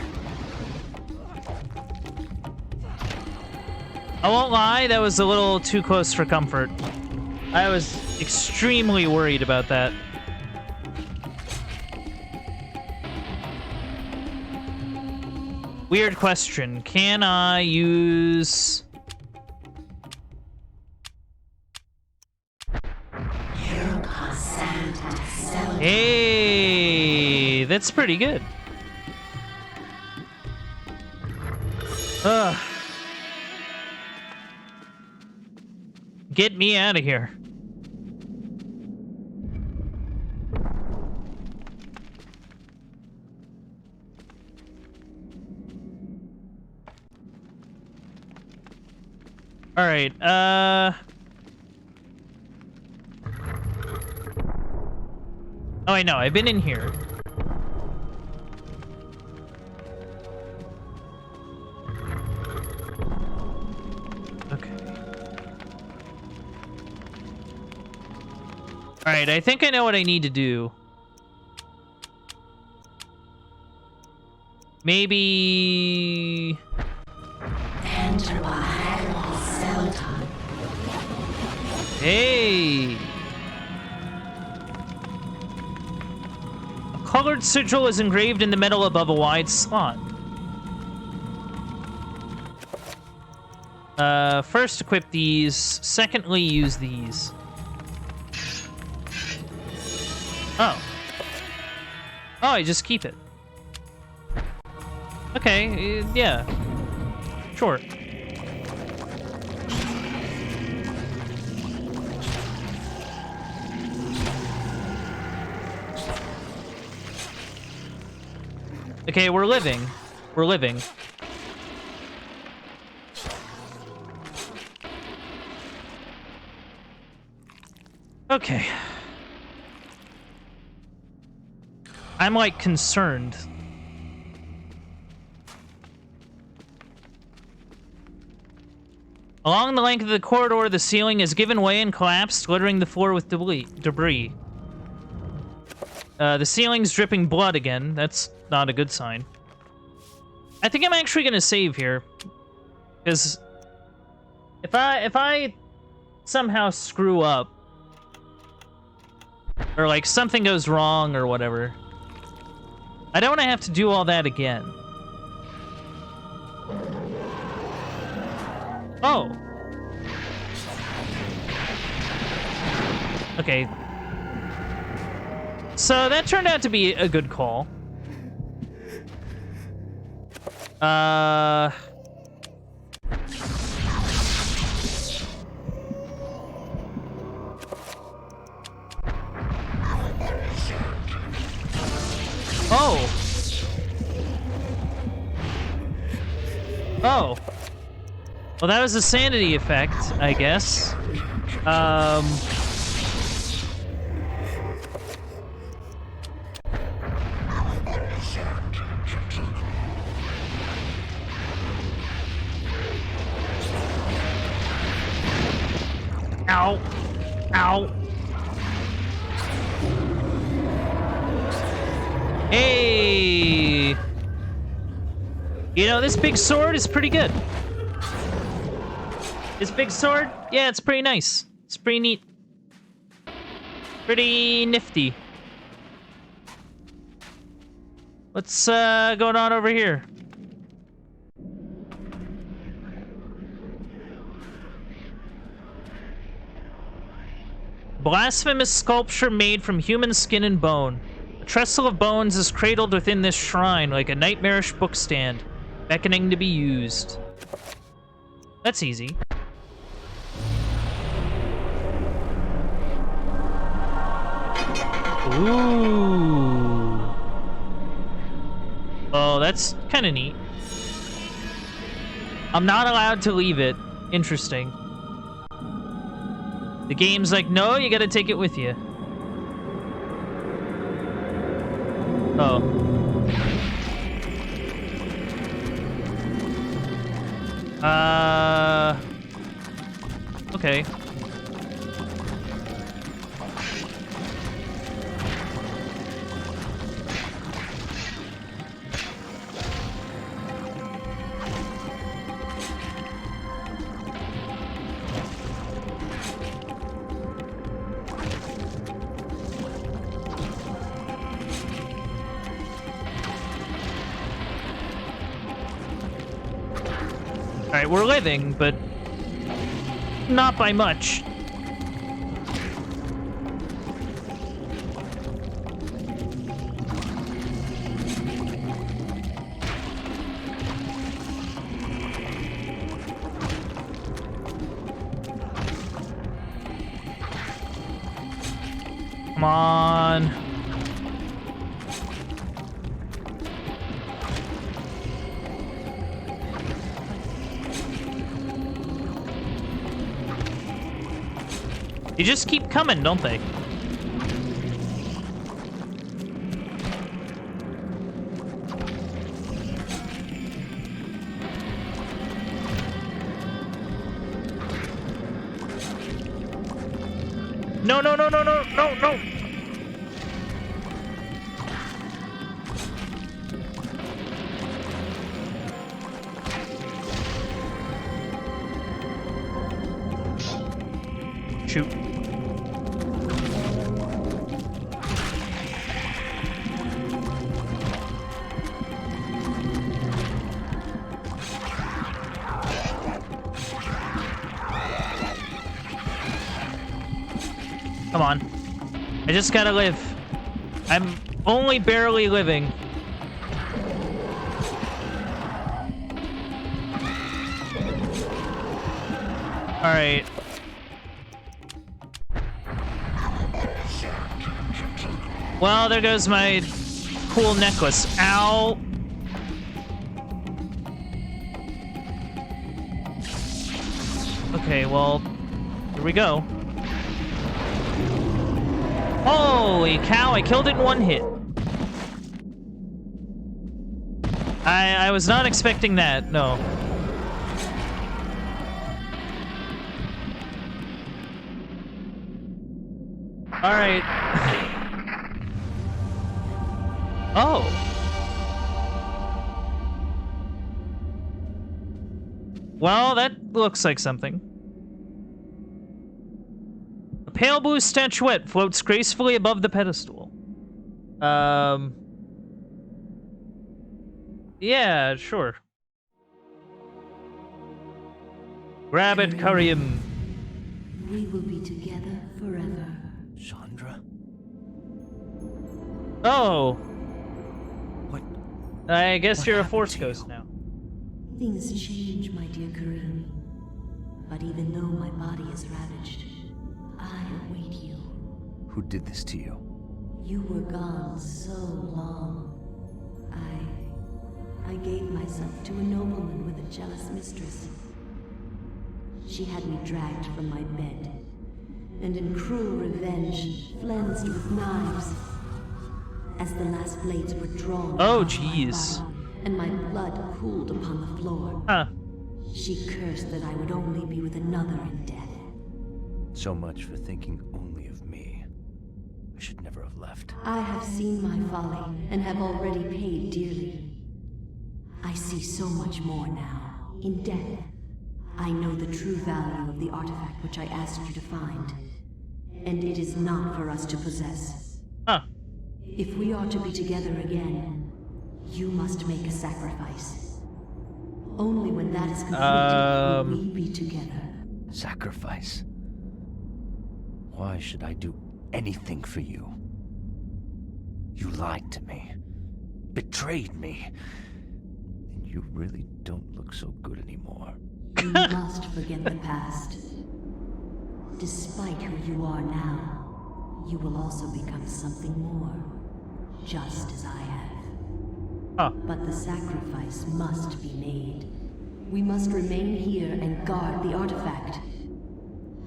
I won't lie, that was a little too close for comfort. I was extremely worried about that. Weird question. Can I use... Hey, that's pretty good. Ugh. Get me out of here. All right, Oh, I know, I've been in here. Okay. All right, I think I know what I need to do. Maybe... Hey! A colored sigil is engraved in the metal above a wide slot. First, equip these. Secondly, use these. Oh. Oh, I just keep it. Okay, yeah. Sure. Okay, we're living. We're living. Okay. I'm, like, concerned. Along the length of the corridor, the ceiling has given way and collapsed, littering the floor with debris. The ceiling's dripping blood again. That's not a good sign. I think I'm actually gonna save here. Because if I somehow screw up, or like something goes wrong or whatever, I don't want to have to do all that again. Oh. Okay. So that turned out to be a good call. Oh. Oh. Well, that was a sanity effect, I guess. Ow. Ow. Hey. You know, this big sword is pretty good. This big sword, yeah, it's pretty nice. It's pretty neat. Pretty nifty. What's going on over here? Blasphemous sculpture made from human skin and bone. A trestle of bones is cradled within this shrine like a nightmarish bookstand, beckoning to be used. That's easy. Ooh. Oh, that's kind of neat. I'm not allowed to leave it. Interesting. The game's like, no, you gotta take it with you. Oh. Okay. Alright, we're living, but not by much. Come on. They just keep coming, don't they? No, no, no, no, no, no, no! Shoot. Come on. I just gotta live. I'm only barely living. Alright. Well, there goes my cool necklace. Ow! Okay, well, here we go. Holy cow, I killed it in one hit. I was not expecting that, no. Alright. Oh. Well, that looks like something. A pale blue statuette floats gracefully above the pedestal. Yeah, sure. Grab it, Requiem. We will be together forever. Chandra? Oh. What? I guess you're a Force Ghost now. Things change, my dear Kareem. But even though my body is ravaged, I await you. Who did this to you? You were gone so long. I gave myself to a nobleman with a jealous mistress. She had me dragged from my bed, and in cruel revenge, flensed with knives. As the last blades were drawn, oh jeez, and my blood cooled upon the floor. Huh. She cursed that I would only be with another in death. So much for thinking only of me. I should never have left. I have seen my folly, and have already paid dearly. I see so much more now. In death, I know the true value of the artifact which I asked you to find. And it is not for us to possess. Huh. If we are to be together again, you must make a sacrifice. Only when that is completed will we be together. Sacrifice? Why should I do anything for you? You lied to me. Betrayed me. And you really don't look so good anymore. You must forget the past. Despite who you are now, you will also become something more. Just as I have. Huh. But the sacrifice must be made. We must remain here and guard the artifact.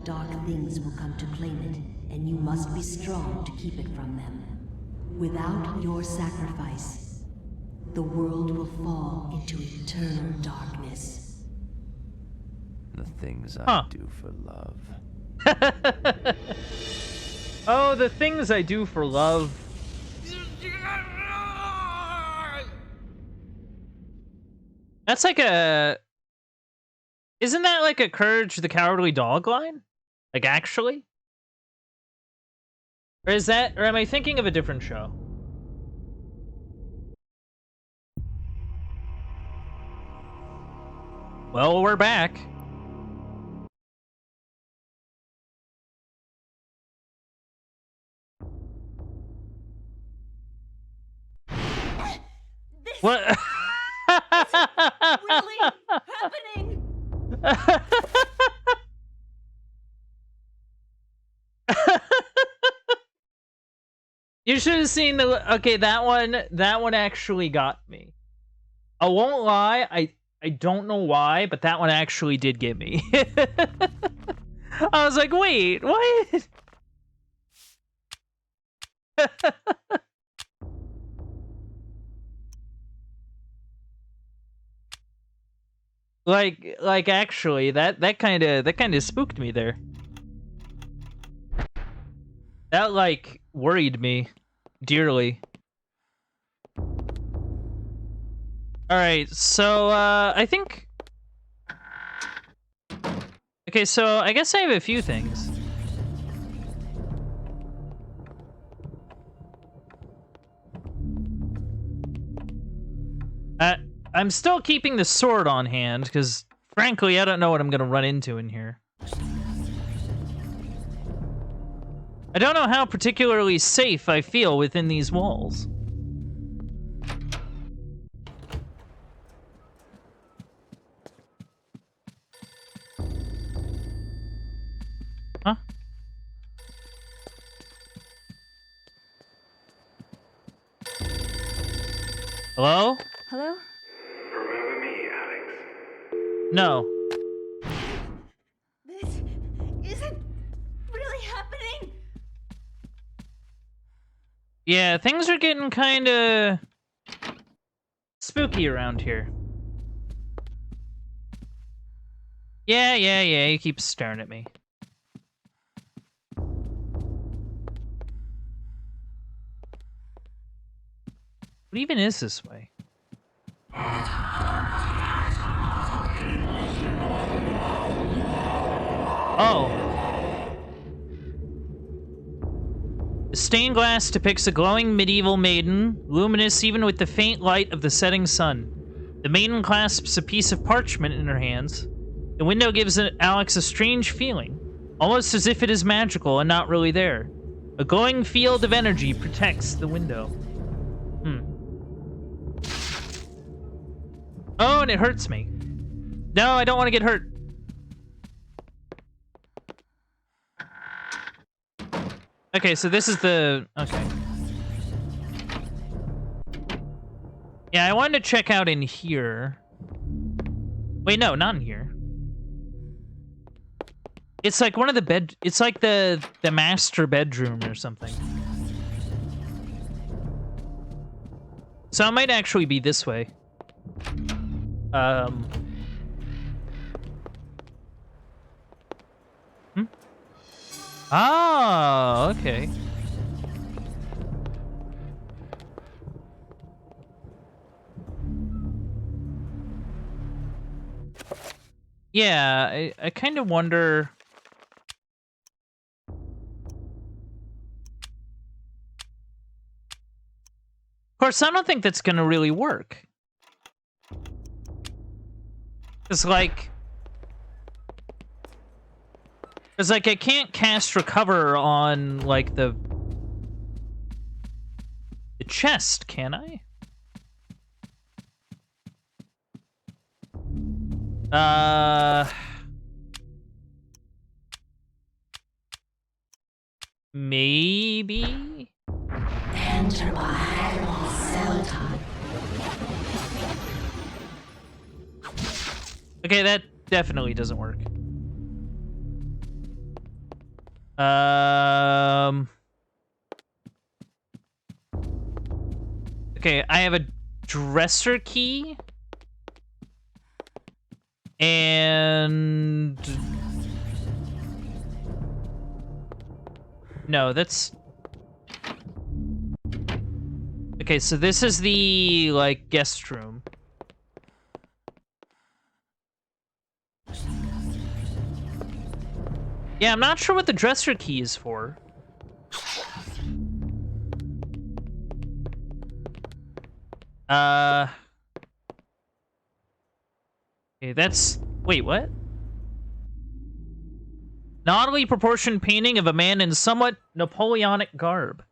Dark things will come to claim it, and you must be strong to keep it from them. Without your sacrifice, the world will fall into eternal darkness. The things I do for love. Oh, the things I do for love. That's like a... Isn't that like a Courage the Cowardly Dog line? Like, actually? Or is that... Or am I thinking of a different show? Well, we're back. What? Really happening? You should have seen the... Okay, that one actually got me. I won't lie, I don't know why, but that one actually did get me. I was like, wait, what? Like actually, that kind of spooked me there. That like worried me dearly. All right, so I think. Okay, so I guess I have a few things. I'm still keeping the sword on hand, because, frankly, I don't know what I'm going to run into in here. I don't know how particularly safe I feel within these walls. Huh? Hello? Hello? Remember me, Alex? No. This isn't really happening. Yeah, things are getting kinda spooky around here. Yeah, you keep staring at me. What even is this way? Oh. The stained glass depicts a glowing medieval maiden, luminous even with the faint light of the setting sun. The maiden clasps a piece of parchment in her hands. The window gives Alex a strange feeling, almost as if it is magical and not really there. A glowing field of energy protects the window. Oh, and it hurts me. No, I don't want to get hurt. Okay, so this is the... Okay. Yeah, I wanted to check out in here. Wait, no, not in here. It's like one of the bed... It's like the master bedroom or something. So it might actually be this way. Oh, okay. Yeah, I kind of wonder... Of course, I don't think that's gonna really work. It's like... It's like I can't cast Recover on, like, the chest, can I? Maybe? Enter by Selton. Okay, that definitely doesn't work. Okay, I have a dresser key. And... No, that's... Okay, so this is the, like, guest room. Yeah, I'm not sure what the dresser key is for. Okay, that's... Wait, what? An oddly proportioned painting of a man in somewhat Napoleonic garb.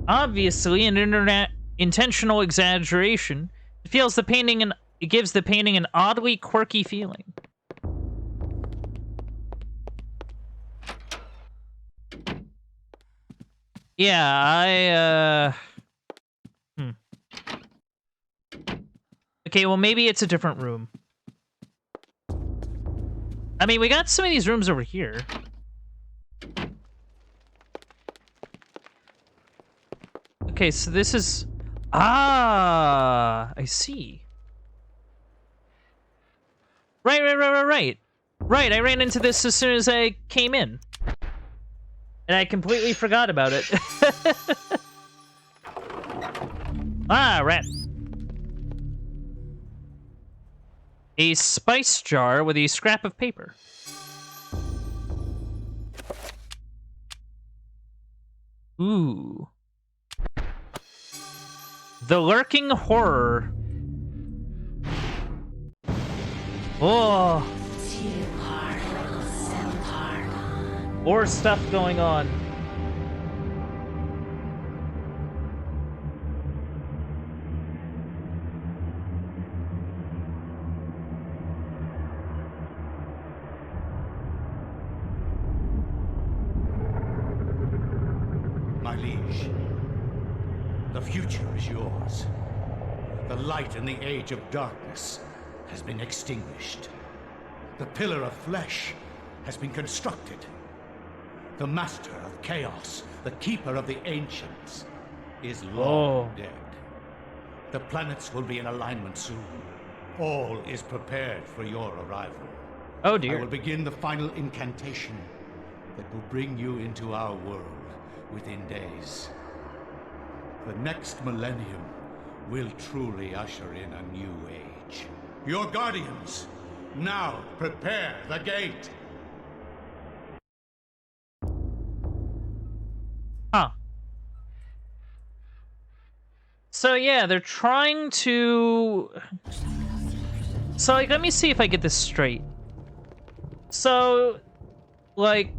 Obviously, an intentional exaggeration. It feels the painting and it gives the painting an oddly quirky feeling. Yeah, Okay, well, maybe it's a different room. I mean, we got some of these rooms over here. Okay, so this is... Ah, I see. Right. Right, I ran into this as soon as I came in. And I completely forgot about it. Ah, rat. A spice jar with a scrap of paper. Ooh. The Lurking Horror. Oh. More stuff going on. age. The future is yours. The light in the age of darkness has been extinguished. The pillar of flesh has been constructed. The master of chaos, the keeper of the ancients, is long dead. The planets will be in alignment soon. All is prepared for your arrival. Oh dear. I will begin the final incantation that will bring you into our world within days. The next millennium will truly usher in a new age. Your guardians, now prepare the gate! Huh. So yeah, they're trying to... So like, let me see if I get this straight. So, like...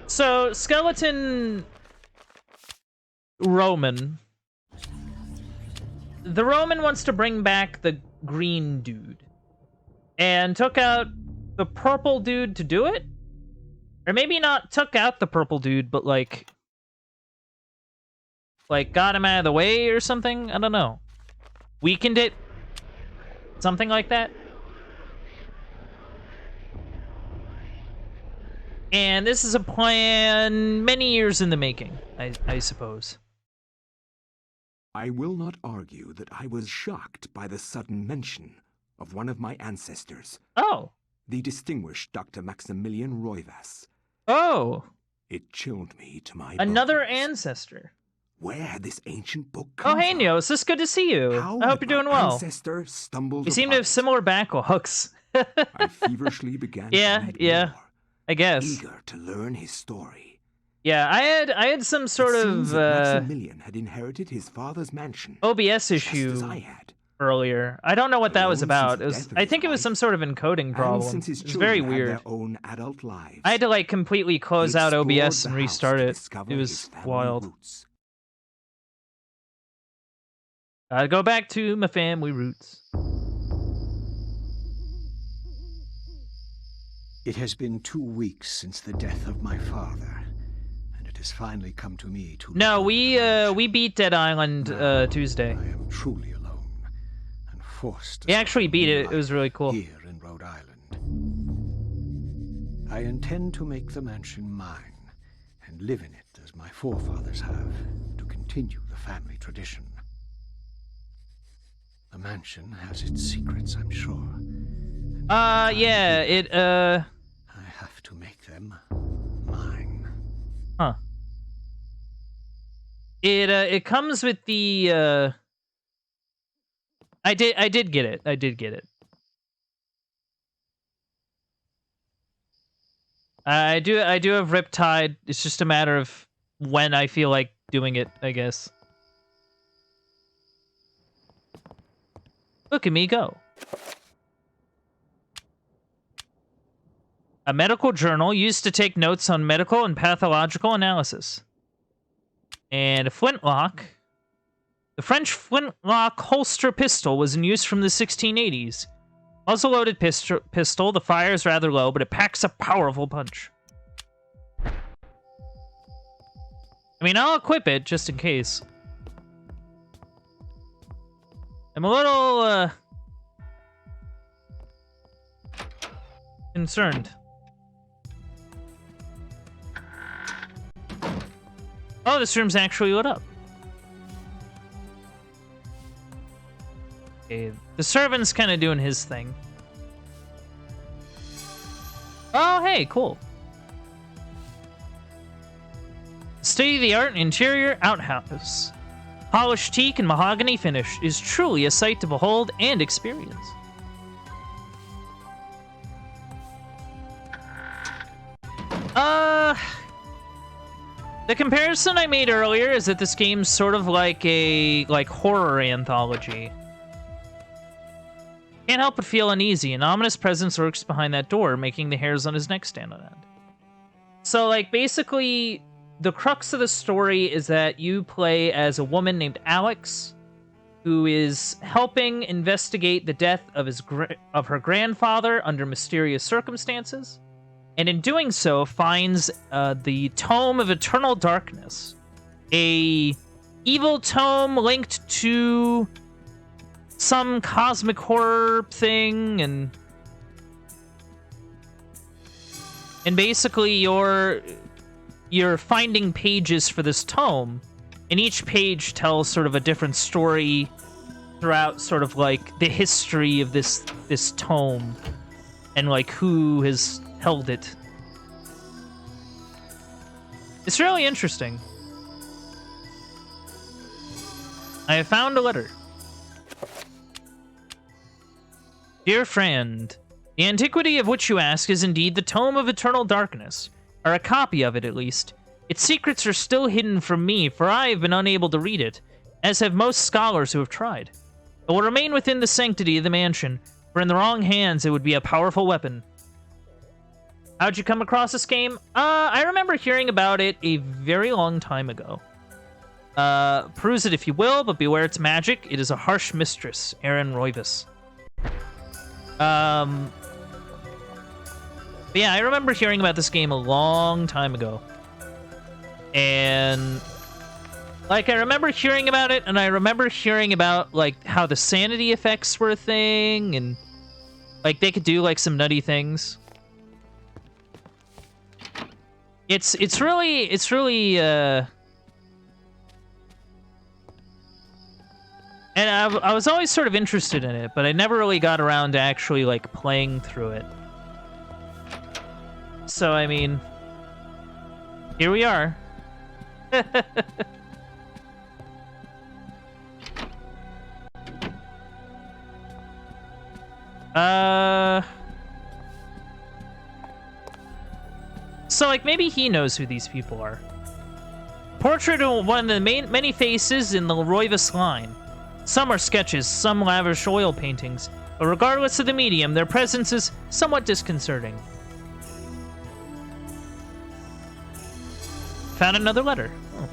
So, Skeleton... Roman... The Roman wants to bring back the green dude. And took out the purple dude to do it? Or maybe not took out the purple dude, but like got him out of the way or something? I don't know. Weakened it? Something like that? And this is a plan many years in the making, I suppose. I will not argue that I was shocked by the sudden mention of one of my ancestors. Oh. The distinguished Dr. Maximilian Roivas. Oh. It chilled me to my Another bones. ancestor. Where had this ancient book come Oh, hey, from? Neos. It's good to see you. How I hope had you're doing my well. ancestor stumbled You seem to upon have similar backlogs. I feverishly began to read yeah. more, I guess. eager to learn his story. Yeah, I had some sort It of seems that Maximilian had inherited his father's mansion. OBS issue as I had. earlier. I don't know what that was Alone about. since It was, the death of I his think it was wife, some sort of encoding problem. And since his It was children very had weird. their own adult lives, I had to like completely close he out explored OBS the and house restart to it. discover It his was family wild. roots. Gotta go back to my family roots. It has been 2 weeks since the death of my father, and it has finally come to me to... No, we beat Dead Island Tuesday. I am truly alone, and forced to... We actually beat it. It was really cool. Here in Rhode Island. I intend to make the mansion mine, and live in it as my forefathers have, to continue the family tradition. The mansion has its secrets, I'm sure. Yeah, it, I have to make them mine. Huh. It comes with the, I did get it. I did get it. I do have Riptide. It's just a matter of when I feel like doing it, I guess. Look at me go. A medical journal used to take notes on medical and pathological analysis. And a flintlock. The French flintlock holster pistol was in use from the 1680s. Muzzle-loaded pistol, the fire is rather low, but it packs a powerful punch. I mean, I'll equip it, just in case. I'm a little, concerned. Oh, this room's actually lit up. Okay, the servant's kind of doing his thing. Oh, hey, cool. State-of-the-art interior outhouse. Polished teak and mahogany finish is truly a sight to behold and experience. The comparison I made earlier is that this game's sort of like a horror anthology. Can't help but feel uneasy. An ominous presence lurks behind that door, making the hairs on his neck stand on end. So, like, basically, the crux of the story is that you play as a woman named Alex, who is helping investigate the death of her grandfather under mysterious circumstances. and in doing so finds the Tome of Eternal Darkness, a evil tome linked to some cosmic horror thing, and basically you're finding pages for this tome, and each page tells sort of a different story throughout sort of like the history of this tome and like who has held it. It's really interesting. I have found a letter. Dear friend, the antiquity of which you ask is indeed the Tome of Eternal Darkness, or a copy of it at least. Its secrets are still hidden from me, for I have been unable to read it, as have most scholars who have tried. It will remain within the sanctity of the mansion, for in the wrong hands it would be a powerful weapon. How'd you come across this game? I remember hearing about it a very long time ago. Peruse it if you will, but beware its magic. It is a harsh mistress, Aaron Roivas. But yeah, I remember hearing about this game a long time ago. And like, I remember hearing about it, and I remember hearing about like how the sanity effects were a thing, and like they could do like some nutty things. It's really and I was always sort of interested in it, but I never really got around to actually like playing through it. So I mean, here we are. So, like, maybe he knows who these people are. Portrait of one of the many faces in the Roivas line. Some are sketches, some lavish oil paintings, but regardless of the medium, their presence is somewhat disconcerting. Found another letter. Oh.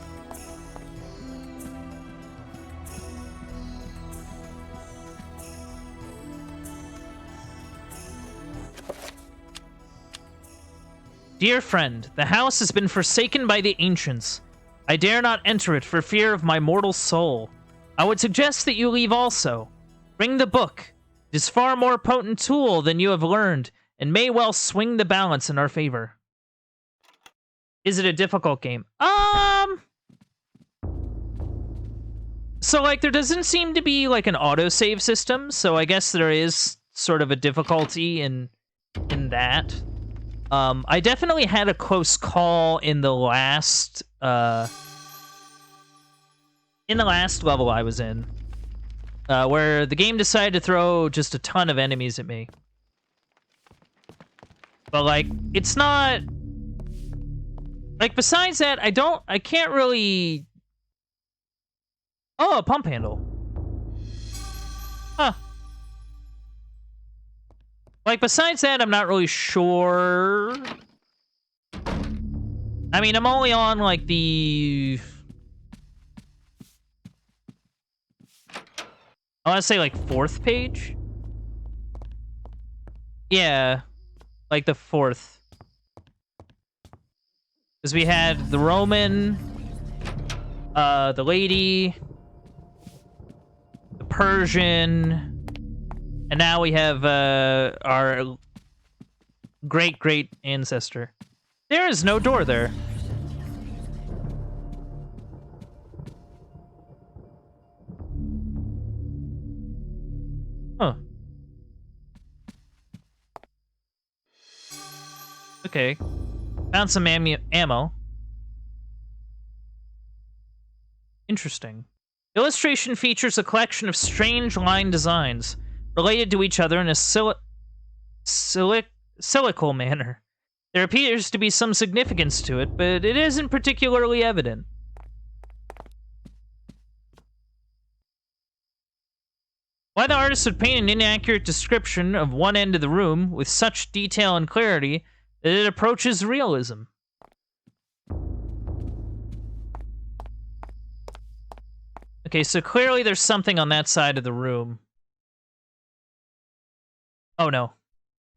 Dear friend, the house has been forsaken by the ancients. I dare not enter it for fear of my mortal soul. I would suggest that you leave also. Bring the book. It is far more potent tool than you have learned, and may well swing the balance in our favor. Is it a difficult game? So, like, there doesn't seem to be, like, an autosave system, so I guess there is sort of a difficulty in that. I definitely had a close call in the last level I was in, where the game decided to throw just a ton of enemies at me. But, like, it's not... Like, besides that, I can't really... Oh, a pump handle. Huh. Like, besides that, I'm not really sure. I mean, I'm only on, like, the... I want to say, like, 4th page? Yeah. Like, the 4th. Because we had the Roman, the lady, the Persian... And now we have our great ancestor. There is no door there. Huh. Okay. Found some ammo. Interesting. Illustration features a collection of strange line designs related to each other in a cyclical manner. There appears to be some significance to it, but it isn't particularly evident. Why the artist would paint an inaccurate description of one end of the room with such detail and clarity that it approaches realism. Okay, so clearly there's something on that side of the room. Oh, no.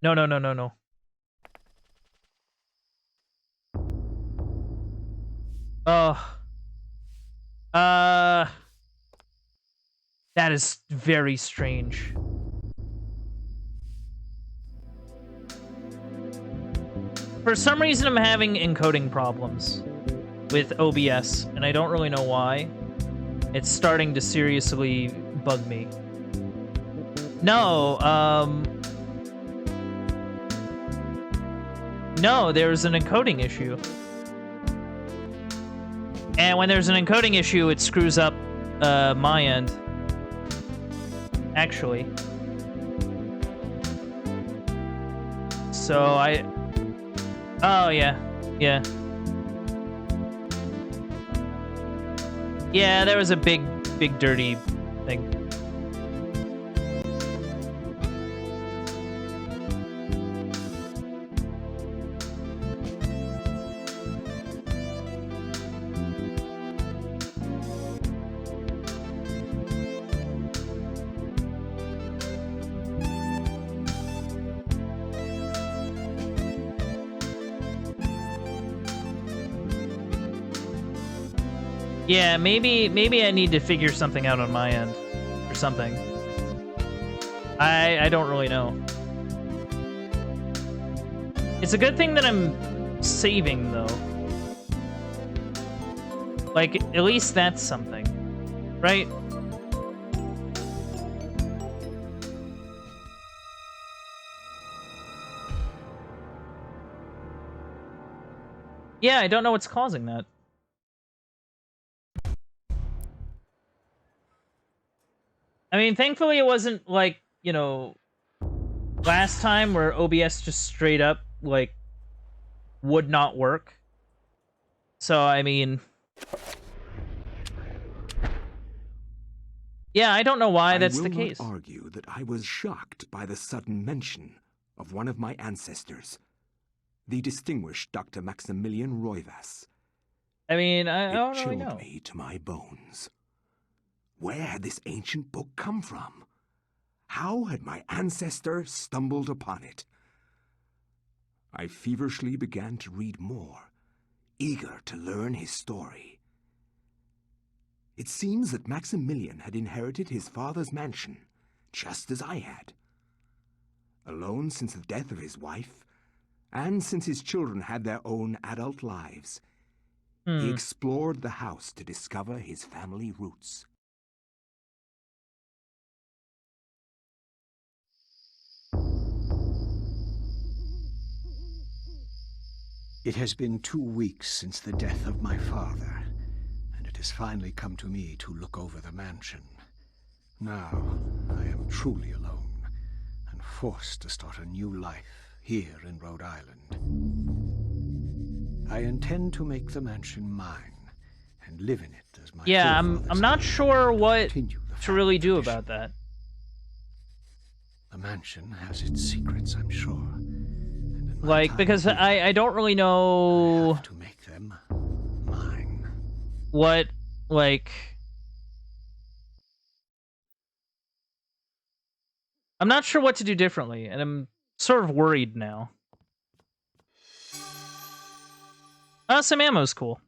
No. Oh. That is very strange. For some reason, I'm having encoding problems with OBS, and I don't really know why. It's starting to seriously bug me. No, no, there's an encoding issue. And when there's an encoding issue, it screws up my end. Actually. So oh, yeah. Yeah. Yeah, there was a big dirty thing. Yeah, maybe I need to figure something out on my end or something. I don't really know. It's a good thing that I'm saving though. Like at least that's something, right? Yeah, I don't know what's causing that. I mean, thankfully it wasn't like, you know, last time where OBS just straight up, like, would not work. So, I mean... Yeah, I don't know why that's the case. I will not argue that I was shocked by the sudden mention of one of my ancestors, the distinguished Dr. Maximilian Roivas. I mean, I don't really know. It chilled me to my bones. Where had this ancient book come from? How had my ancestor stumbled upon it? I feverishly began to read more, eager to learn his story. It seems that Maximilian had inherited his father's mansion, just as I had. Alone since the death of his wife, and since his children had their own adult lives, he explored the house to discover his family roots. It has been 2 weeks since the death of my father, and it has finally come to me to look over the mansion. Now, I am truly alone, and forced to start a new life here in Rhode Island. I intend to make the mansion mine, and live in it as my forefathers. I'm not sure what to really do about that. The mansion has its secrets, I'm sure. Like, because I don't really know... I have to make them mine. What, like... I'm not sure what to do differently, and I'm sort of worried now. Oh, some ammo's cool.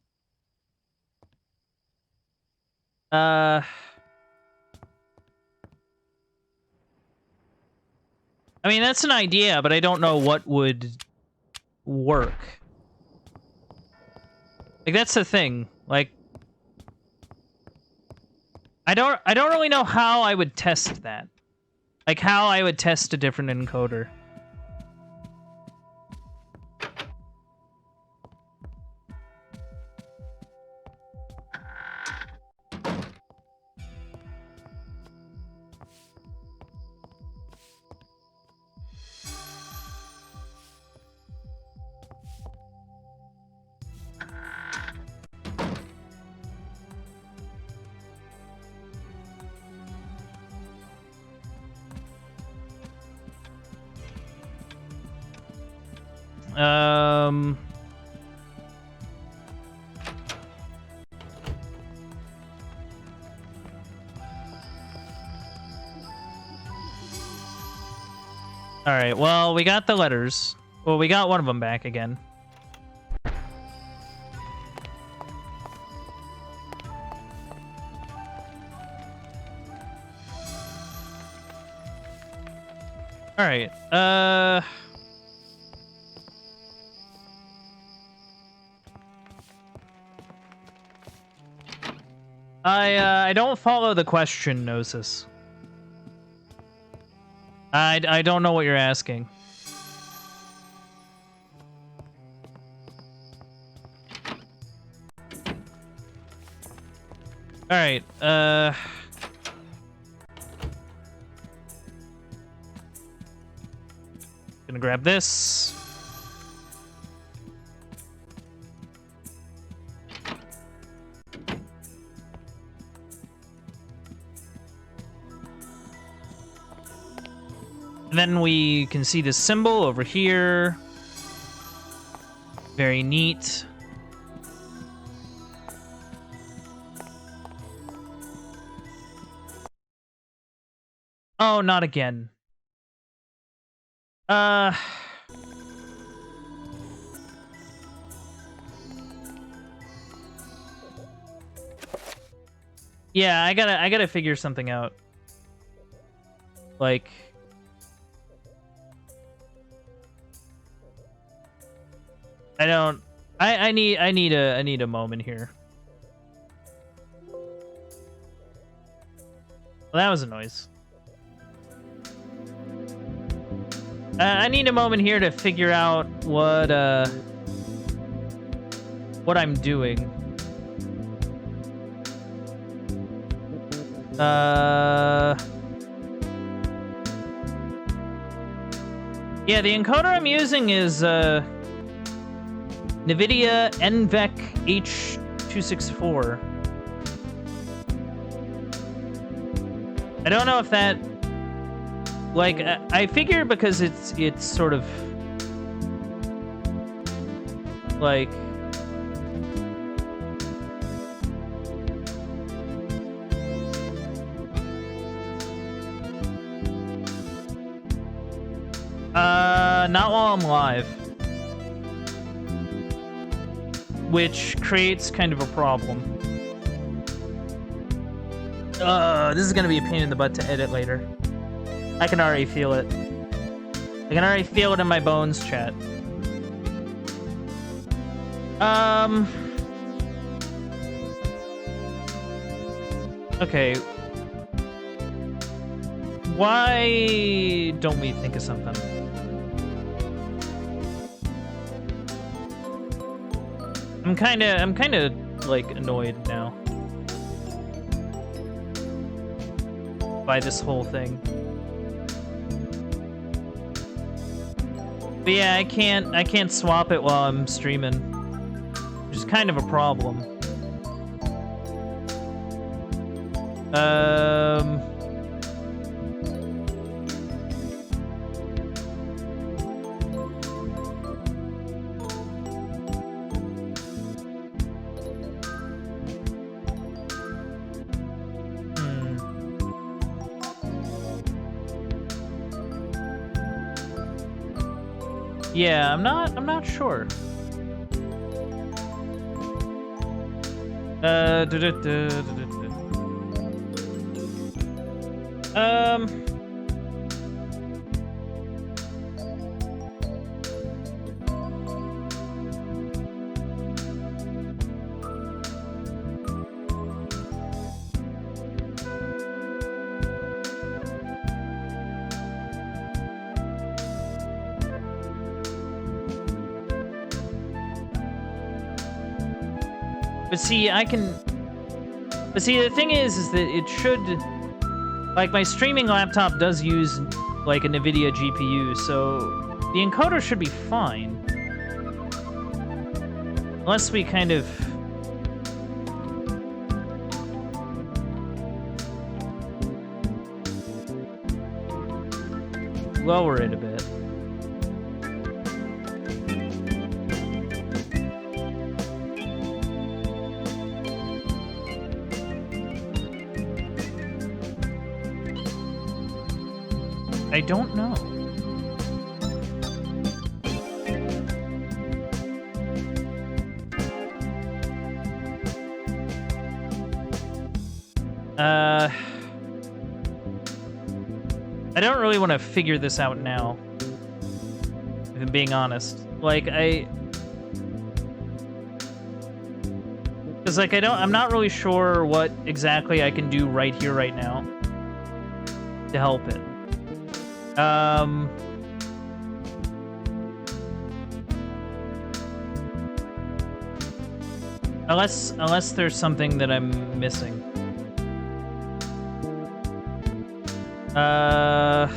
I mean, that's an idea, but I don't know what would work. Like, that's the thing. Like, I don't really know how I would test that. Like, how I would test a different encoder. Alright, well, we got the letters. Well, we got one of them back again. All right. I don't follow the question, Gnosis. I don't know what you're asking. All right. Gonna grab this. And then we can see this symbol over here. Very neat. Oh, not again. Yeah, I gotta figure something out. Like, I need a moment here. Well, that was a noise. I need a moment here to figure out what I'm doing. Yeah, the encoder I'm using is NVIDIA NVEC H264. I don't know if that, like, I figure because it's sort of like not while I'm live, which creates kind of a problem. This is gonna be a pain in the butt to edit later. I can already feel it. I can already feel it in my bones, chat. Okay. Why don't we think of something? I'm kinda like annoyed now by this whole thing. But yeah, I can't swap it while I'm streaming, which is kind of a problem. Yeah, I'm not sure. But see, the thing is that it should, like, my streaming laptop does use, like, a NVIDIA GPU, so the encoder should be fine. Unless we kind of lower it a bit. I don't know. I don't really want to figure this out now. If I'm being honest. Like, because, like, I'm not really sure what exactly I can do right here, right now to help it. Unless there's something that I'm missing. I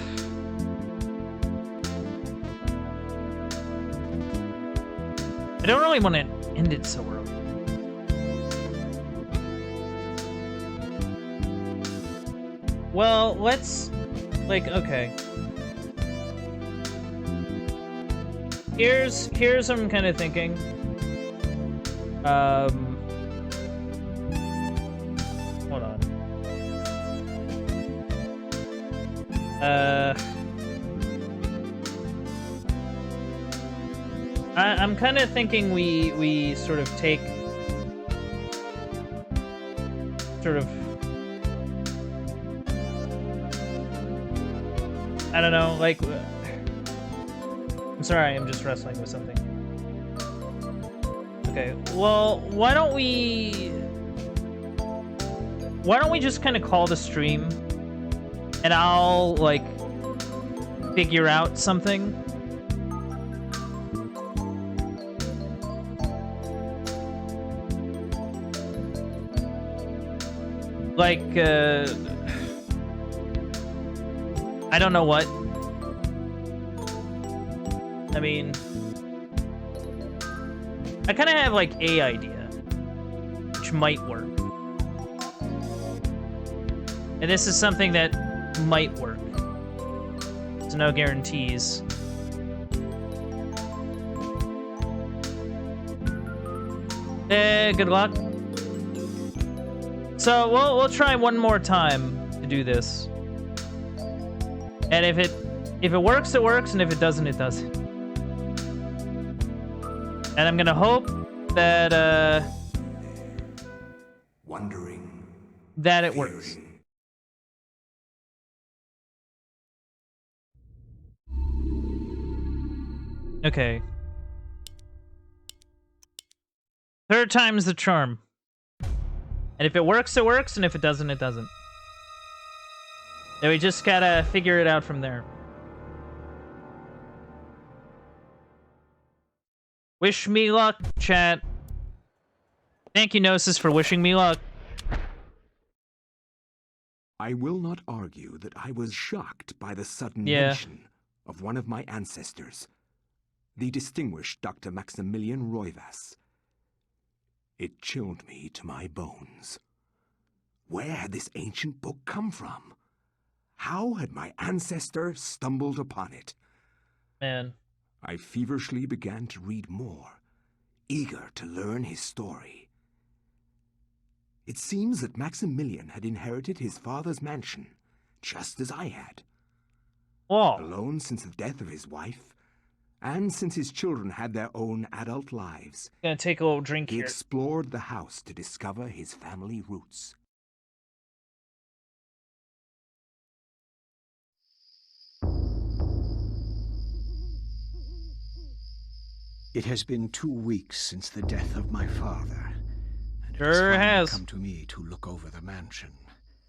don't really want to end it so early. Well, let's, like, okay. Here's what I'm kind of thinking. Hold on. I'm kind of thinking we sort of take sort of, I don't know, like, I'm sorry, I'm just wrestling with something. Okay, well, why don't we just kind of call the stream and I'll, like, figure out something. Like, I don't know what. I mean, I kind of have, like, a idea, which might work. And this is something that might work. There's no guarantees. Good luck. So we'll try one more time to do this. And if it works, it works, and if it doesn't, it doesn't. And I'm gonna hope that wondering, that it works. Okay. Third time's the charm. And if it works, it works, and if it doesn't, it doesn't. Then we just gotta figure it out from there. Wish me luck, chat. Thank you, Gnosis, for wishing me luck. I will not argue that I was shocked by the sudden mention of one of my ancestors, the distinguished Dr. Maximilian Roivas. It chilled me to my bones. Where had this ancient book come from? How had my ancestor stumbled upon it? Man. I feverishly began to read more, eager to learn his story. It seems that Maximilian had inherited his father's mansion, just as I had. Oh. Alone since the death of his wife, and since his children had their own adult lives. Gonna take a little drink he here. explored the house to discover his family roots. It has been 2 weeks since the death of my father, and sure it has come to me to look over the mansion.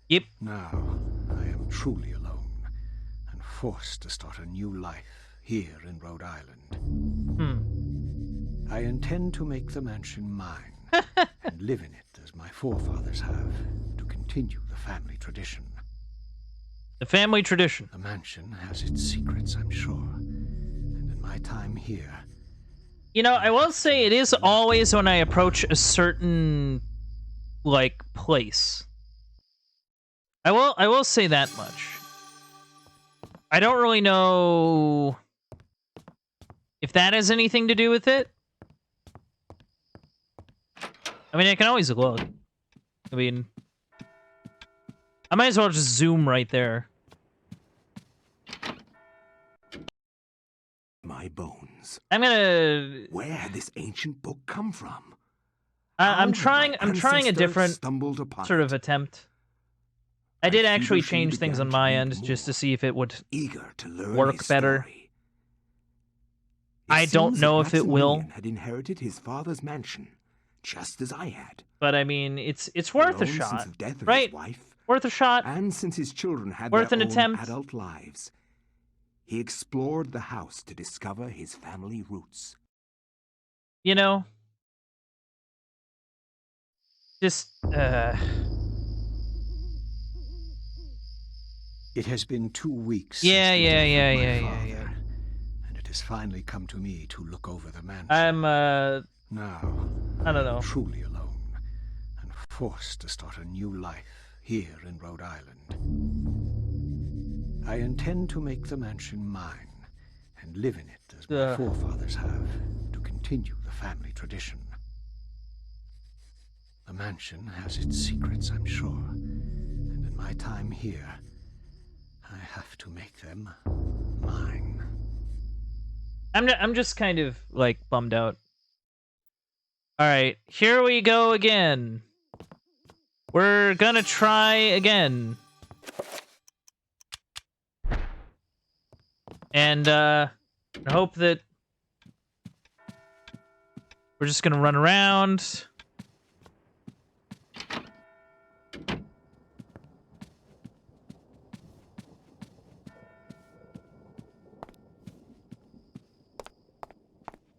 Yep. Now I am truly alone and forced to start a new life here in Rhode Island. I intend to make the mansion mine and live in it as my forefathers have, to continue the family tradition. The family tradition. The mansion has its secrets, I'm sure, and in my time here, you know, I will say it is always when I approach a certain, like, place. I will say that much. I don't really know if that has anything to do with it. I mean, I can always look. I mean, I might as well just zoom right there. My bones. I'm gonna. Where had this ancient book come from? I'm trying a different stumbled upon sort of attempt. I did actually change things on my end just to see if it would work better. I don't know if it will. Had inherited his father's mansion, just as I had. But I mean, it's worth a shot, since the death of right? his wife, Worth a shot. And since his children had worth their an own attempt. adult lives, he explored the house to discover his family roots. You know, just It has been 2 weeks. Yeah. And it has finally come to me to look over the mansion. I'm now I don't know. Truly alone and forced to start a new life here in Rhode Island. I intend to make the mansion mine and live in it as my forefathers have, to continue the family tradition. The mansion has its secrets, I'm sure, and in my time here, I have to make them mine. I'm just kind of like bummed out. All right, here we go again. We're gonna try again. And I hope that we're just gonna run around.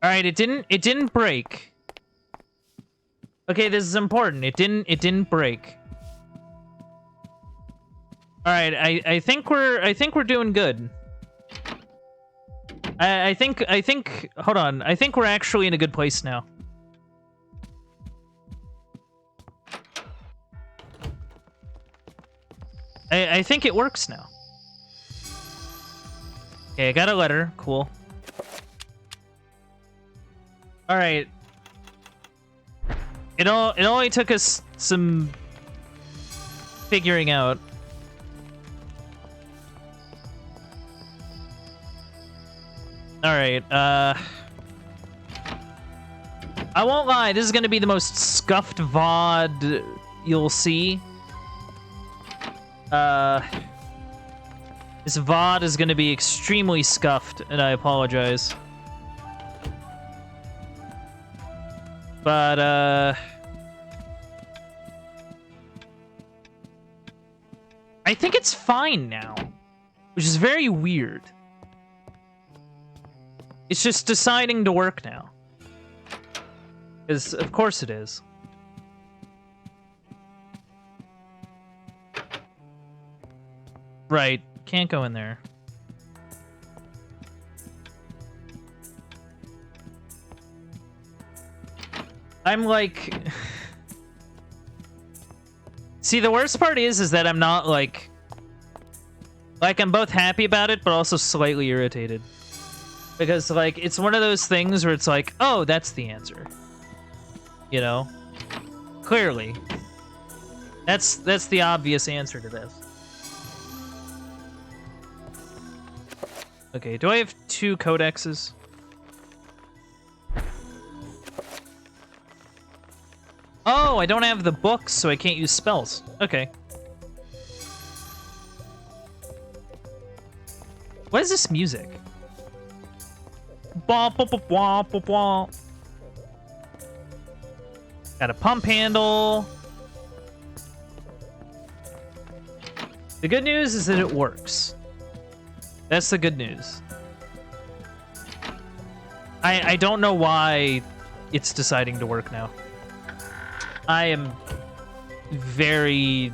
All right, it didn't break. Okay, this is important. It didn't break. All right, I think we're doing good. I think hold on. I think we're actually in a good place now. I think it works now. Okay, I got a letter. Cool. All right. It only took us some figuring out. All right. I won't lie. This is gonna be the most scuffed VOD you'll see. This VOD is gonna be extremely scuffed, and I apologize. But, I think it's fine now, which is very weird. It's just deciding to work now. Because, of course it is. Right, can't go in there. I'm like... See, the worst part is that I'm not, like... Like, I'm both happy about it, but also slightly irritated. Because, like, it's one of those things where it's like, oh, that's the answer. You know? Clearly. That's the obvious answer to this. Okay, do I have 2 codexes? Oh, I don't have the books, so I can't use spells. Okay. What is this music? Got a pump handle. The good news is that it works. That's the good news. I don't know why it's deciding to work now. I am very...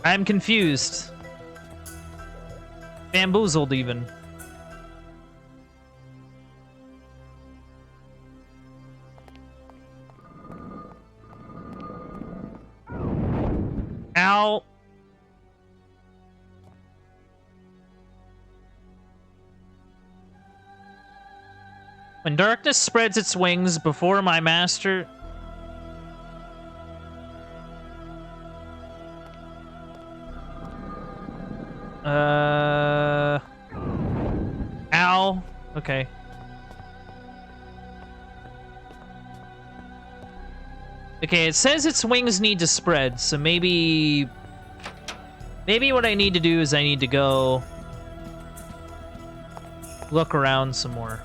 I'm confused. Bamboozled, even. Ow. When darkness spreads its wings before my master... Ow. Okay. Okay, it says its wings need to spread, so maybe what I need to do is I need to go look around some more.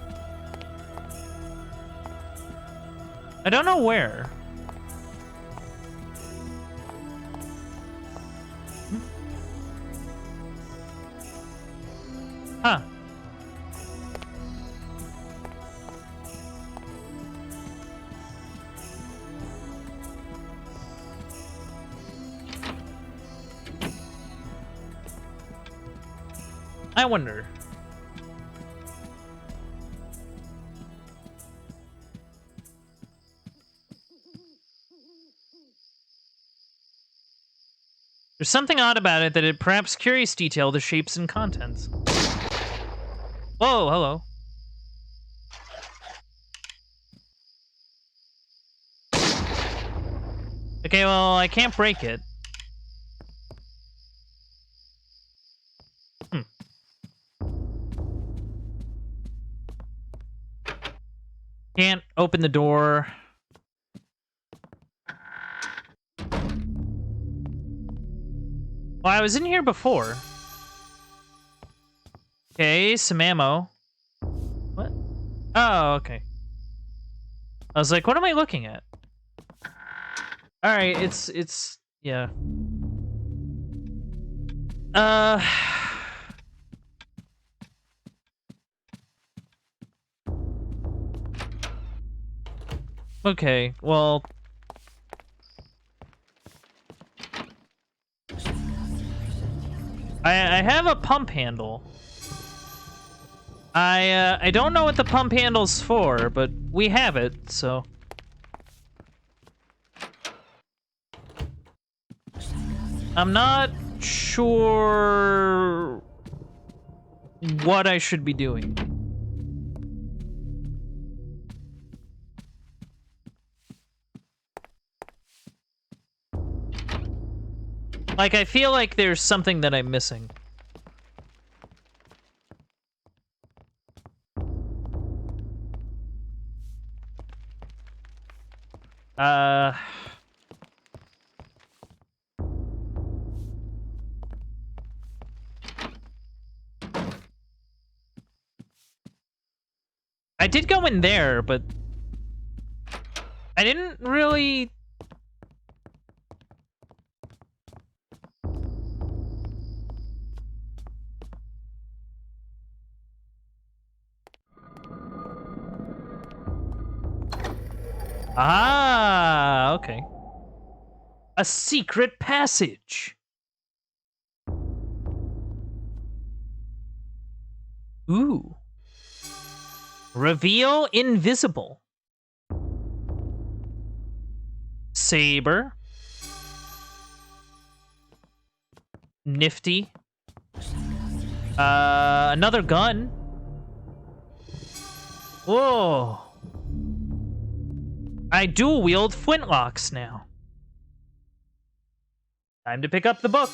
I don't know where. Huh. I wonder. There's something odd about it that it perhaps curious detail the shapes and contents. Whoa, hello. Okay, well, I can't break it. Can't open the door. Well, I was in here before. Okay, some ammo. What? Oh, okay. I was like, what am I looking at? Alright, it's... yeah. Okay, well... I have a pump handle. I don't know what the pump handle's for, but we have it, so... I'm not sure what I should be doing. Like, I feel like there's something that I'm missing. I did go in there, but I didn't really... Ah, okay. A secret passage. Ooh. Reveal invisible. Saber. Nifty. Another gun. Whoa. I dual wield flintlocks now. Time to pick up the book.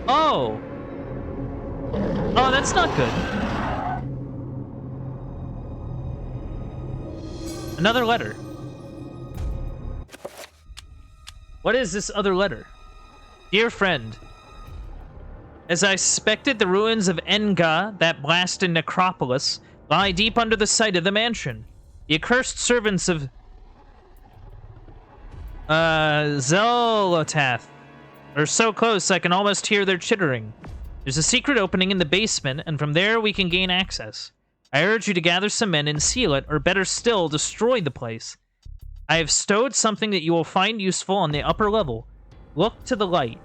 Oh. Oh, that's not good. Another letter. What is this other letter? Dear friend, as I suspected, the ruins of Enga, that blasted necropolis, lie deep under the site of the mansion. The accursed servants of Zelotath are so close I can almost hear their chittering. There's a secret opening in the basement, and from there we can gain access. I urge you to gather some men and seal it, or better still, destroy the place. I have stowed something that you will find useful on the upper level. Look to the light,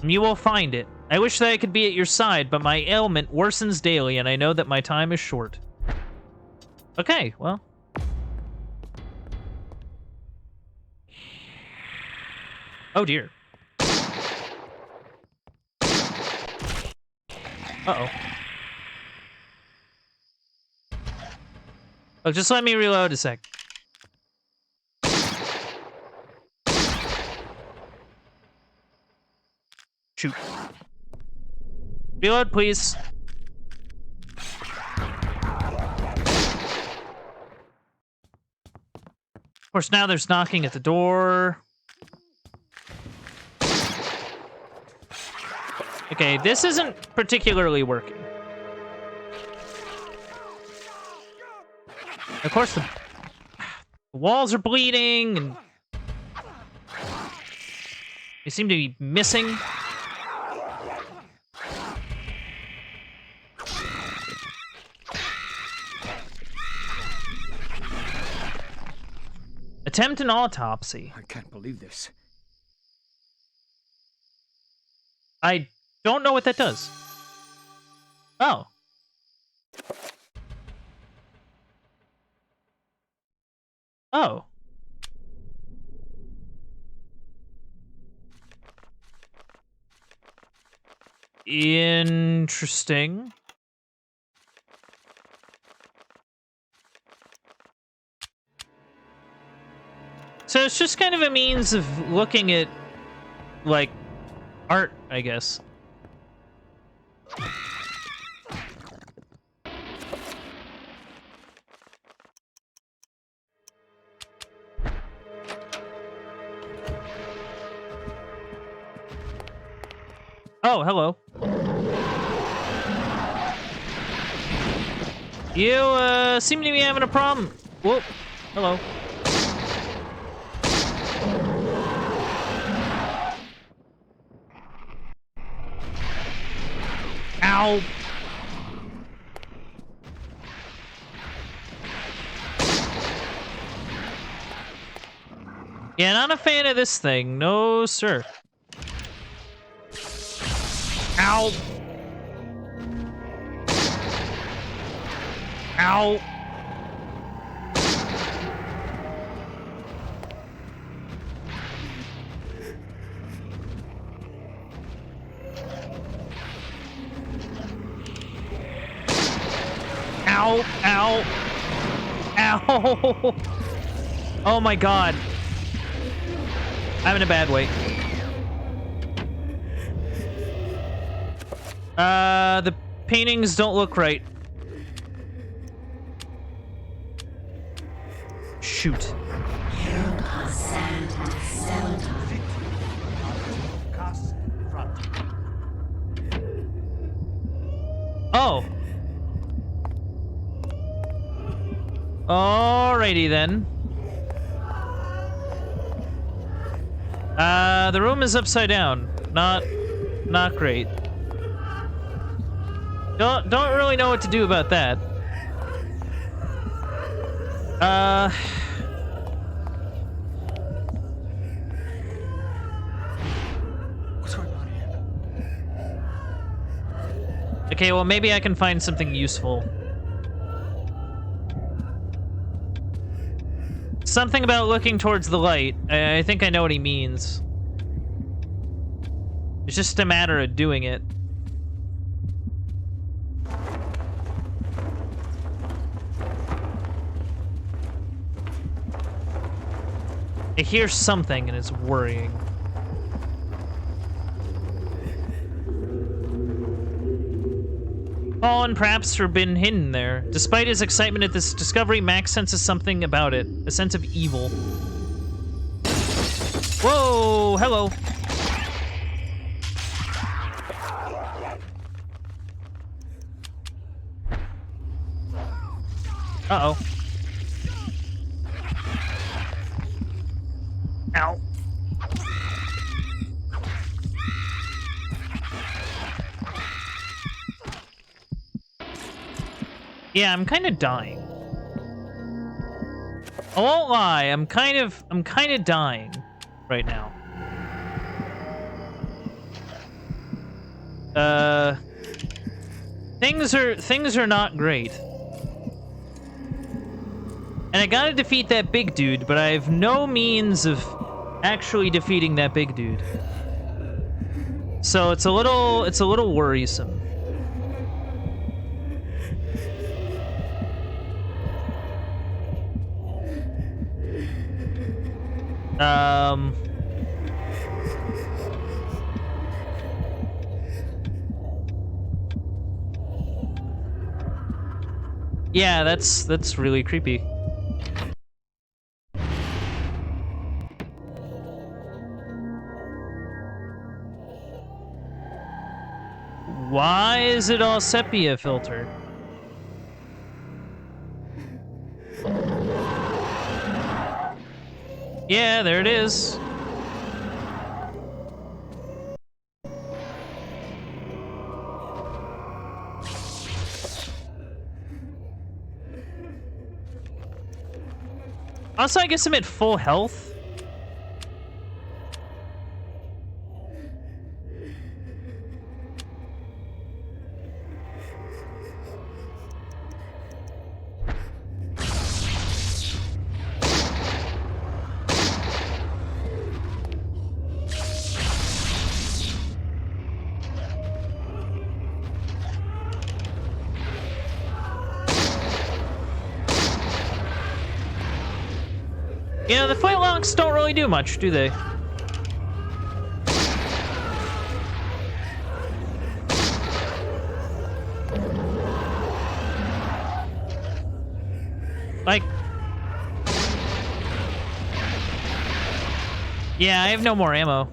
and you will find it. I wish that I could be at your side, but my ailment worsens daily, and I know that my time is short. Okay, well. Oh dear. Uh-oh. Oh, just let me reload a sec. Shoot. Reload, please. Of course, now there's knocking at the door. Okay, this isn't particularly working. Of course, the walls are bleeding, and they seem to be missing. Attempt an autopsy. I can't believe this. I don't know what that does. Oh. Oh. Interesting. So it's just kind of a means of looking at, like, art, I guess. Oh, hello. You, seem to be having a problem. Whoop. Hello. Ow. Yeah, not a fan of this thing. No, sir. Ow. Ow. Ow. Ow. Ow. Oh my god. I'm in a bad way. The paintings don't look right. Shoot. Oh. Alrighty then. The room is upside down. Not great. Don't really know what to do about that. What's going on here? Okay, well maybe I can find something useful. Something about looking towards the light. I think I know what he means. It's just a matter of doing it. I hear something and it's worrying. Fallen, perhaps forbidden, hidden there. Despite his excitement at this discovery, Max senses something about it. A sense of evil. Whoa! Hello! Uh-oh. Ow. Yeah, I'm kind of dying. I won't lie, I'm kind of dying right now. Things are not great. And I gotta defeat that big dude, but I have no means of actually defeating that big dude. So it's a little worrisome. Yeah, that's really creepy. Why is it all sepia filter? Yeah, there it is. Also, I guess I'm at full health. You know, the flintlocks don't really do much, do they? Like... Yeah, I have no more ammo.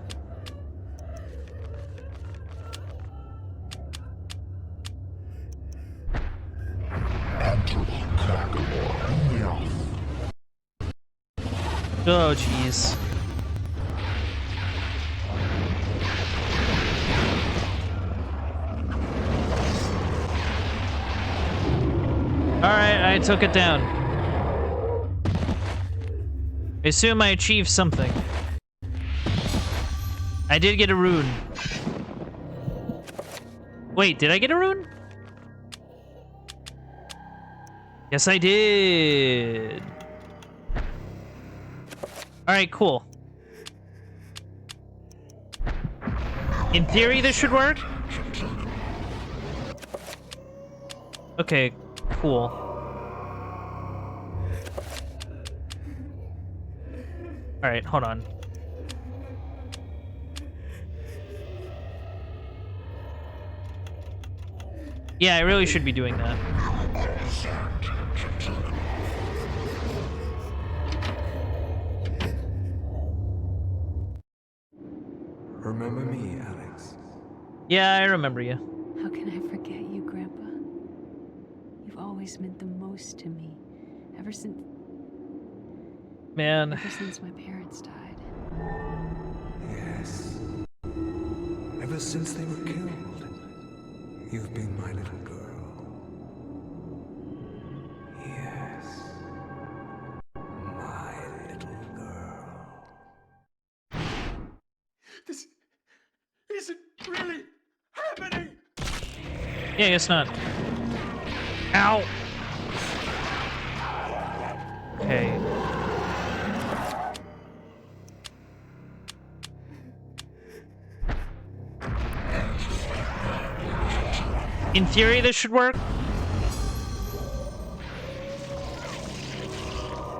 Oh, jeez. Alright, I took it down. I assume I achieved something. I did get a rune. Wait, did I get a rune? Yes, I did. Alright, cool. In theory, this should work. Okay, cool. Alright, hold on. Yeah, I really should be doing that. Remember me, Alex? Yeah, I remember you. How can I forget you, Grandpa? You've always meant the most to me. Ever since my parents died. Yes. Ever since they were killed, you've been my little girl. Yes. My little girl. This isn't really happening! Yeah, guess not. Ow! Okay. In theory, this should work.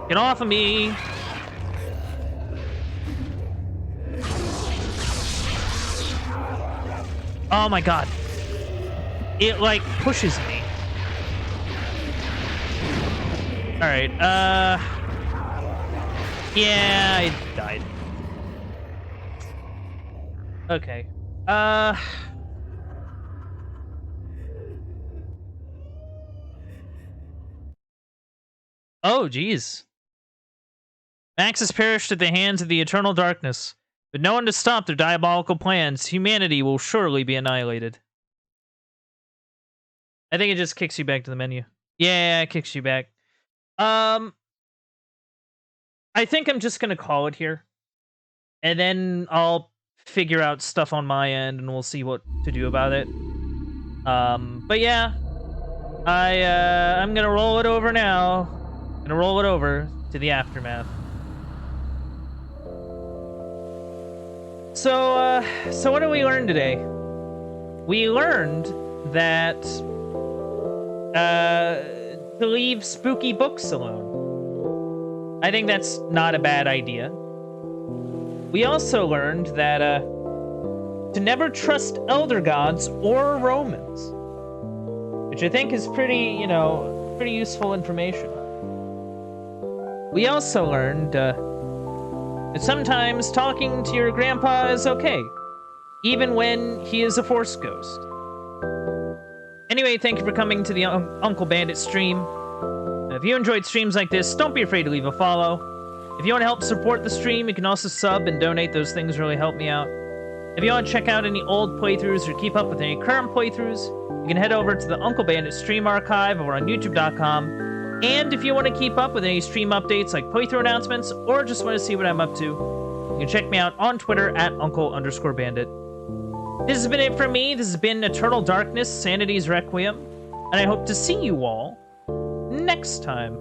Get off of me! Oh my god. It, like, pushes me. Alright, yeah, I died. Okay. Oh, geez. Max has perished at the hands of the eternal darkness. With no one to stop their diabolical plans, humanity will surely be annihilated. I think it just kicks you back to the menu. Yeah, it kicks you back. I think I'm just gonna call it here. And then I'll figure out stuff on my end and we'll see what to do about it. But yeah. I'm gonna roll it over now. Gonna roll it over to the aftermath. So what did we learn today? We learned that to leave spooky books alone. I think that's not a bad idea. We also learned that to never trust elder gods or Romans, which I think is pretty, you know, pretty useful information. We also learned that sometimes talking to your grandpa is okay, even when he is a Force ghost. Anyway, thank you for coming to the Uncle Bandit stream. If you enjoyed streams like this, don't be afraid to leave a follow. If you want to help support the stream, you can also sub and donate. Those things really help me out. If you want to check out any old playthroughs or keep up with any current playthroughs, you can head over to the Uncle Bandit stream archive over on youtube.com. And if you want to keep up with any stream updates like playthrough announcements or just want to see what I'm up to, you can check me out on Twitter at Uncle_Bandit. This has been it for me. This has been Eternal Darkness, Sanity's Requiem, and I hope to see you all next time.